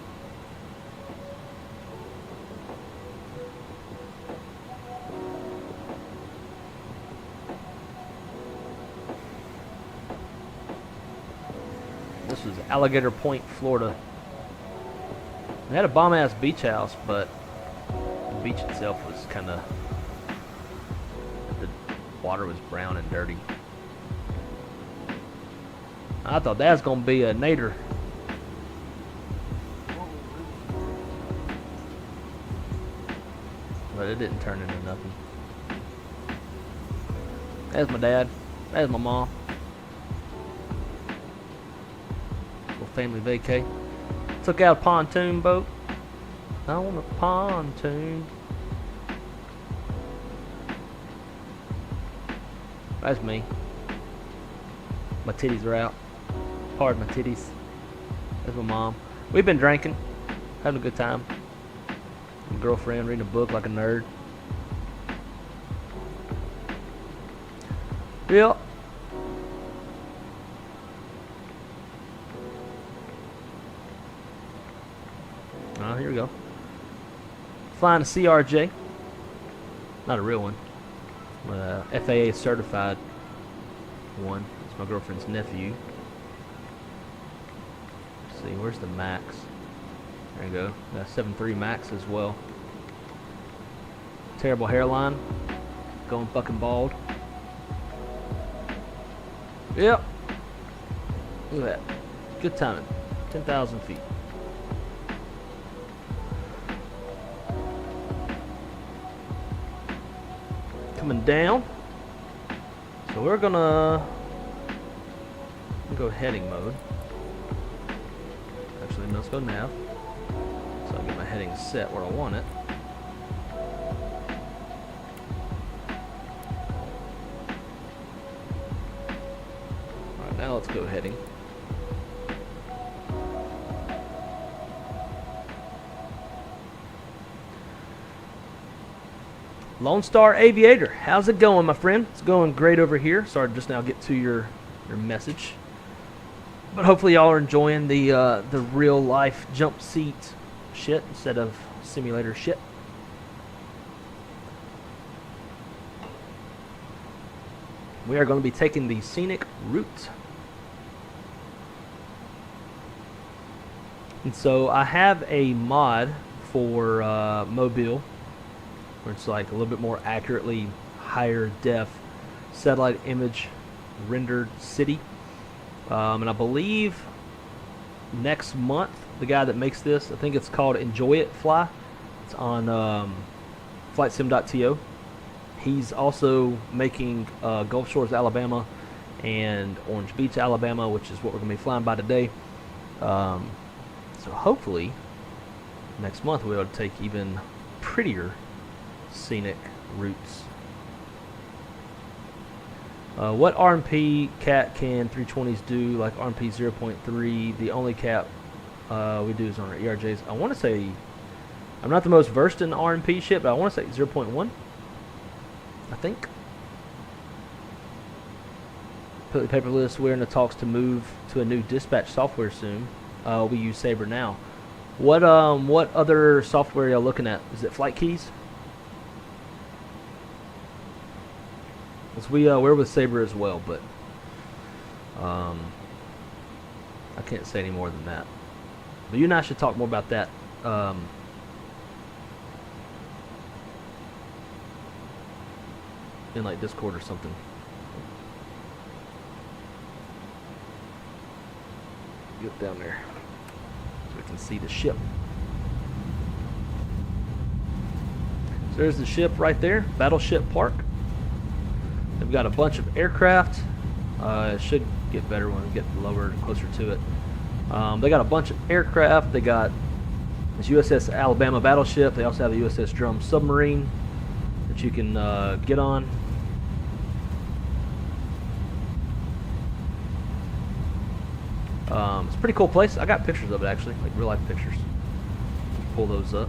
This was Alligator Point, Florida. They had a bomb-ass beach house, but the beach itself was kind of... the water was brown and dirty. I thought that was going to be a nader. But it didn't turn into nothing. There's my dad. There's my mom. Little family vacay. Took out a pontoon boat. On a pontoon. That's me. My titties are out. Pardon my titties. That's my mom. We've been drinking, having a good time. My girlfriend reading a book like a nerd. Yep. Here we go. Flying a CRJ. Not a real one. FAA certified one. It's my girlfriend's nephew. See, where's the Max? There you go. Got 7.3 Max as well. Terrible hairline. Going fucking bald. Yep. Look at that. Good timing. 10,000 feet. Coming down. So we're gonna go heading mode. Actually, let's go nav. So I'll get my heading set where I want it. Alright, now let's go heading. Lone Star Aviator, how's it going, my friend? It's going great over here. Sorry to just now get to your message. But hopefully y'all are enjoying the real life jump seat shit instead of simulator shit. We are going to be taking the scenic route. And so I have a mod for Mobile, where it's like a little bit more accurately higher def satellite image rendered city. And I believe next month, the guy that makes this, I think it's called Enjoy It Fly. It's on flightsim.to. He's also making Gulf Shores, Alabama, and Orange Beach, Alabama, which is what we're going to be flying by today. So hopefully, next month we'll be able to take even prettier scenic routes. What RMP cat can 320s do, like RMP 0.3? The only cap we do is on our ERJs. I want to say, I'm not the most versed in RMP shit, but I want to say 0.1. I think. Put the paperless. We're in the talks to move to a new dispatch software soon. We use Sabre now. What other software are y'all looking at? Is it Flight Keys? Because we're with Sabre as well, but I can't say any more than that. But you and I should talk more about that. In like Discord or something. Get down there so we can see the ship. So there's the ship right there, Battleship Park. They've got a bunch of aircraft. It should get better when we get lower and closer to it. They got a bunch of aircraft. They got this USS Alabama battleship. They also have a USS Drum submarine that you can get on. It's a pretty cool place. I got pictures of it actually, like real life pictures. Pull those up.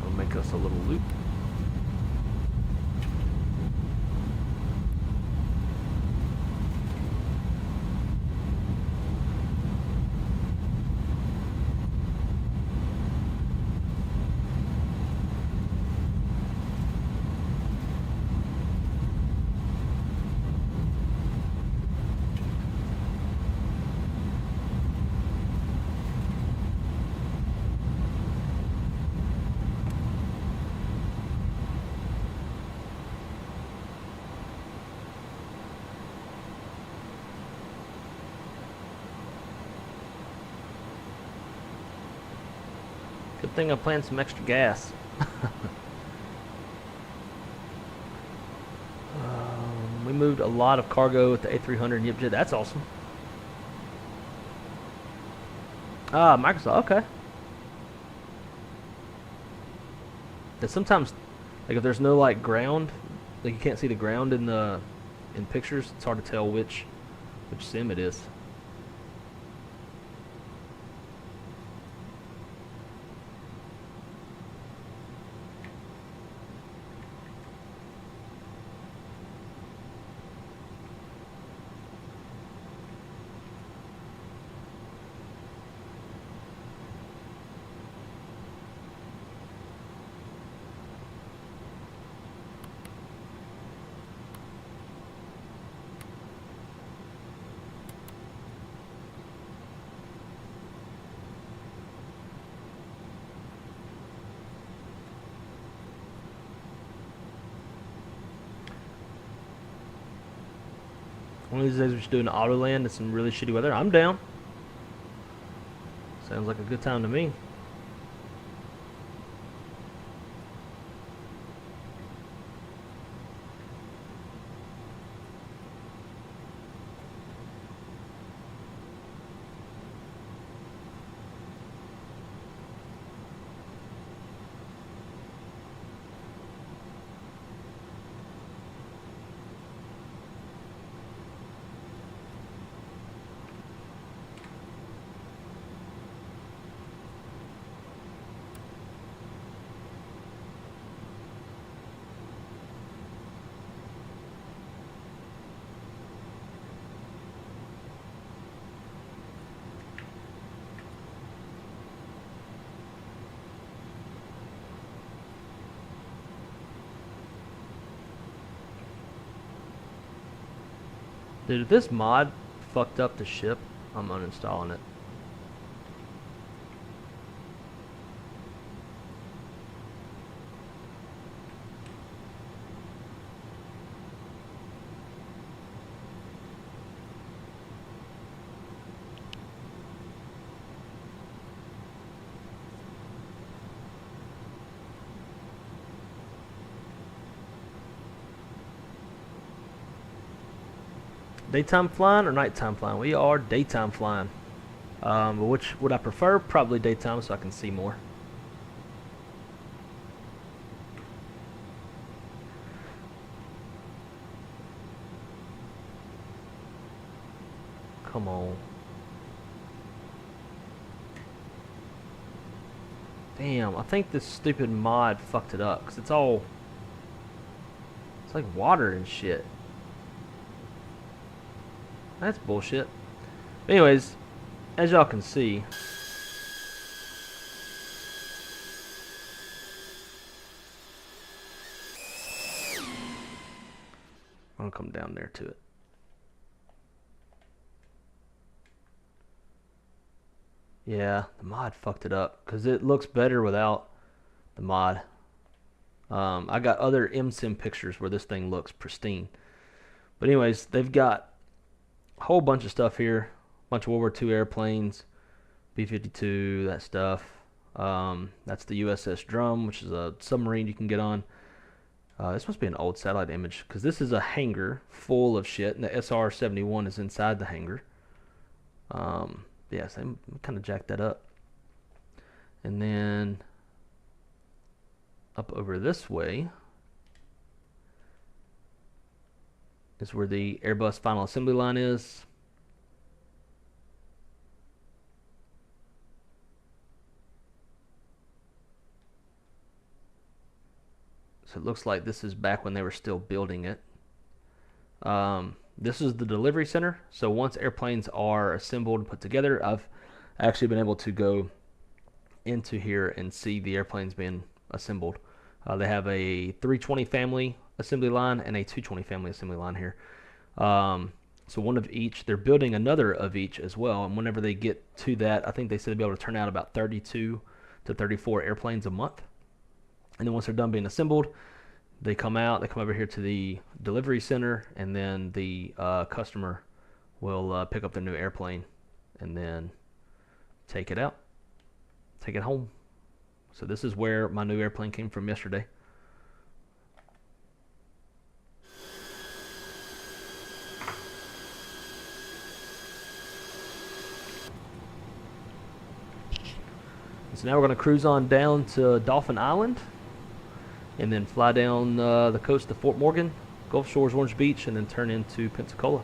I'll make us a little loop. Good thing I planned some extra gas. We moved a lot of cargo with the A300 and YipJet. That's awesome. Ah, Microsoft. Okay. And sometimes, like if there's no like ground, like you can't see the ground in pictures, it's hard to tell which sim it is. One of these days we should do an auto land in some really shitty weather. I'm down. Sounds like a good time to me. Dude, if this mod fucked up the ship, I'm uninstalling it. Daytime flying or nighttime flying? We are daytime flying. But which would I prefer? Probably daytime so I can see more. Come on. Damn, I think this stupid mod fucked it up. Because it's like water and shit. That's bullshit. Anyways, as y'all can see, I'm gonna come down there to it. Yeah, the mod fucked it up because it looks better without the mod. I got other MSIM pictures where this thing looks pristine. But anyways, they've got a whole bunch of stuff here. A bunch of World War II airplanes, B-52, that stuff. That's the USS Drum, which is a submarine you can get on. This must be an old satellite image because this is a hangar full of shit, and the SR-71 is inside the hangar. Yeah, so I'm kind of jacked that up. And then up over this way is where the Airbus final assembly line is. So it looks like this is back when they were still building it. This is the delivery center. So once airplanes are assembled and put together, I've actually been able to go into here and see the airplanes being assembled. They have a 320 family assembly line and a 220 family assembly line here. So one of each. They're building another of each as well. And whenever they get to that, I think they said they'll be able to turn out about 32 to 34 airplanes a month. And then once they're done being assembled, they come out, they come over here to the delivery center, and then the customer will pick up their new airplane and then take it out, take it home. So this is where my new airplane came from yesterday. So now we're going to cruise on down to Dolphin Island, and then fly down the coast to Fort Morgan, Gulf Shores, Orange Beach, and then turn into Pensacola.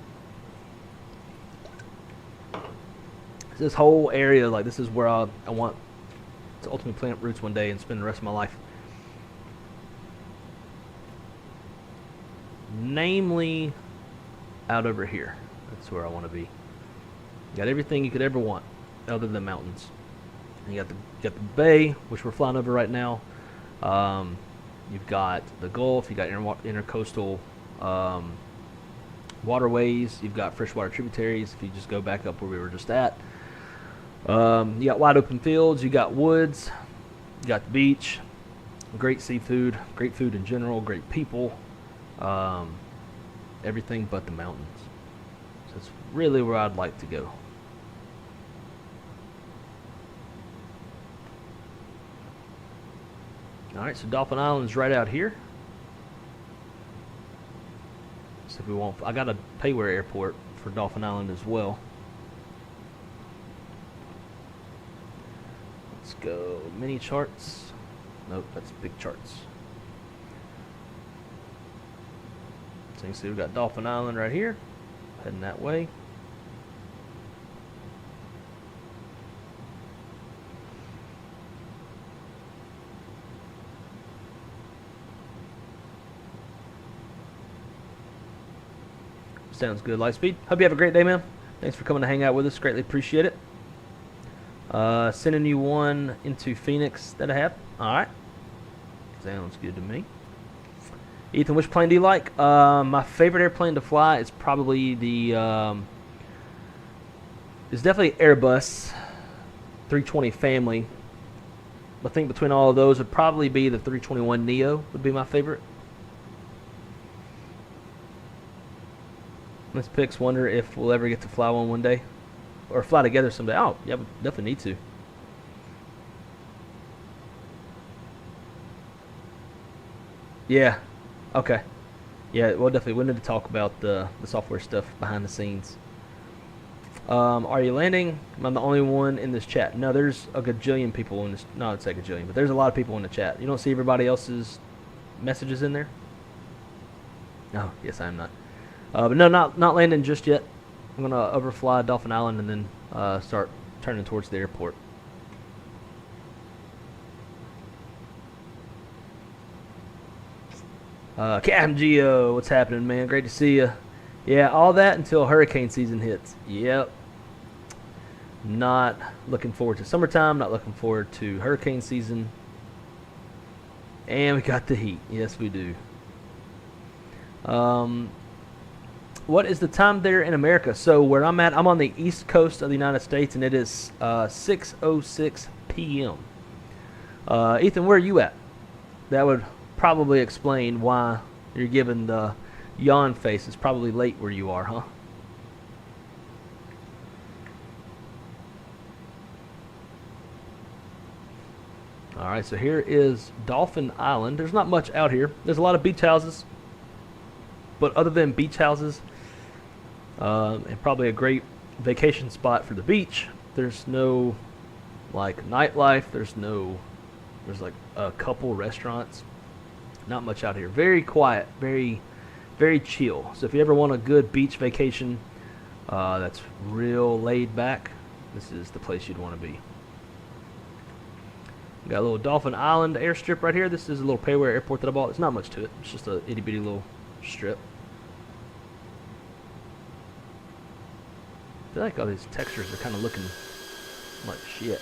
This whole area, like, this is where I want to ultimately plant roots one day and spend the rest of my life. Namely, out over here. That's where I want to be. Got everything you could ever want, other than mountains. And you got the bay, which we're flying over right now. You've got the Gulf, you've got intercoastal waterways, you've got freshwater tributaries, if you just go back up where we were just at. You got wide open fields, you got woods, you got the beach, great seafood, great food in general, great people, everything but the mountains. So it's really where I'd like to go. Alright, so Dolphin Island is right out here. So if we want, I got a Payware airport for Dolphin Island as well. Let's go mini charts. Nope, that's big charts. So you can see we've got Dolphin Island right here, heading that way. Sounds good, Lightspeed. Hope you have a great day, man. Thanks for coming to hang out with us. Greatly appreciate it. Sending you one into Phoenix that I have. Alright. Sounds good to me. Ethan, which plane do you like? My favorite airplane to fly is probably the... it's definitely Airbus 320 family. I think between all of those would probably be the 321 Neo would be my favorite. Miss Pix wonder if we'll ever get to fly one day. Or fly together someday. Oh, yeah, we definitely need to. Yeah. Okay. Yeah, well, definitely. We need to talk about the software stuff behind the scenes. Are you landing? Am I the only one in this chat? No, there's a gajillion people in this. No, I'd say gajillion, but there's a lot of people in the chat. You don't see everybody else's messages in there? No, yes, I am not. But no, not landing just yet. I'm gonna overfly Dolphin Island and then start turning towards the airport. Captain Geo, what's happening, man? Great to see you. Yeah, all that until hurricane season hits. Yep. Not looking forward to summertime. Not looking forward to hurricane season. And we got the heat. Yes, we do. What is the time there in America? So where I'm at, I'm on the east coast of the United States, and it is 6:06 p.m. Ethan, where are you at? That would probably explain why you're giving the yawn face. It's probably late where you are, huh? Alright, so here is Dolphin Island. There's not much out here. There's a lot of beach houses. But other than beach houses, and probably a great vacation spot for the beach, there's no like nightlife. There's like a couple restaurants. Not much out here. Very quiet, very chill. So if you ever want a good beach vacation that's real laid back, this is the place you'd want to be. Got a little Dolphin Island airstrip right here. This is a little payware airport that I bought. It's not much to it. It's just a itty bitty little strip. I feel like all these textures are kind of looking like shit.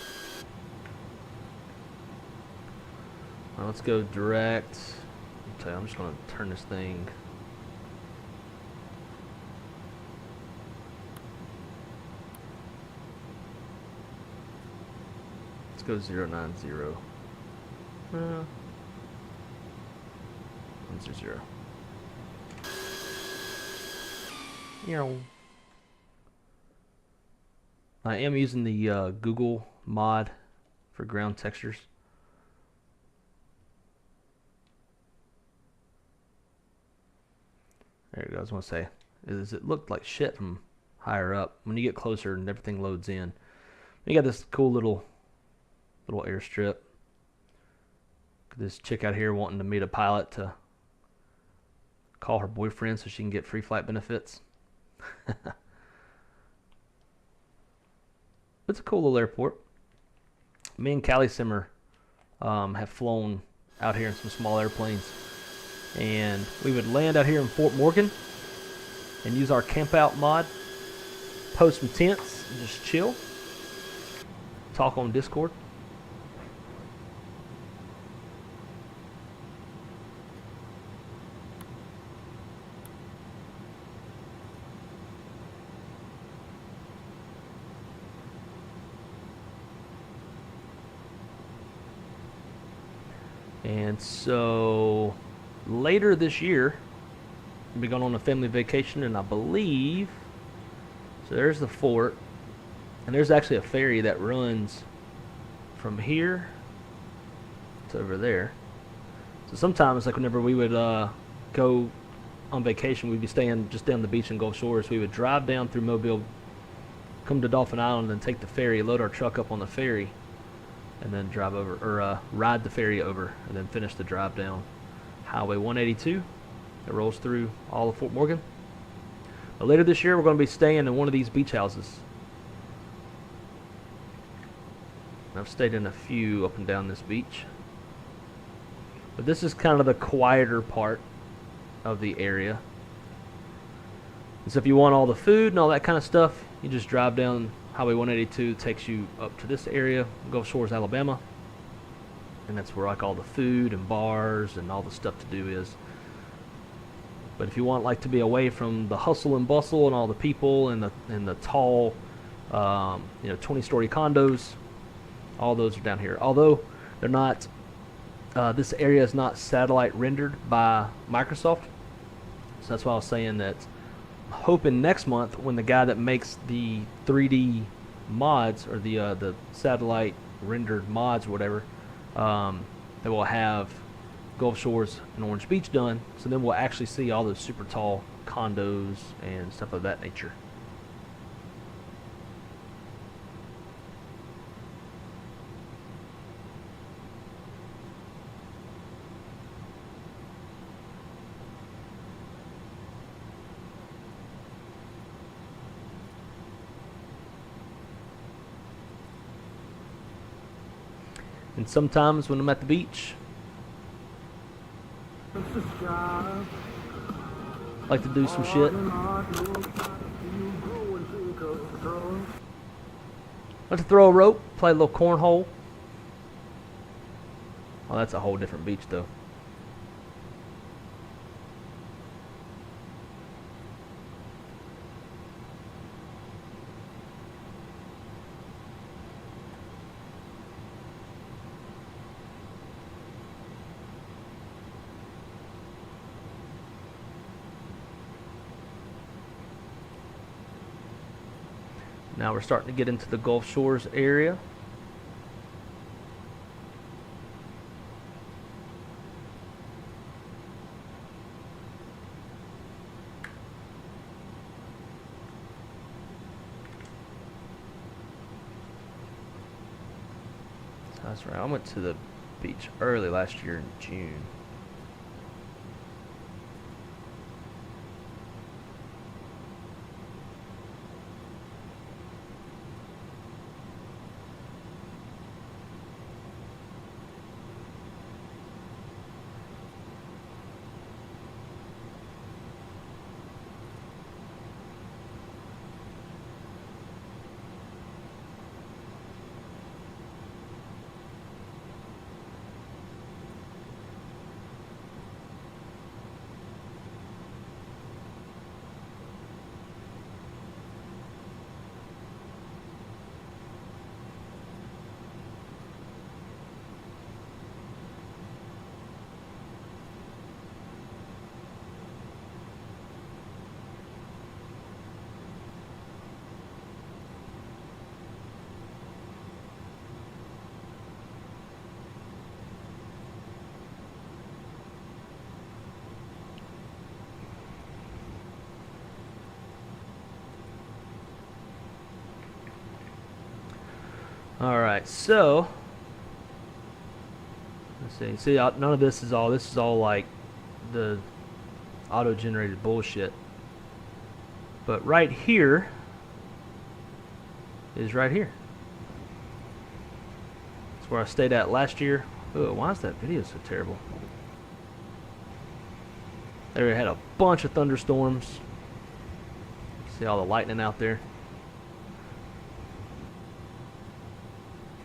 Well, let's go direct. I'll tell you, I'm just going to turn this thing. Let's go 090. 100. I am using the Google mod for ground textures. There you go. I was going to say, is it looked like shit from higher up. When you get closer and everything loads in, you got this cool little airstrip. This chick out here wanting to meet a pilot to call her boyfriend so she can get free flight benefits. It's a cool little airport. Me and Callie Simmer have flown out here in some small airplanes, and we would land out here in Fort Morgan and use our camp out mod, post some tents, and just chill, talk on Discord. And so later this year, we'll be going on a family vacation, and I believe, so there's the fort, and there's actually a ferry that runs from here to over there. So sometimes, like whenever we would go on vacation, we'd be staying just down the beach in Gulf Shores. We would drive down through Mobile, come to Dolphin Island, and take the ferry, load our truck up on the ferry, and then drive over, or ride the ferry over, and then finish the drive down Highway 182 that rolls through all of Fort Morgan. But later this year, we're going to be staying in one of these beach houses. I've stayed in a few up and down this beach. But this is kind of the quieter part of the area. And so if you want all the food and all that kind of stuff, you just drive down Highway 182, takes you up to this area, Gulf Shores, Alabama, and that's where like all the food and bars and all the stuff to do is. But if you want like to be away from the hustle and bustle and all the people and the tall, 20-story condos, all those are down here. Although they're not, this area is not satellite rendered by Microsoft, so that's why I was saying that. Hoping next month when the guy that makes the 3D mods or the satellite rendered mods or whatever, they will have Gulf Shores and Orange Beach done, so then we'll actually see all those super tall condos and stuff of that nature. And sometimes when I'm at the beach, I like to do some shit. I like to throw a rope, play a little cornhole. Oh, that's a whole different beach though. Now we're starting to get into the Gulf Shores area. So that's right. I went to the beach early last year in June. Alright, so let's see. See, none of this is all. This is all like the auto-generated bullshit. But right here is right here. That's where I stayed at last year. Oh, why is that video so terrible? There we had a bunch of thunderstorms. See all the lightning out there.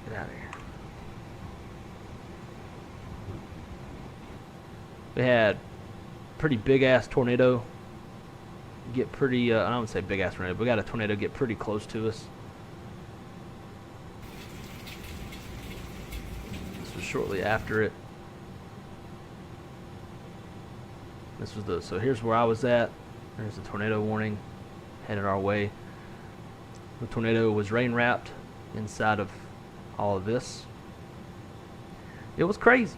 Get out of here. We had pretty big ass tornado get pretty, I don't say big ass tornado, but we got a tornado get pretty close to us. This was shortly after it. This was so here's where I was at. There's the tornado warning headed our way. The tornado was rain wrapped inside of all of this. It was crazy.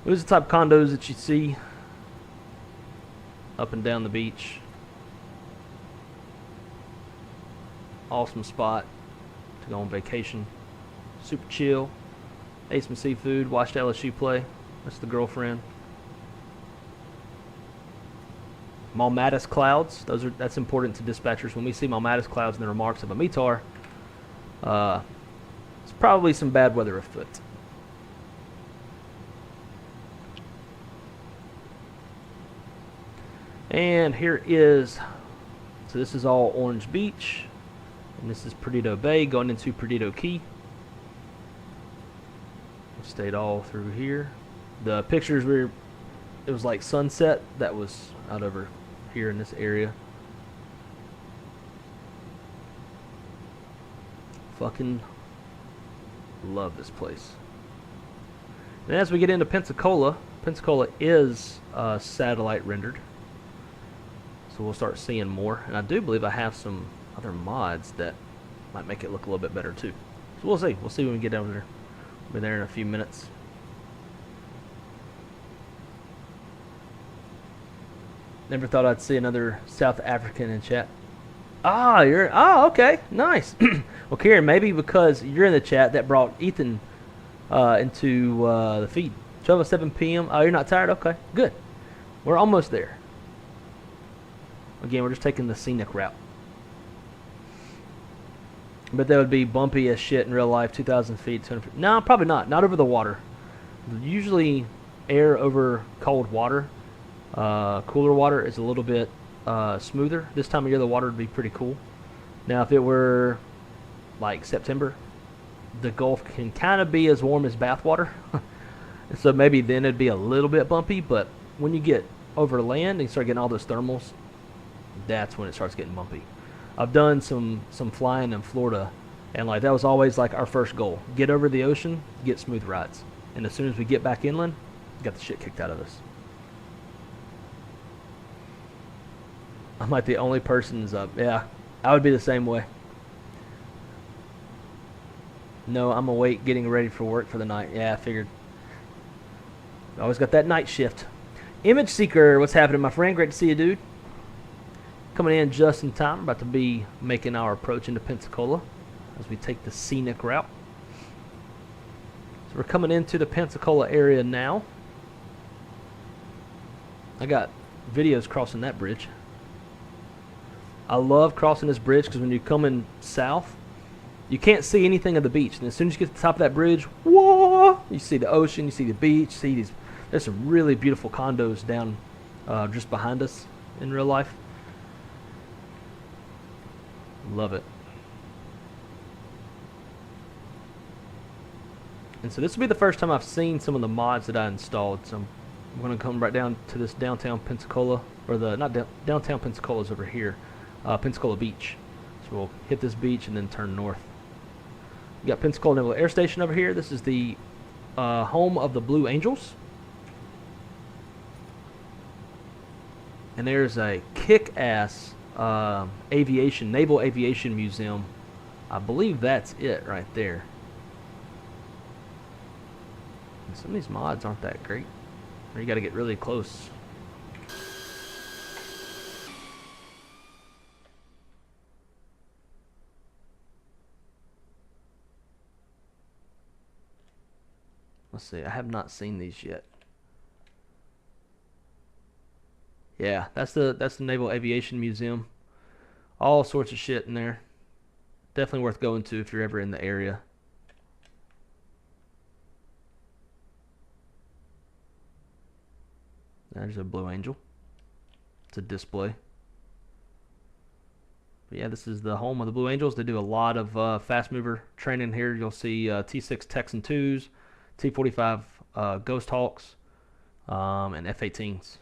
It was the type of condos that you see up and down the beach. Awesome spot to go on vacation. Super chill. Ate some seafood, watched LSU play. That's the girlfriend. Malmatus clouds. That's important to dispatchers. When we see Malmatus clouds in the remarks of a METAR, it's probably some bad weather afoot. And here is, so this is all Orange Beach, and this is Perdido Bay going into Perdido Key. We stayed all through here. The pictures were, it was like sunset that was out over here in this area. Fucking love this place. And as we get into Pensacola, Pensacola is satellite rendered. So we'll start seeing more. And I do believe I have some other mods that might make it look a little bit better too. So we'll see. We'll see when we get down there. We'll be there in a few minutes. Never thought I'd see another South African in chat. Ah, oh, okay, nice. Well, Kieran, maybe because you're in the chat, that brought Ethan into the feed. 12:07 p.m. Oh, you're not tired? Okay, good. We're almost there. Again, we're just taking the scenic route. But that would be bumpy as shit in real life. 2,000 feet, 200 feet. No, probably not. Not over the water. Usually, air over cold water, cooler water, is a little bit smoother. This time of year, the water would be pretty cool. Now, if it were like September, the Gulf can kind of be as warm as bath water. So maybe then it'd be a little bit bumpy. But when you get over land and you start getting all those thermals, that's when it starts getting bumpy. I've done some flying in Florida, and like that was always like our first goal: get over the ocean, get smooth rides. And as soon as we get back inland, got the shit kicked out of us. I'm like the only person's up. Yeah, I would be the same way. No, I'm awake, getting ready for work for the night. Yeah, I figured. Always got that night shift. Image Seeker, what's happening, my friend? Great to see you, dude. Coming in just in time. We're about to be making our approach into Pensacola as we take the scenic route. So we're coming into the Pensacola area now. I got videos crossing that bridge. I love crossing this bridge because when you're coming south, you can't see anything of the beach. And as soon as you get to the top of that bridge, whoa, you see the ocean, you see the beach, see these. There's some really beautiful condos down just behind us in real life. Love it. And so this will be the first time I've seen some of the mods that I installed. So I'm going to come right down to this downtown Pensacola, or the not downtown Pensacola is over here, Pensacola Beach. So we'll hit this beach and then turn north. We got Pensacola Naval Air Station over here. This is the home of the Blue Angels. And there's a kick-ass naval aviation museum. I believe that's it right there. And some of these mods aren't that great. Or you got to get really close. Let's see. I have not seen these yet. Yeah, that's the Naval Aviation Museum. All sorts of shit in there. Definitely worth going to if you're ever in the area. There's a Blue Angel. It's a display. But yeah, this is the home of the Blue Angels. They do a lot of fast mover training here. You'll see T6 Texan 2s, T45 Ghost Hawks, and F-18s.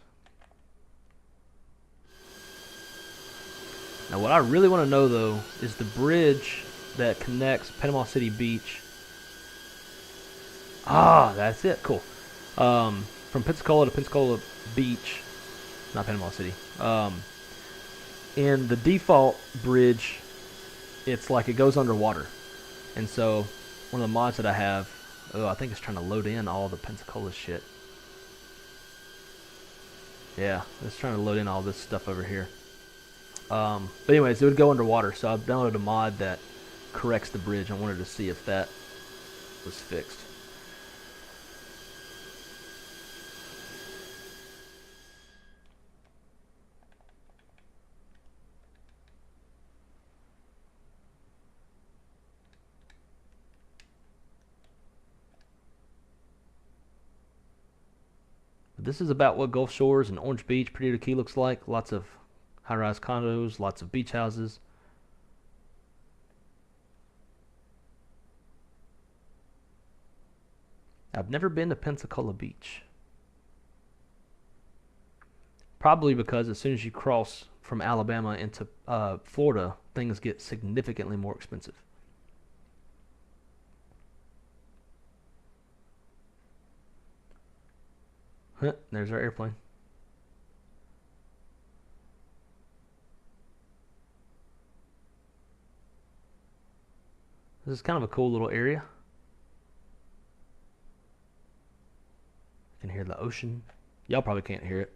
Now what I really want to know though is the bridge that connects Panama City Beach. Ah, that's it. Cool. From Pensacola to Pensacola Beach, not Panama City. In the default bridge, it's like it goes underwater. And so one of the mods that I have, I think it's trying to load in all the Pensacola shit. Yeah, it's trying to load in all this stuff over here. But anyways, it would go underwater, so I've downloaded a mod that corrects the bridge. I wanted to see if that was fixed. But this is about what Gulf Shores and Orange Beach, Perdido Key looks like. Lots of high-rise condos, lots of beach houses. I've never been to Pensacola Beach. Probably because as soon as you cross from Alabama into Florida, things get significantly more expensive. Huh, there's our airplane. This is kind of a cool little area. I can hear the ocean. Y'all probably can't hear it.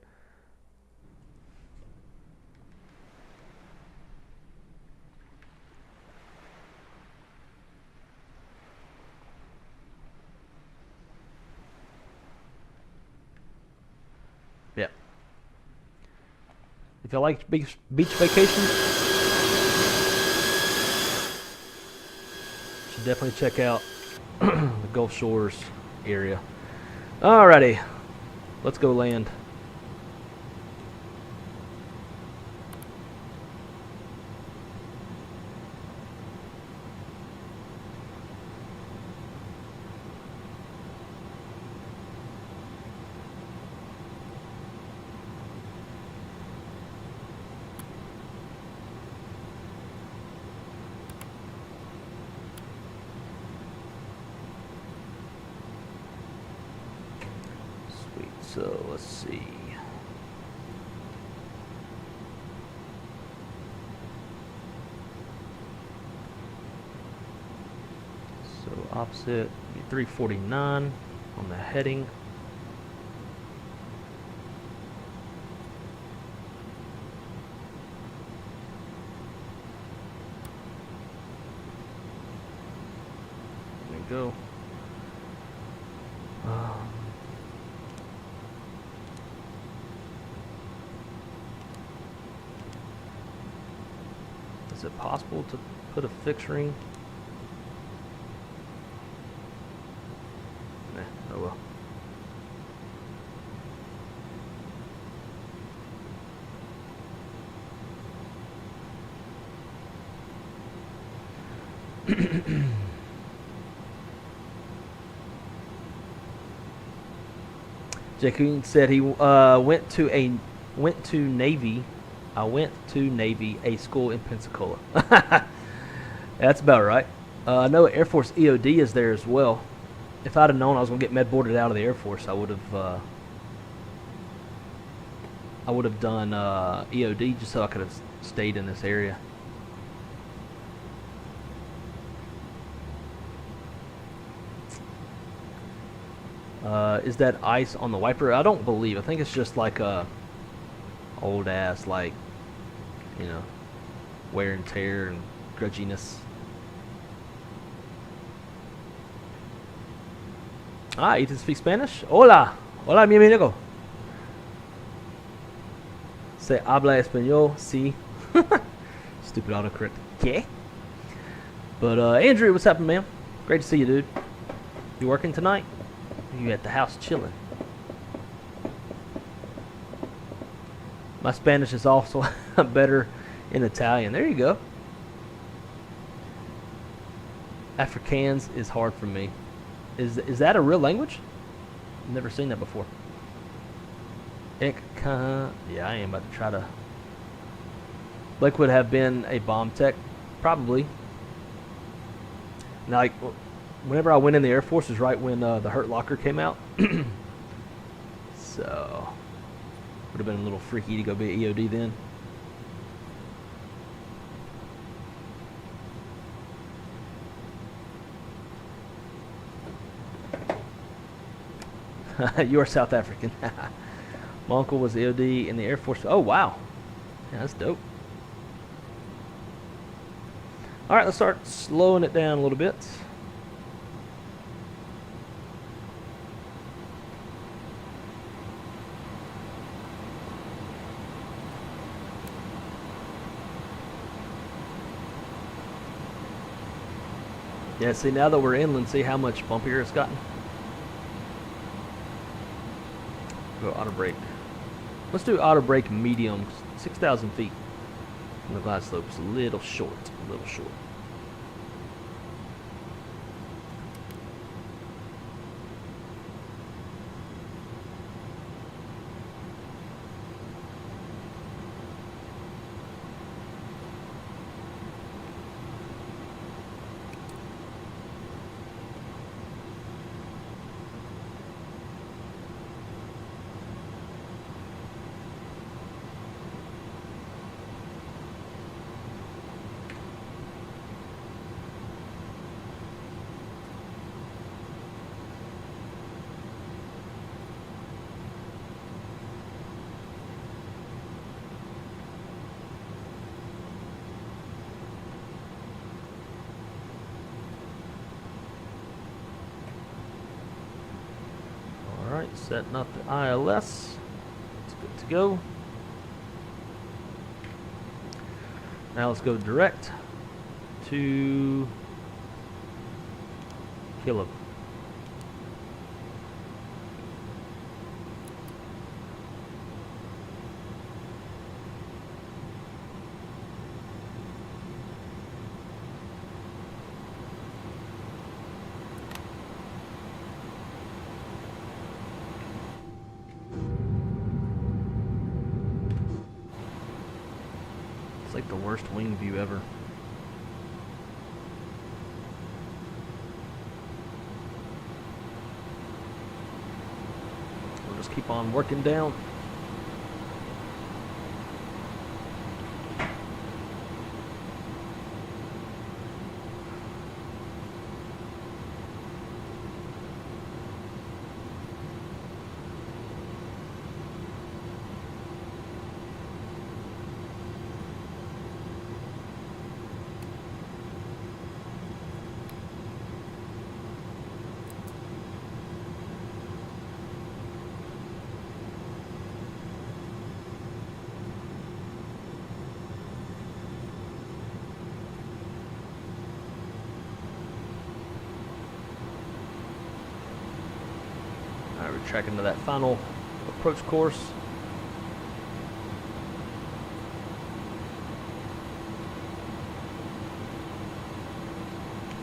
If you like beach vacation, should definitely check out the Gulf Shores area. Alrighty, let's go land. So let's see. So opposite, be 349 on the heading. There we go. Is it possible to put a fixed ring? Nah, oh well. Jacqueline said he went to Navy. I went to Navy, a school in Pensacola. That's about right. I know Air Force EOD is there as well. If I'd have known I was going to get med boarded out of the Air Force, I would have done EOD just so I could have stayed in this area. Is that ice on the wiper? I don't believe. I think it's just like a old ass, like, you know, wear and tear and grudginess. Ah, Ethan speaks Spanish. Hola, hola, mi amigo. Se habla español, sí. Stupid autocorrect. ¿Qué? But Andrew, what's happening, man? Great to see you, dude. You working tonight? You at the house chilling? My Spanish is also better in Italian. There you go. Afrikaans is hard for me. Is that a real language? I've never seen that before. Ik kan. Yeah, I am about to try to. Blake would have been a bomb tech, probably. Now, like, whenever I went in the Air Force was right when the Hurt Locker came out. So would have been a little freaky to go be EOD then. You are South African. My uncle was EOD in the Air Force. Oh, wow. Yeah, that's dope. All right, let's start slowing it down a little bit. Yeah, see, now that we're inland, see how much bumpier it's gotten? Go auto brake. Let's do auto brake medium, 6,000 feet. And the glide slope's a little short, a little short. Setting up the ILS. It's good to go. Now let's go direct to kill him. It's like the worst wing view ever. We'll just keep on working down. Alright, we're tracking to that final approach course.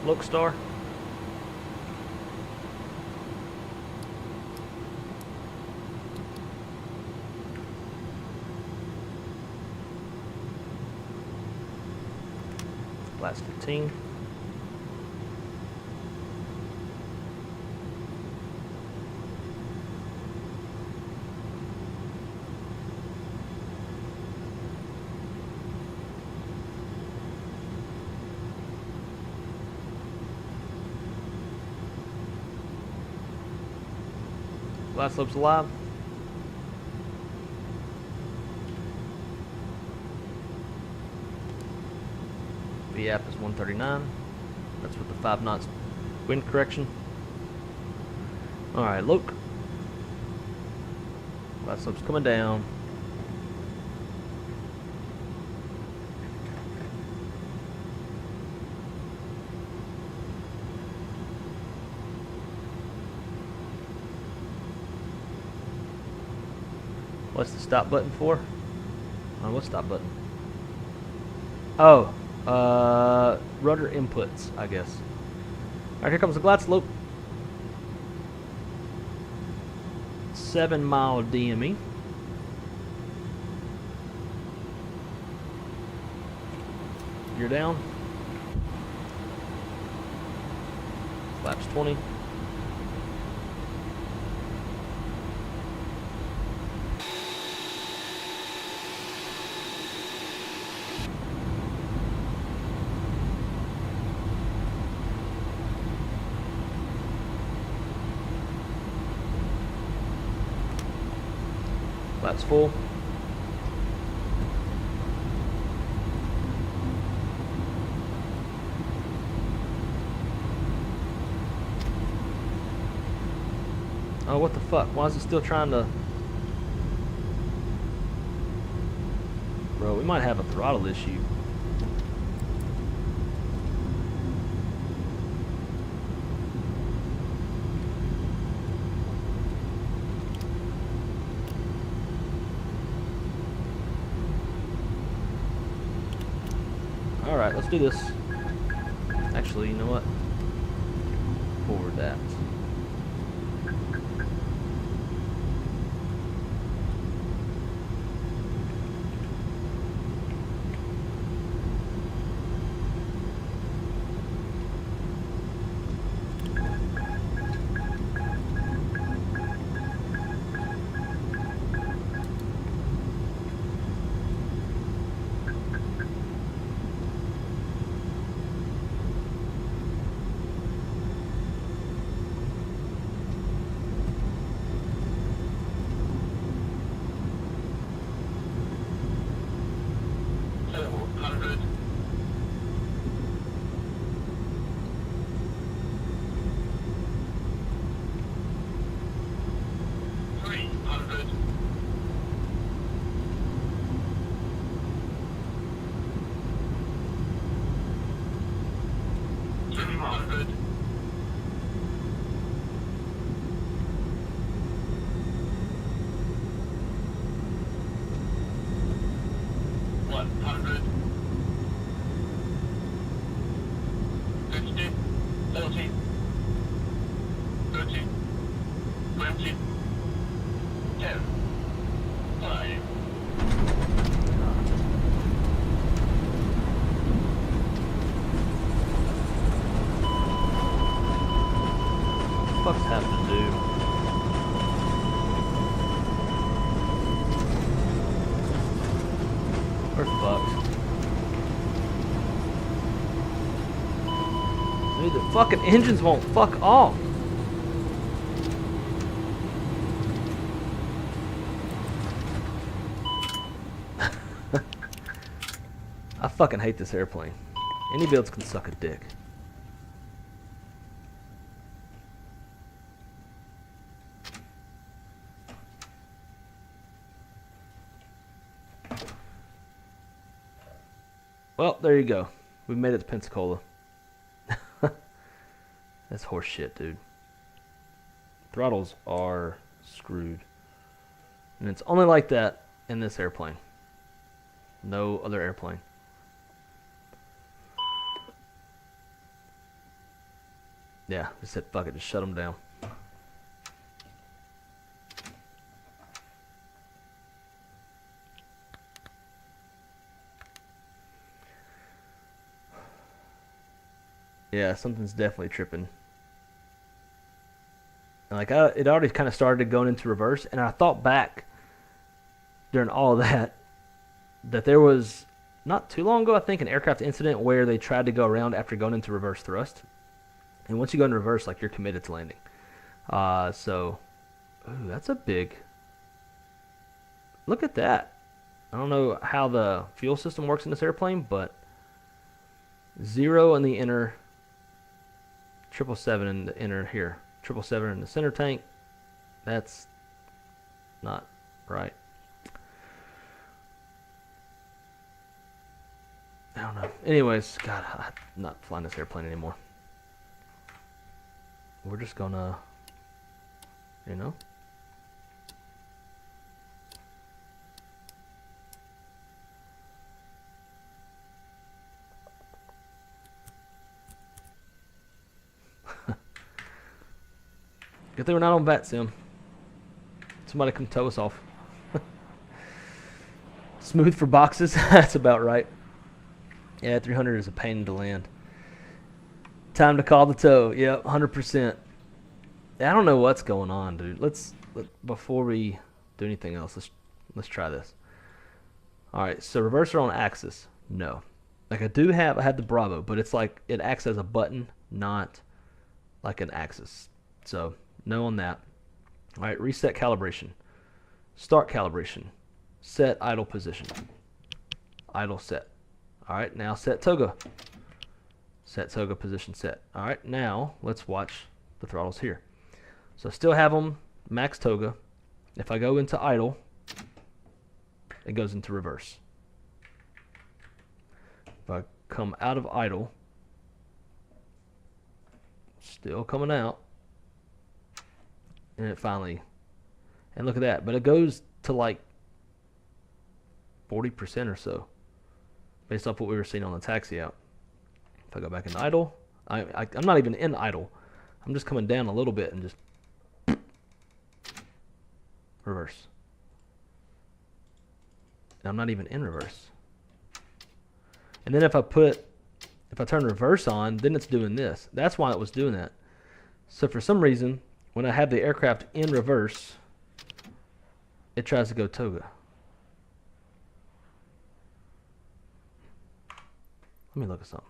Look star. Last 15. Last slope's alive. VAP is 139. That's with the 5 knots wind correction. Alright, look. Last slope's coming down. What's the stop button for? Oh, what's stop button? Oh, rudder inputs, I guess. Alright, here comes the glide slope. 7 mile DME. You're down. Flaps 20. Flaps full. Oh, what the fuck? Why is it still trying to... Bro, we might have a throttle issue. Alright, let's do this. Actually, you know what? Forward that. 10, 9, What's happening, dude? We're fucked. Dude, the fucking engines won't fuck off. I fucking hate this airplane. Any builds can suck a dick. Well, there you go. We made it to Pensacola. That's horse shit, dude. Throttles are screwed. And it's only like that in this airplane. No other airplane. Yeah, I said fuck it, just shut them down. Yeah, something's definitely tripping. Like, it already kind of started going into reverse, and I thought back during all of that there was, not too long ago, I think, an aircraft incident where they tried to go around after going into reverse thrust. And once you go into reverse, like, you're committed to landing. Ooh, that's a big... Look at that. I don't know how the fuel system works in this airplane, but 0 in the inner, 777 in the inner here. 777 in the center tank. That's not right. I don't know. Anyways, God, I'm not flying this airplane anymore. We're just gonna, you know. Good thing we're not on VAT sim. Somebody come tow us off. Smooth for boxes. That's about right. Yeah, 300 is a pain to land. Time to call the tow. Yep, 100%. I don't know what's going on, dude. Before we do anything else, let's try this. All right, so reverser on axis. No. Like I have the Bravo, but it's like it acts as a button, not like an axis. So no on that. All right, reset calibration. Start calibration. Set idle position. Idle set. All right, now set toga. Set toga position set. All right, now let's watch the throttles here. So I still have them max toga. If I go into idle, it goes into reverse. If I come out of idle, still coming out, and it finally, and look at that, but it goes to like 40% or so, based off what we were seeing on the taxi out. If I go back in idle, I'm not even in idle. I'm just coming down a little bit and just reverse. And I'm not even in reverse. And then if I turn reverse on, then it's doing this. That's why it was doing that. So for some reason, when I have the aircraft in reverse, it tries to go toga. Let me look at something.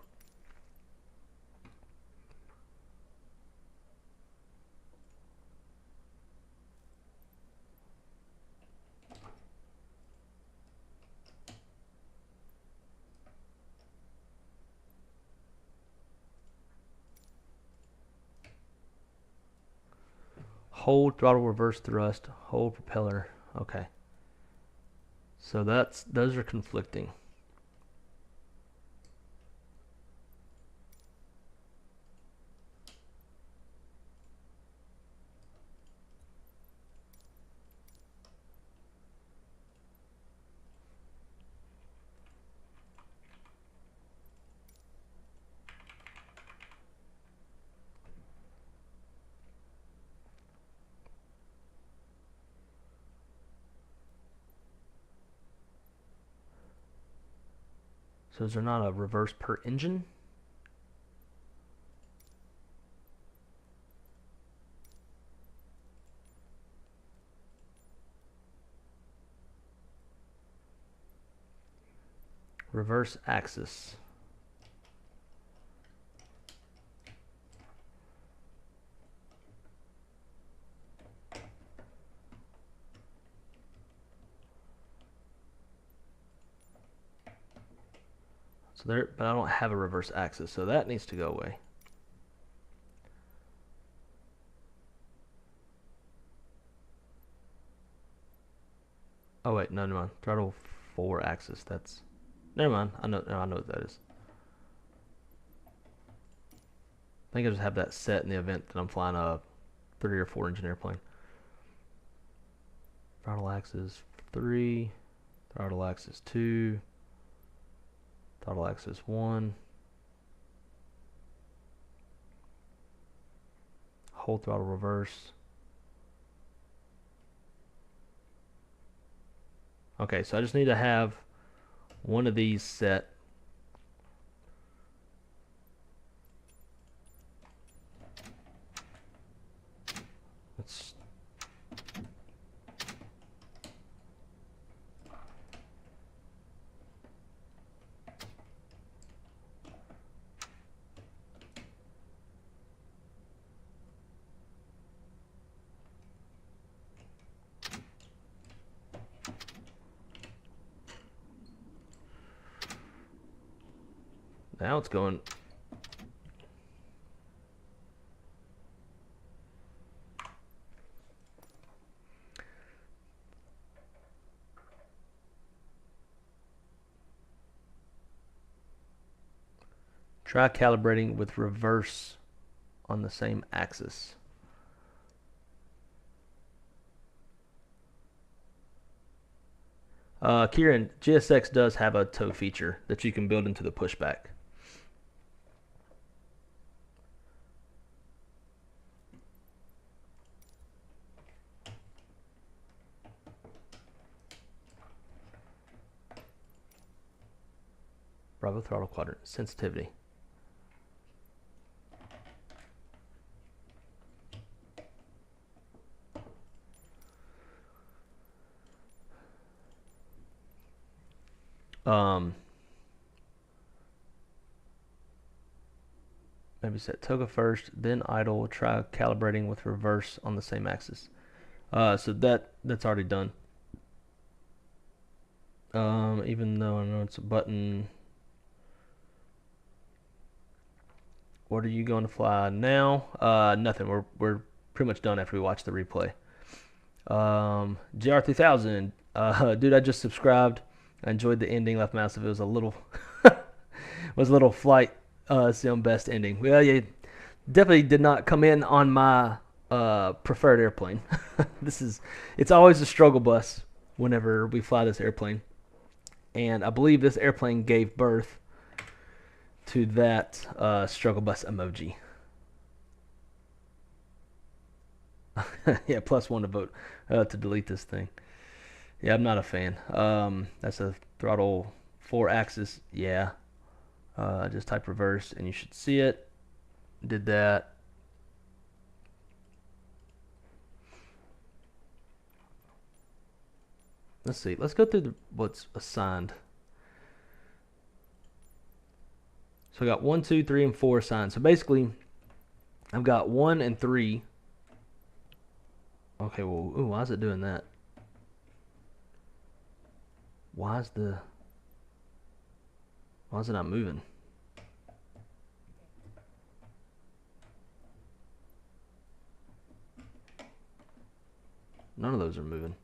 Hold throttle reverse thrust, hold propeller. Okay. So those are conflicting. So is there not a reverse per engine? Reverse axis. So there, but I don't have a reverse axis, so that needs to go away. Oh wait, no, never mind. Throttle 4 axis. That's never mind. I know what that is. I think I just have that set in the event that I'm flying a 3 or 4 engine airplane. Throttle axis 3, throttle axis 2, throttle axis 1, hold throttle reverse. Okay, so I just need to have one of these set. Let's now it's going. Try calibrating with reverse on the same axis. Kieran, GSX does have a tow feature that you can build into the pushback. Bravo throttle quadrant sensitivity. Maybe set toga first, then idle. Try calibrating with reverse on the same axis. So that's already done. Even though I know it's a button. What are you going to fly now? Nothing. We're pretty much done after we watch the replay. GR3000. Dude, I just subscribed. I enjoyed the ending. Left massive. It was a little was a little flight sim best ending. Well, you definitely did not come in on my preferred airplane. It's always a struggle bus whenever we fly this airplane, and I believe this airplane gave birth to that struggle bus emoji. Yeah, +1 to vote to delete this thing. Yeah, I'm not a fan. That's a throttle 4 axis. Yeah. Just type reverse and you should see it. Did that. Let's see. Let's go through what's assigned. So I got 1, 2, 3, and 4 assigned. So basically, I've got 1 and 3. Okay, well, ooh, why is it doing that? Why is it not moving? None of those are moving.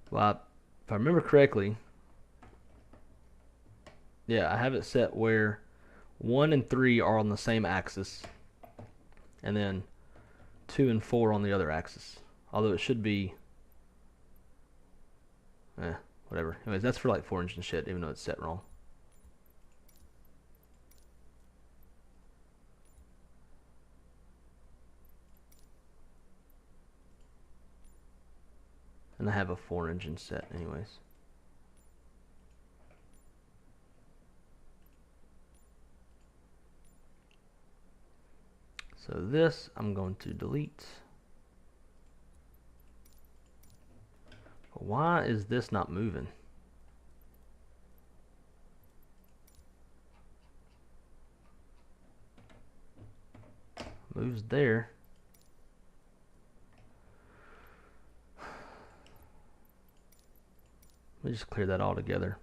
Well, if I remember correctly, yeah, I have it set where 1 and 3 are on the same axis, and then 2 and 4 on the other axis. Although it should be, whatever. Anyways, that's for like 4 engine shit, even though it's set wrong. And I have a 4 engine set anyways. So this I'm going to delete. Why is this not moving? Moves there. Let me just clear that all together.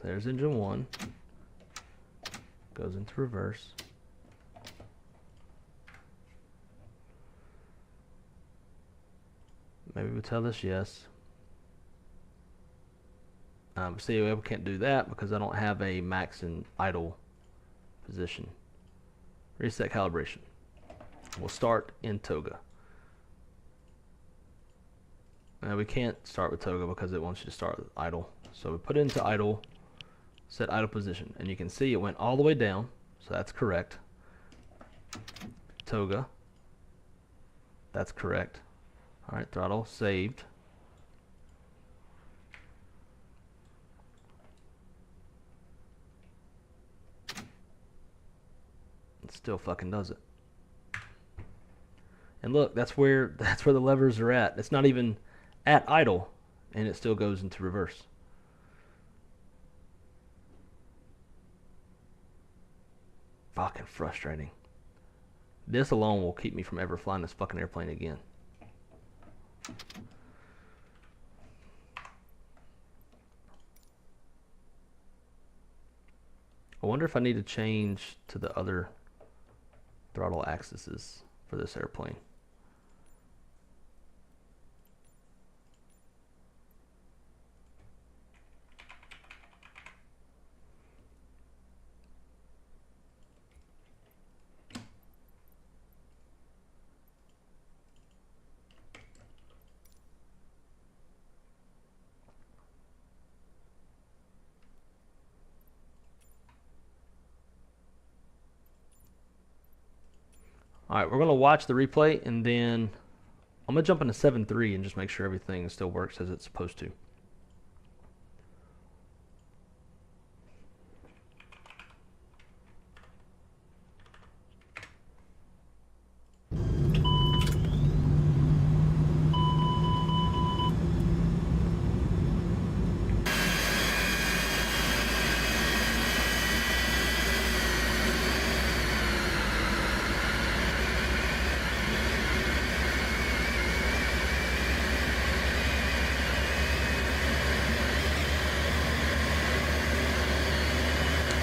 There's engine 1. Goes into reverse. Maybe we'll tell this yes. See, we can't do that because I don't have a max and idle position. Reset calibration. We'll start in toga. We can't start with toga because it wants you to start with idle. So we put it into idle, set idle position, and you can see it went all the way down, so that's correct. Toga, that's correct. All right, throttle saved. It still fucking does it. And look, that's where the levers are at. It's not even at idle, and it still goes into reverse. Fucking frustrating. This alone will keep me from ever flying this fucking airplane again. I wonder if I need to change to the other throttle axes for this airplane. Alright, we're going to watch the replay, and then I'm going to jump into 7.3 and just make sure everything still works as it's supposed to.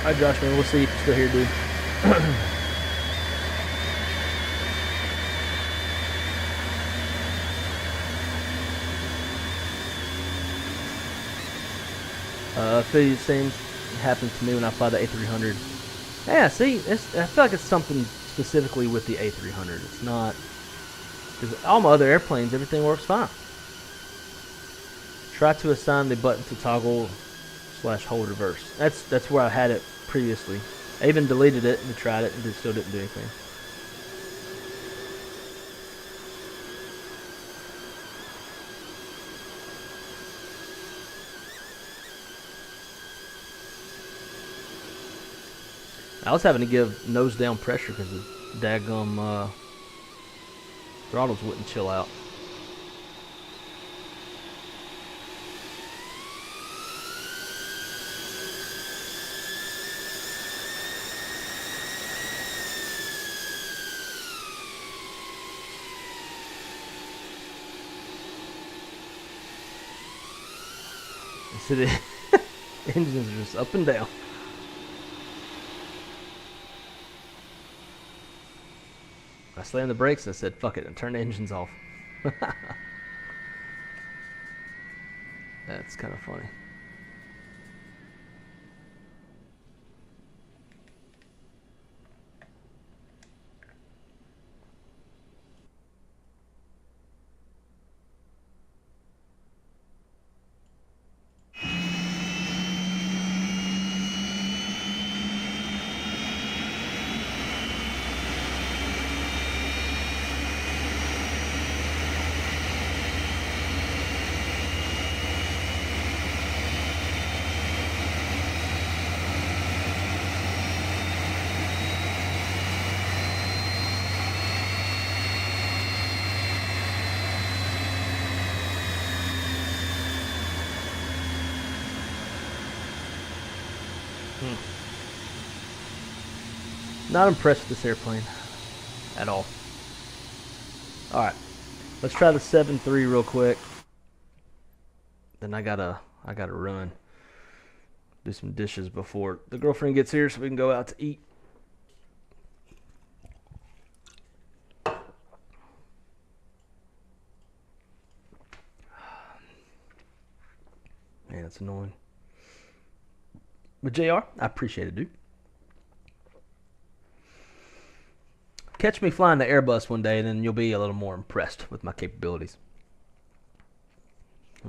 Alright, Josh, man, we'll see if you're still here, dude. The same happens to me when I fly the A300. Yeah, see, I feel like it's something specifically with the A300. It's not, because all my other airplanes, everything works fine. Try to assign the button to toggle / hold reverse. That's where I had it previously. I even deleted it and tried it and it still didn't do anything. I was having to give nose down pressure because the daggum throttles wouldn't chill out. So the engines are just up and down. I slammed the brakes and I said, fuck it, and turned the engines off. That's kind of funny. Not impressed with this airplane at all. Alright, let's try the 7.3 real quick. Then I gotta run. Do some dishes before the girlfriend gets here so we can go out to eat. Man, it's annoying. But JR, I appreciate it, dude. Catch me flying the Airbus one day, and then you'll be a little more impressed with my capabilities.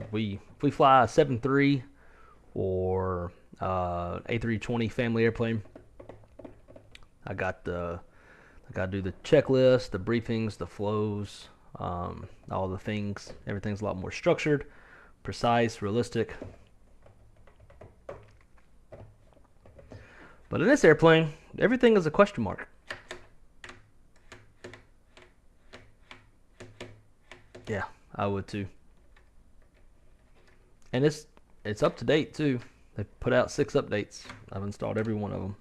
If we fly a 7.3 or A320 family airplane, I gotta do the checklist, the briefings, the flows, all the things. Everything's a lot more structured, precise, realistic. But in this airplane, everything is a question mark. Yeah, I would too. And it's up to date too. They put out 6 updates. I've installed every one of them.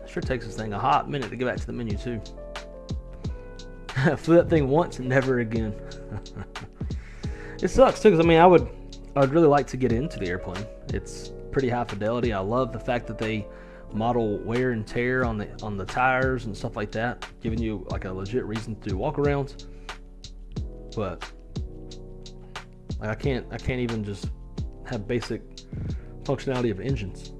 Sure takes this thing a hot minute to get back to the menu too. Flew that thing once and never again. It sucks too, because I mean I'd really like to get into the airplane. It's pretty high fidelity. I love the fact that they model wear and tear on the tires and stuff like that, giving you like a legit reason to do walk-arounds. But like, I can't even just have basic functionality of engines.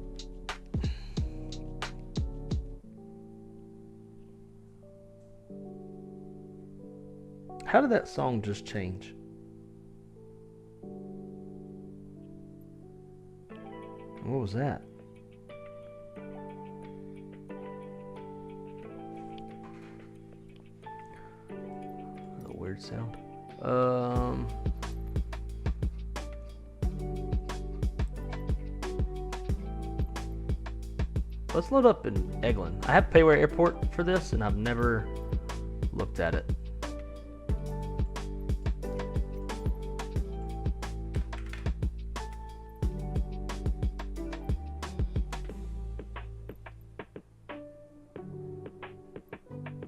How did that song just change? What was that? A weird sound. Let's load up in Eglin. I have Payware Airport for this, and I've never looked at it.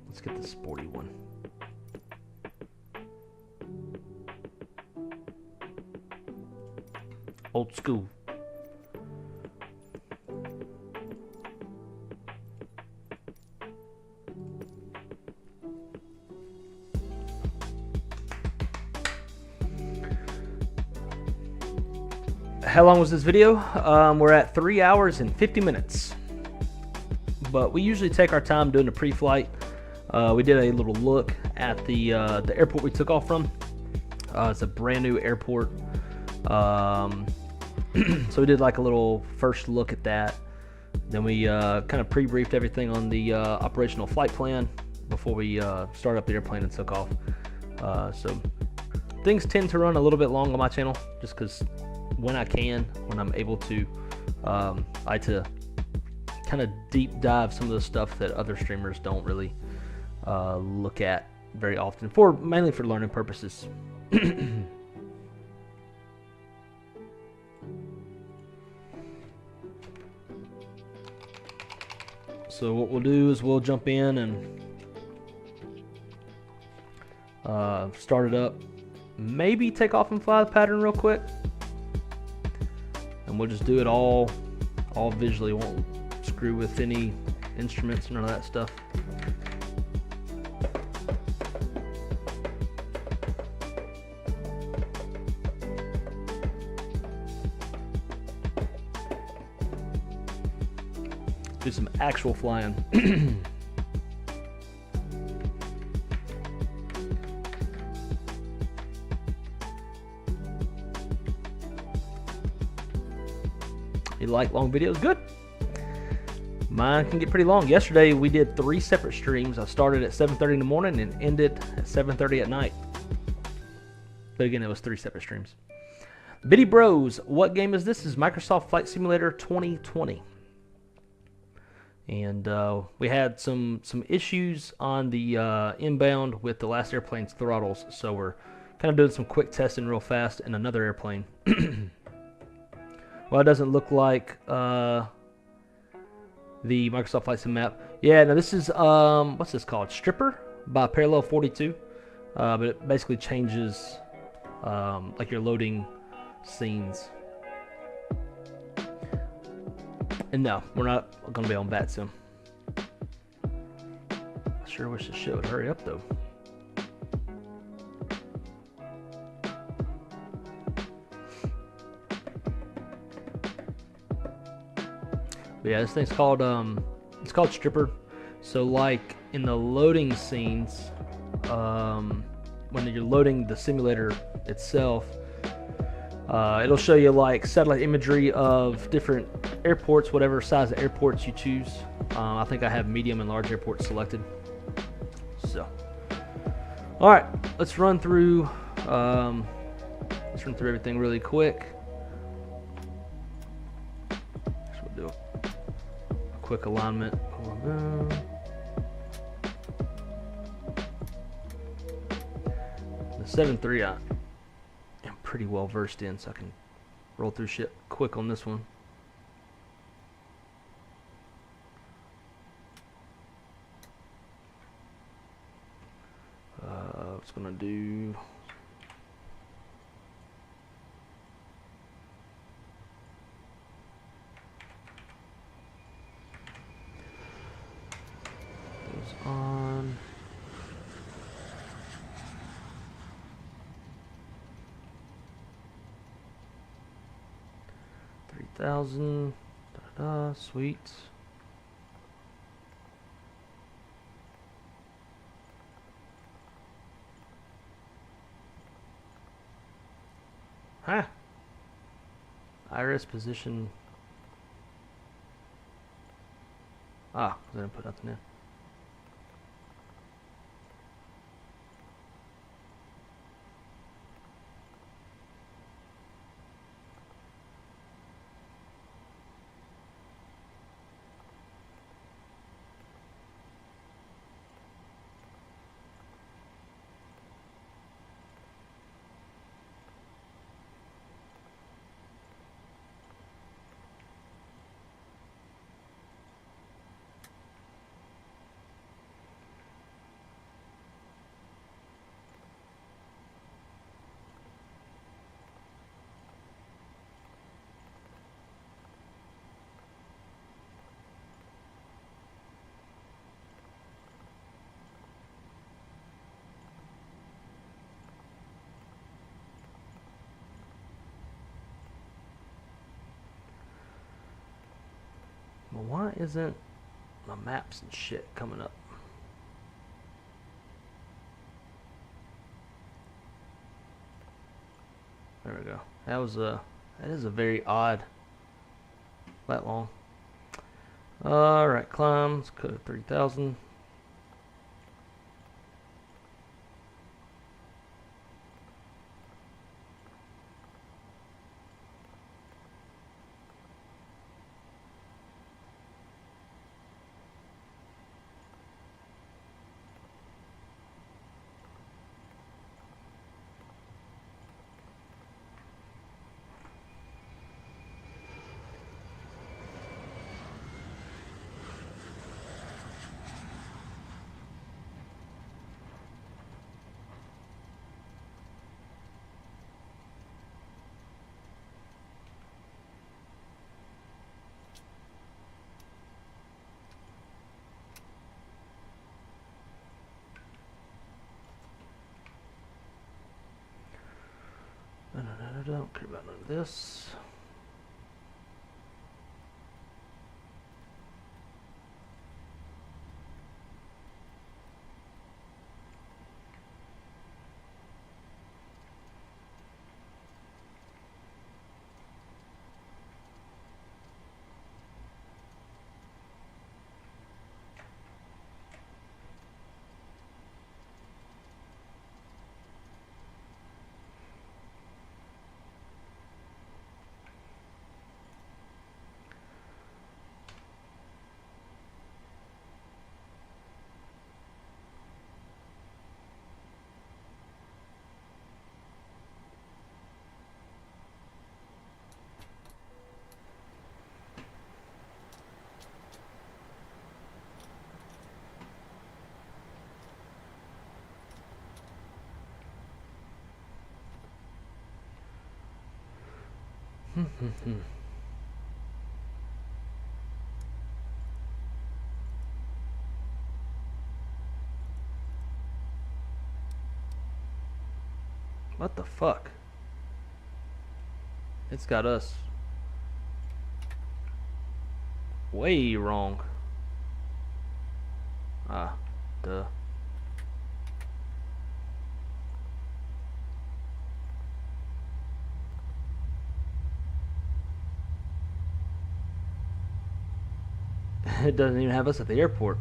Let's get the sporty one. Old school. How long was this video? We're at 3 hours and 50 minutes. But we usually take our time doing the pre-flight. We did a little look at the airport we took off from. It's a brand new airport. So we did like a little first look at that. Then we kind of pre-briefed everything on the operational flight plan before we started up the airplane and took off. So things tend to run a little bit long on my channel just because when I'm able to, I like to kind of deep dive some of the stuff that other streamers don't really look at very often, mainly for learning purposes. So what we'll do is we'll jump in and start it up, maybe take off and fly the pattern real quick, and we'll just do it all visually. Won't screw with any instruments, none of that stuff. Do some actual flying. you like long videos, good. Mine can get pretty long. Yesterday we did 3 separate streams. I started at 7:30 in the morning and ended at 7:30 at night. But again, it was 3 separate streams. Biddy Bros, what game is this? This is Microsoft Flight Simulator 2020. And we had some issues on the inbound with the last airplane's throttles, so we're kind of doing some quick testing real fast in another airplane. Well, it doesn't look like the Microsoft Flight Sim map. Yeah, now this is what's this called? Stripper by Parallel 42, but it basically changes like you're loading scenes. And no, we're not going to be on Bat Sim. I sure wish this shit would hurry up, though. But yeah, this thing's called it's called Stripper. So like in the loading scenes, when you're loading the simulator itself, it'll show you like satellite imagery of different airports, whatever size of airports you choose. I think I have medium and large airports selected. So, all right, let's run through everything really quick. So we'll do a quick alignment. The 7.3 I am pretty well versed in, so I can roll through shit quick on this one. It's gonna do goes on. $3,000. Sweet. Huh. Iris position. Ah, I didn't put nothing in. Well, why isn't my maps and shit coming up? There we go. That is a very odd that long. All right, climb. Let's go to 3,000. I don't care about none of this. What the fuck? It's got us way wrong. Ah, duh. It doesn't even have us at the airport.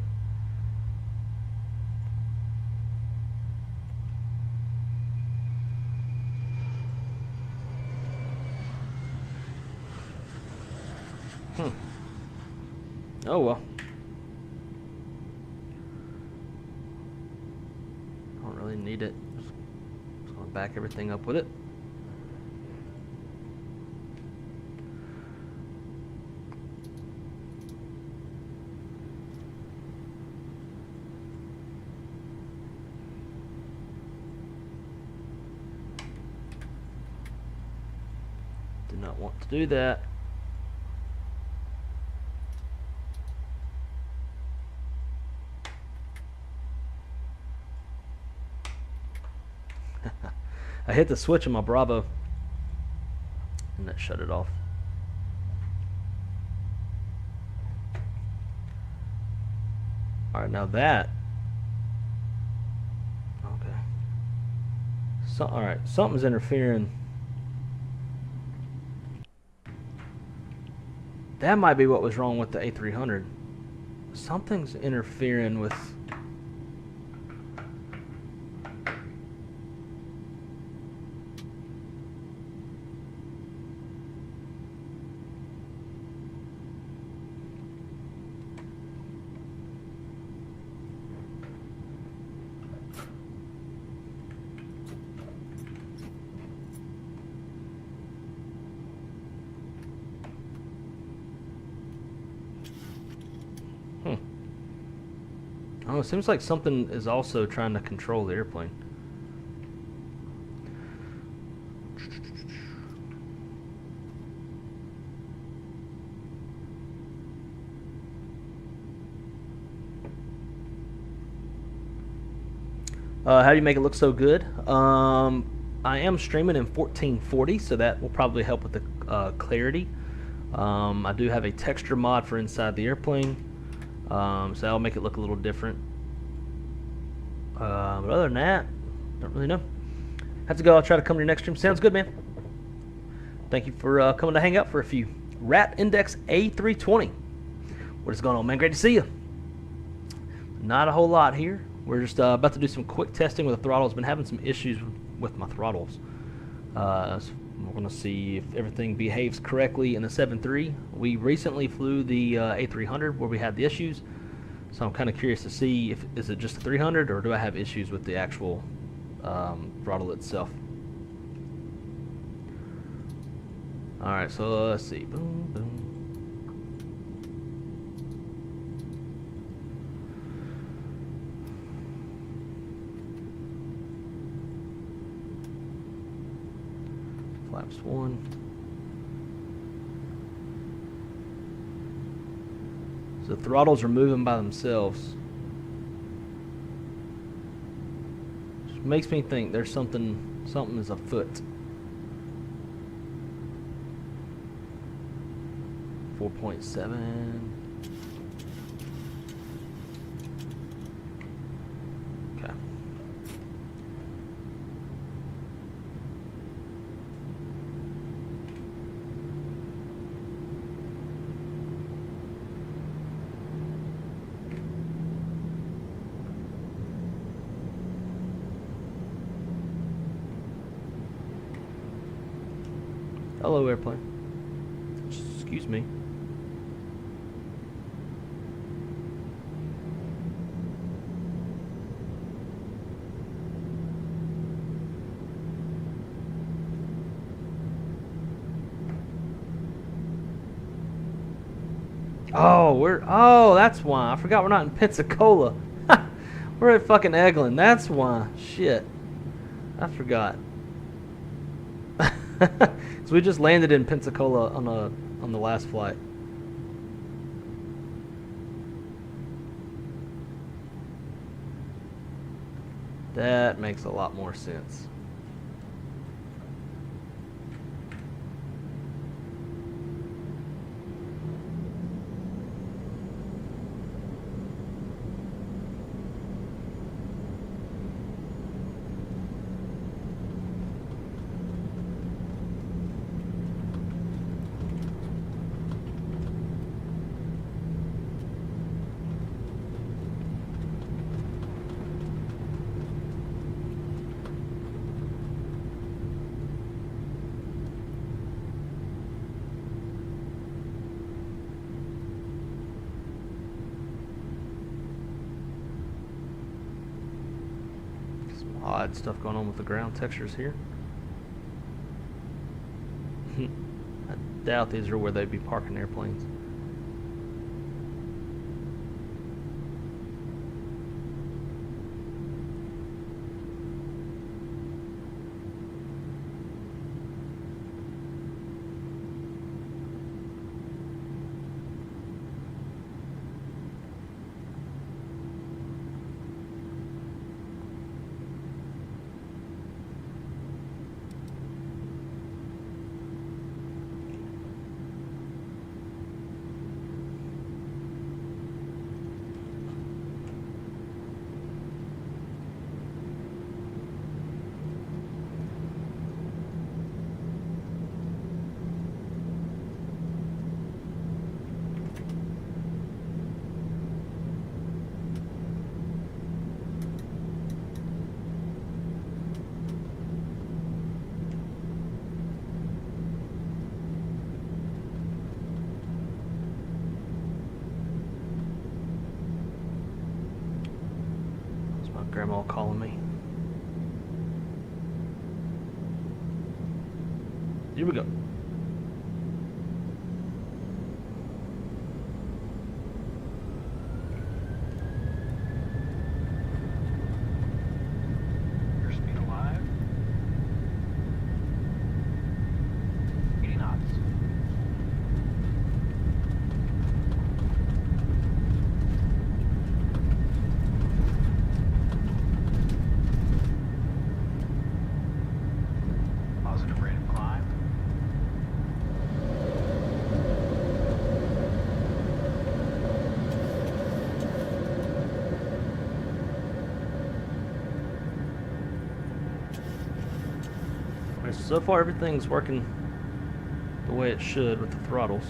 Oh well. Don't really need it. Just gonna back everything up with it. Did not want to do that. I hit the switch on my Bravo and that shut it off. Alright, now that. Okay. So, alright, something's interfering. That might be what was wrong with the A300. Something's interfering with. Oh, it seems like something is also trying to control the airplane. How do you make it look so good? I am streaming in 1440, so that will probably help with the clarity. I do have a texture mod for inside the airplane. So that'll make it look a little different. But other than that, don't really know. Have to go. I'll try to come to your next stream. Sounds good, man. Thank you for coming to hang out for a few. Rat Index A320. What is going on, man? Great to see you. Not a whole lot here. We're just about to do some quick testing with the throttles. Been having some issues with my throttles. So we're going to see if everything behaves correctly in the 7.3. We recently flew the A300 where we had the issues. So I'm kind of curious to see if is it just the 300 or do I have issues with the actual throttle itself. Alright, so let's see. Boom, boom. Flaps 1. So the throttles are moving by themselves. Just makes me think there's something is afoot. 4.7. Okay. Hello, airplane. Excuse me. Oh, that's why. I forgot we're not in Pensacola. We're at fucking Eglin. That's why. Shit. I forgot. So we just landed in Pensacola on the last flight. That makes a lot more sense. Odd stuff going on with the ground textures here. I doubt these are where they'd be parking airplanes. Grandma calling me. Here we go. Airspeed alive. 80 knots. Positive rate of climb. So far everything's working the way it should with the throttles.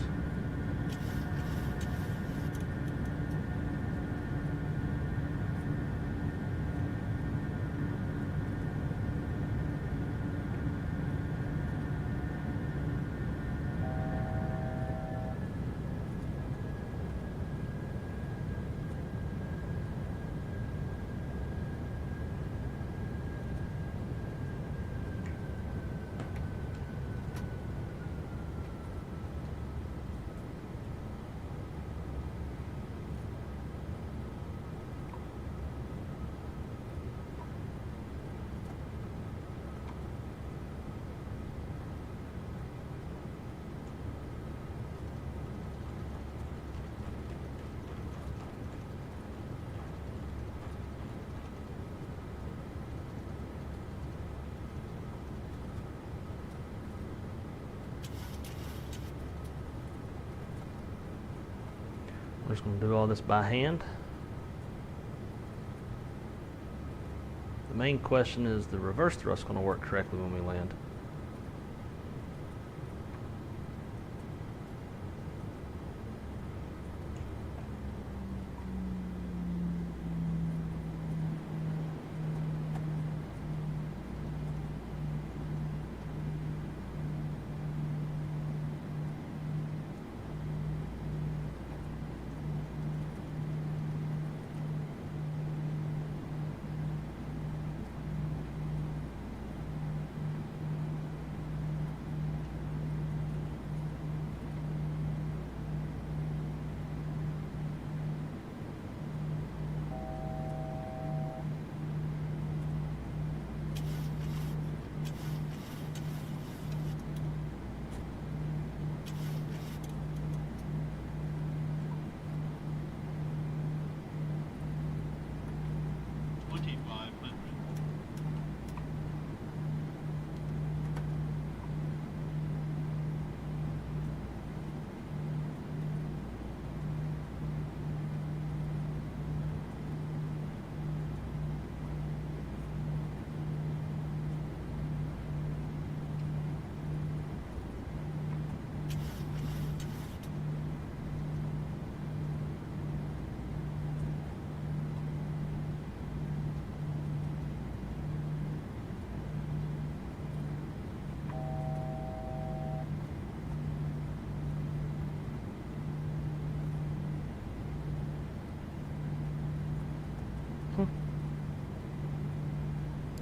We're just going to do all this by hand. The main question is, the reverse thrust going to work correctly when we land?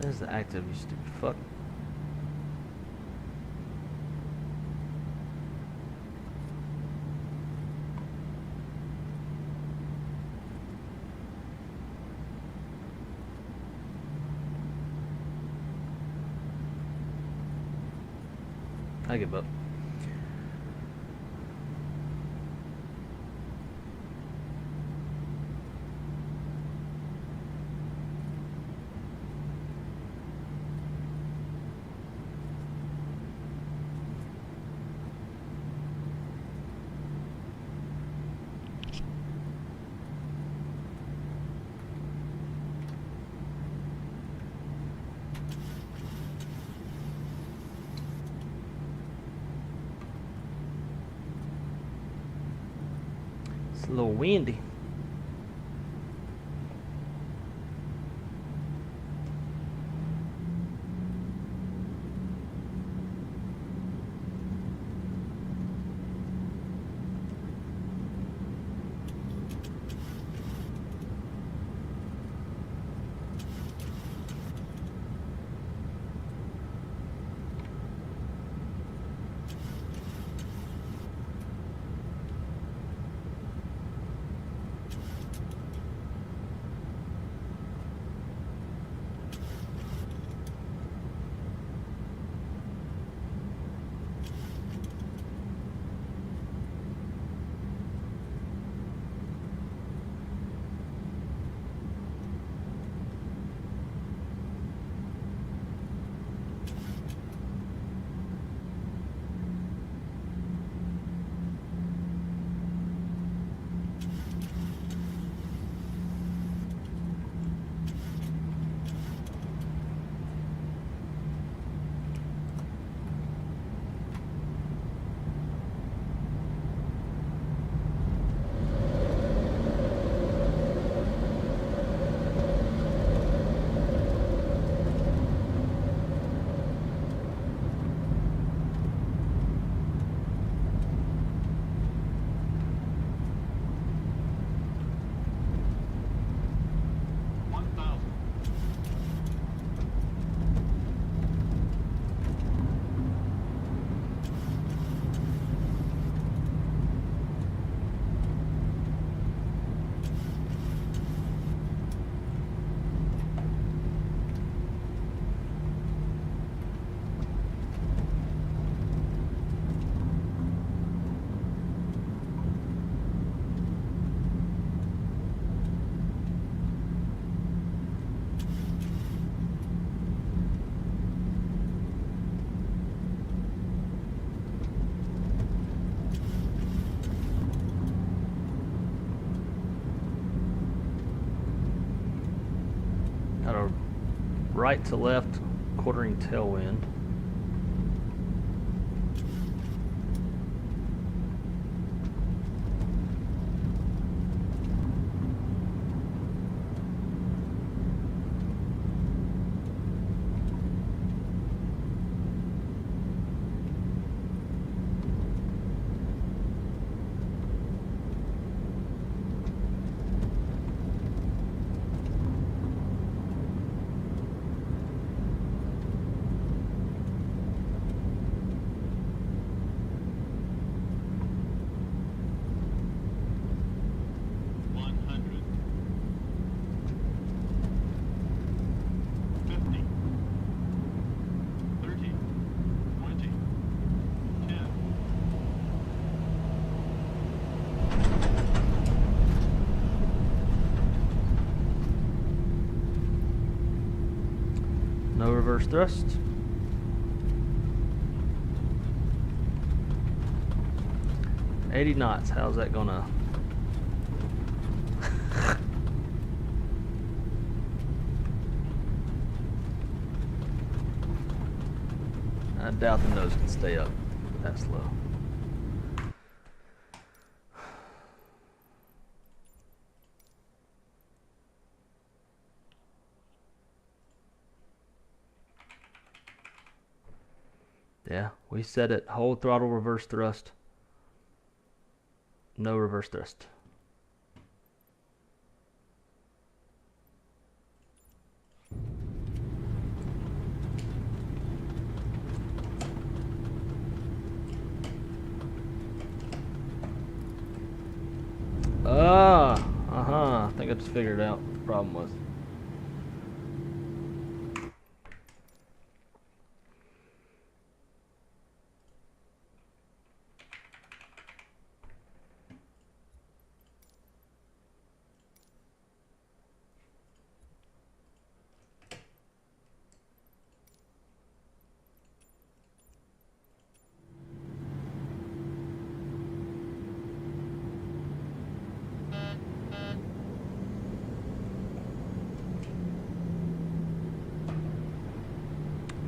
There's the active, you stupid fuck. I give up. It's a little windy. Got a right to left quartering tailwind. No reverse thrust. $80 knots. How's that gonna? I doubt the nose can stay up that slow. Yeah, we set it hold throttle reverse thrust. No reverse thrust. I think I just figured out what the problem was.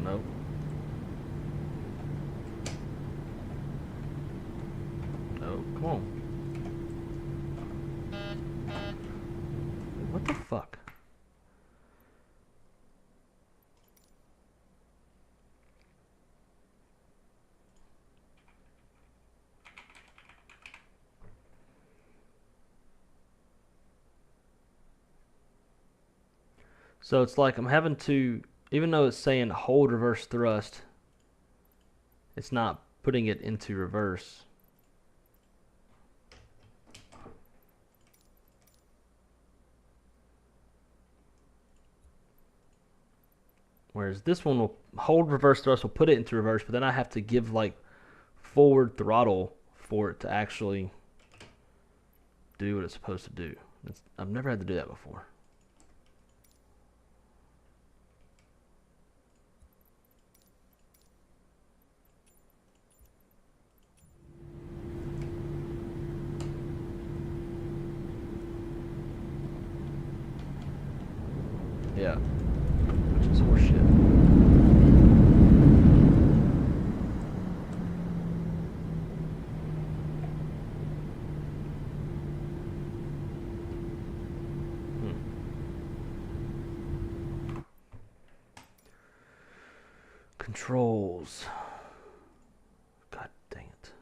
Nope. No, come on. What the fuck? So it's like I'm having to, even though it's saying hold reverse thrust, it's not putting it into reverse. Whereas this one will hold reverse thrust, will put it into reverse, but then I have to give like forward throttle for it to actually do what it's supposed to do. I've never had to do that before. Yeah. Which is horseshit. Controls. God dang it.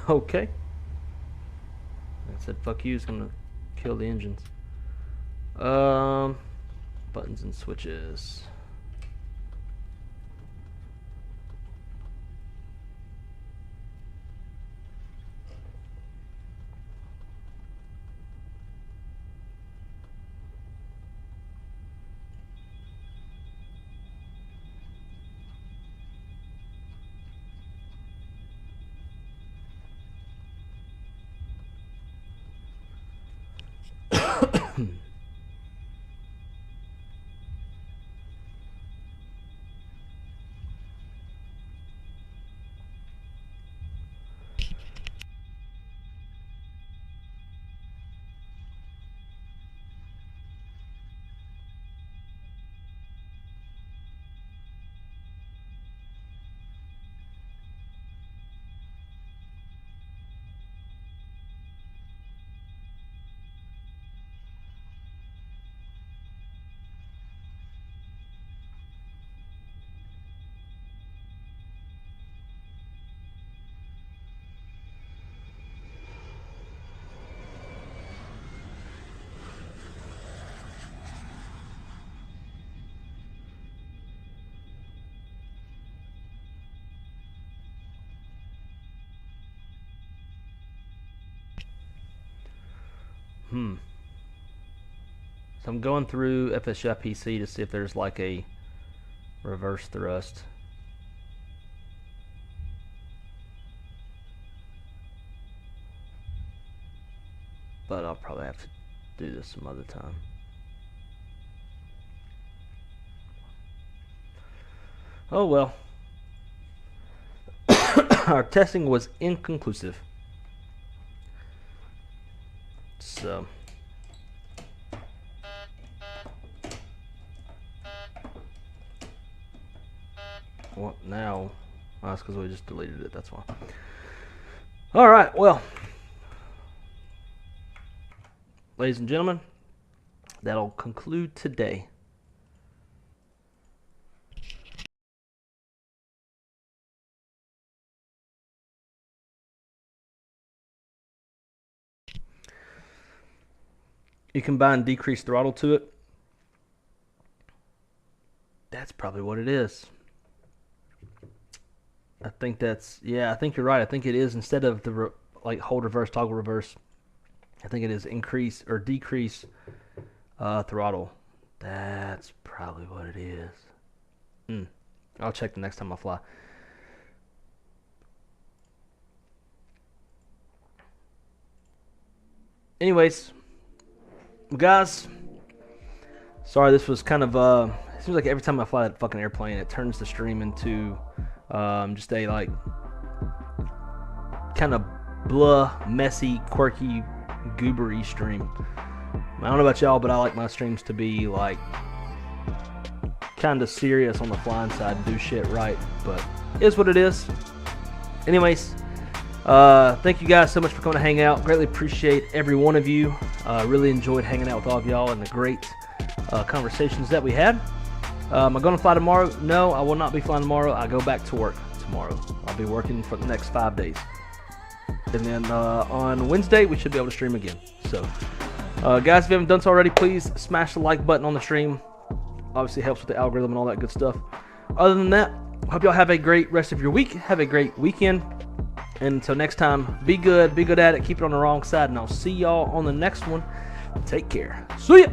Okay. I said fuck you is gonna kill the engines. Buttons and switches. So I'm going through FSI PC to see if there's like a reverse thrust. But I'll probably have to do this some other time. Oh well. Our testing was inconclusive. So what now? Oh, that's because we just deleted it, that's why. Alright, well, ladies and gentlemen, that'll conclude today. You combine decreased throttle to it. That's probably what it is. I think that's, yeah, I think you're right. I think it is, instead of the like hold reverse, toggle reverse, I think it is increase or decrease throttle. That's probably what it is. I'll check the next time I fly. Anyways, guys, sorry this was kind of it seems like every time I fly that fucking airplane, it turns the stream into just a like kind of blah, messy, quirky, goobery stream. I don't know about y'all, but I like my streams to be like kind of serious on the flying side and do shit right, but it is what it is. Anyways, thank you guys so much for coming to hang out. Greatly appreciate every one of you. Really enjoyed hanging out with all of y'all and the great conversations that we had. Am I going to fly tomorrow? No, I will not be flying tomorrow. I go back to work tomorrow. I'll be working for the next 5 days. And then on Wednesday, we should be able to stream again. So, guys, if you haven't done so already, please smash the like button on the stream. Obviously, it helps with the algorithm and all that good stuff. Other than that, hope y'all have a great rest of your week. Have a great weekend. And until next time, be good at it, keep it on the wrong side, and I'll see y'all on the next one. Take care. See ya!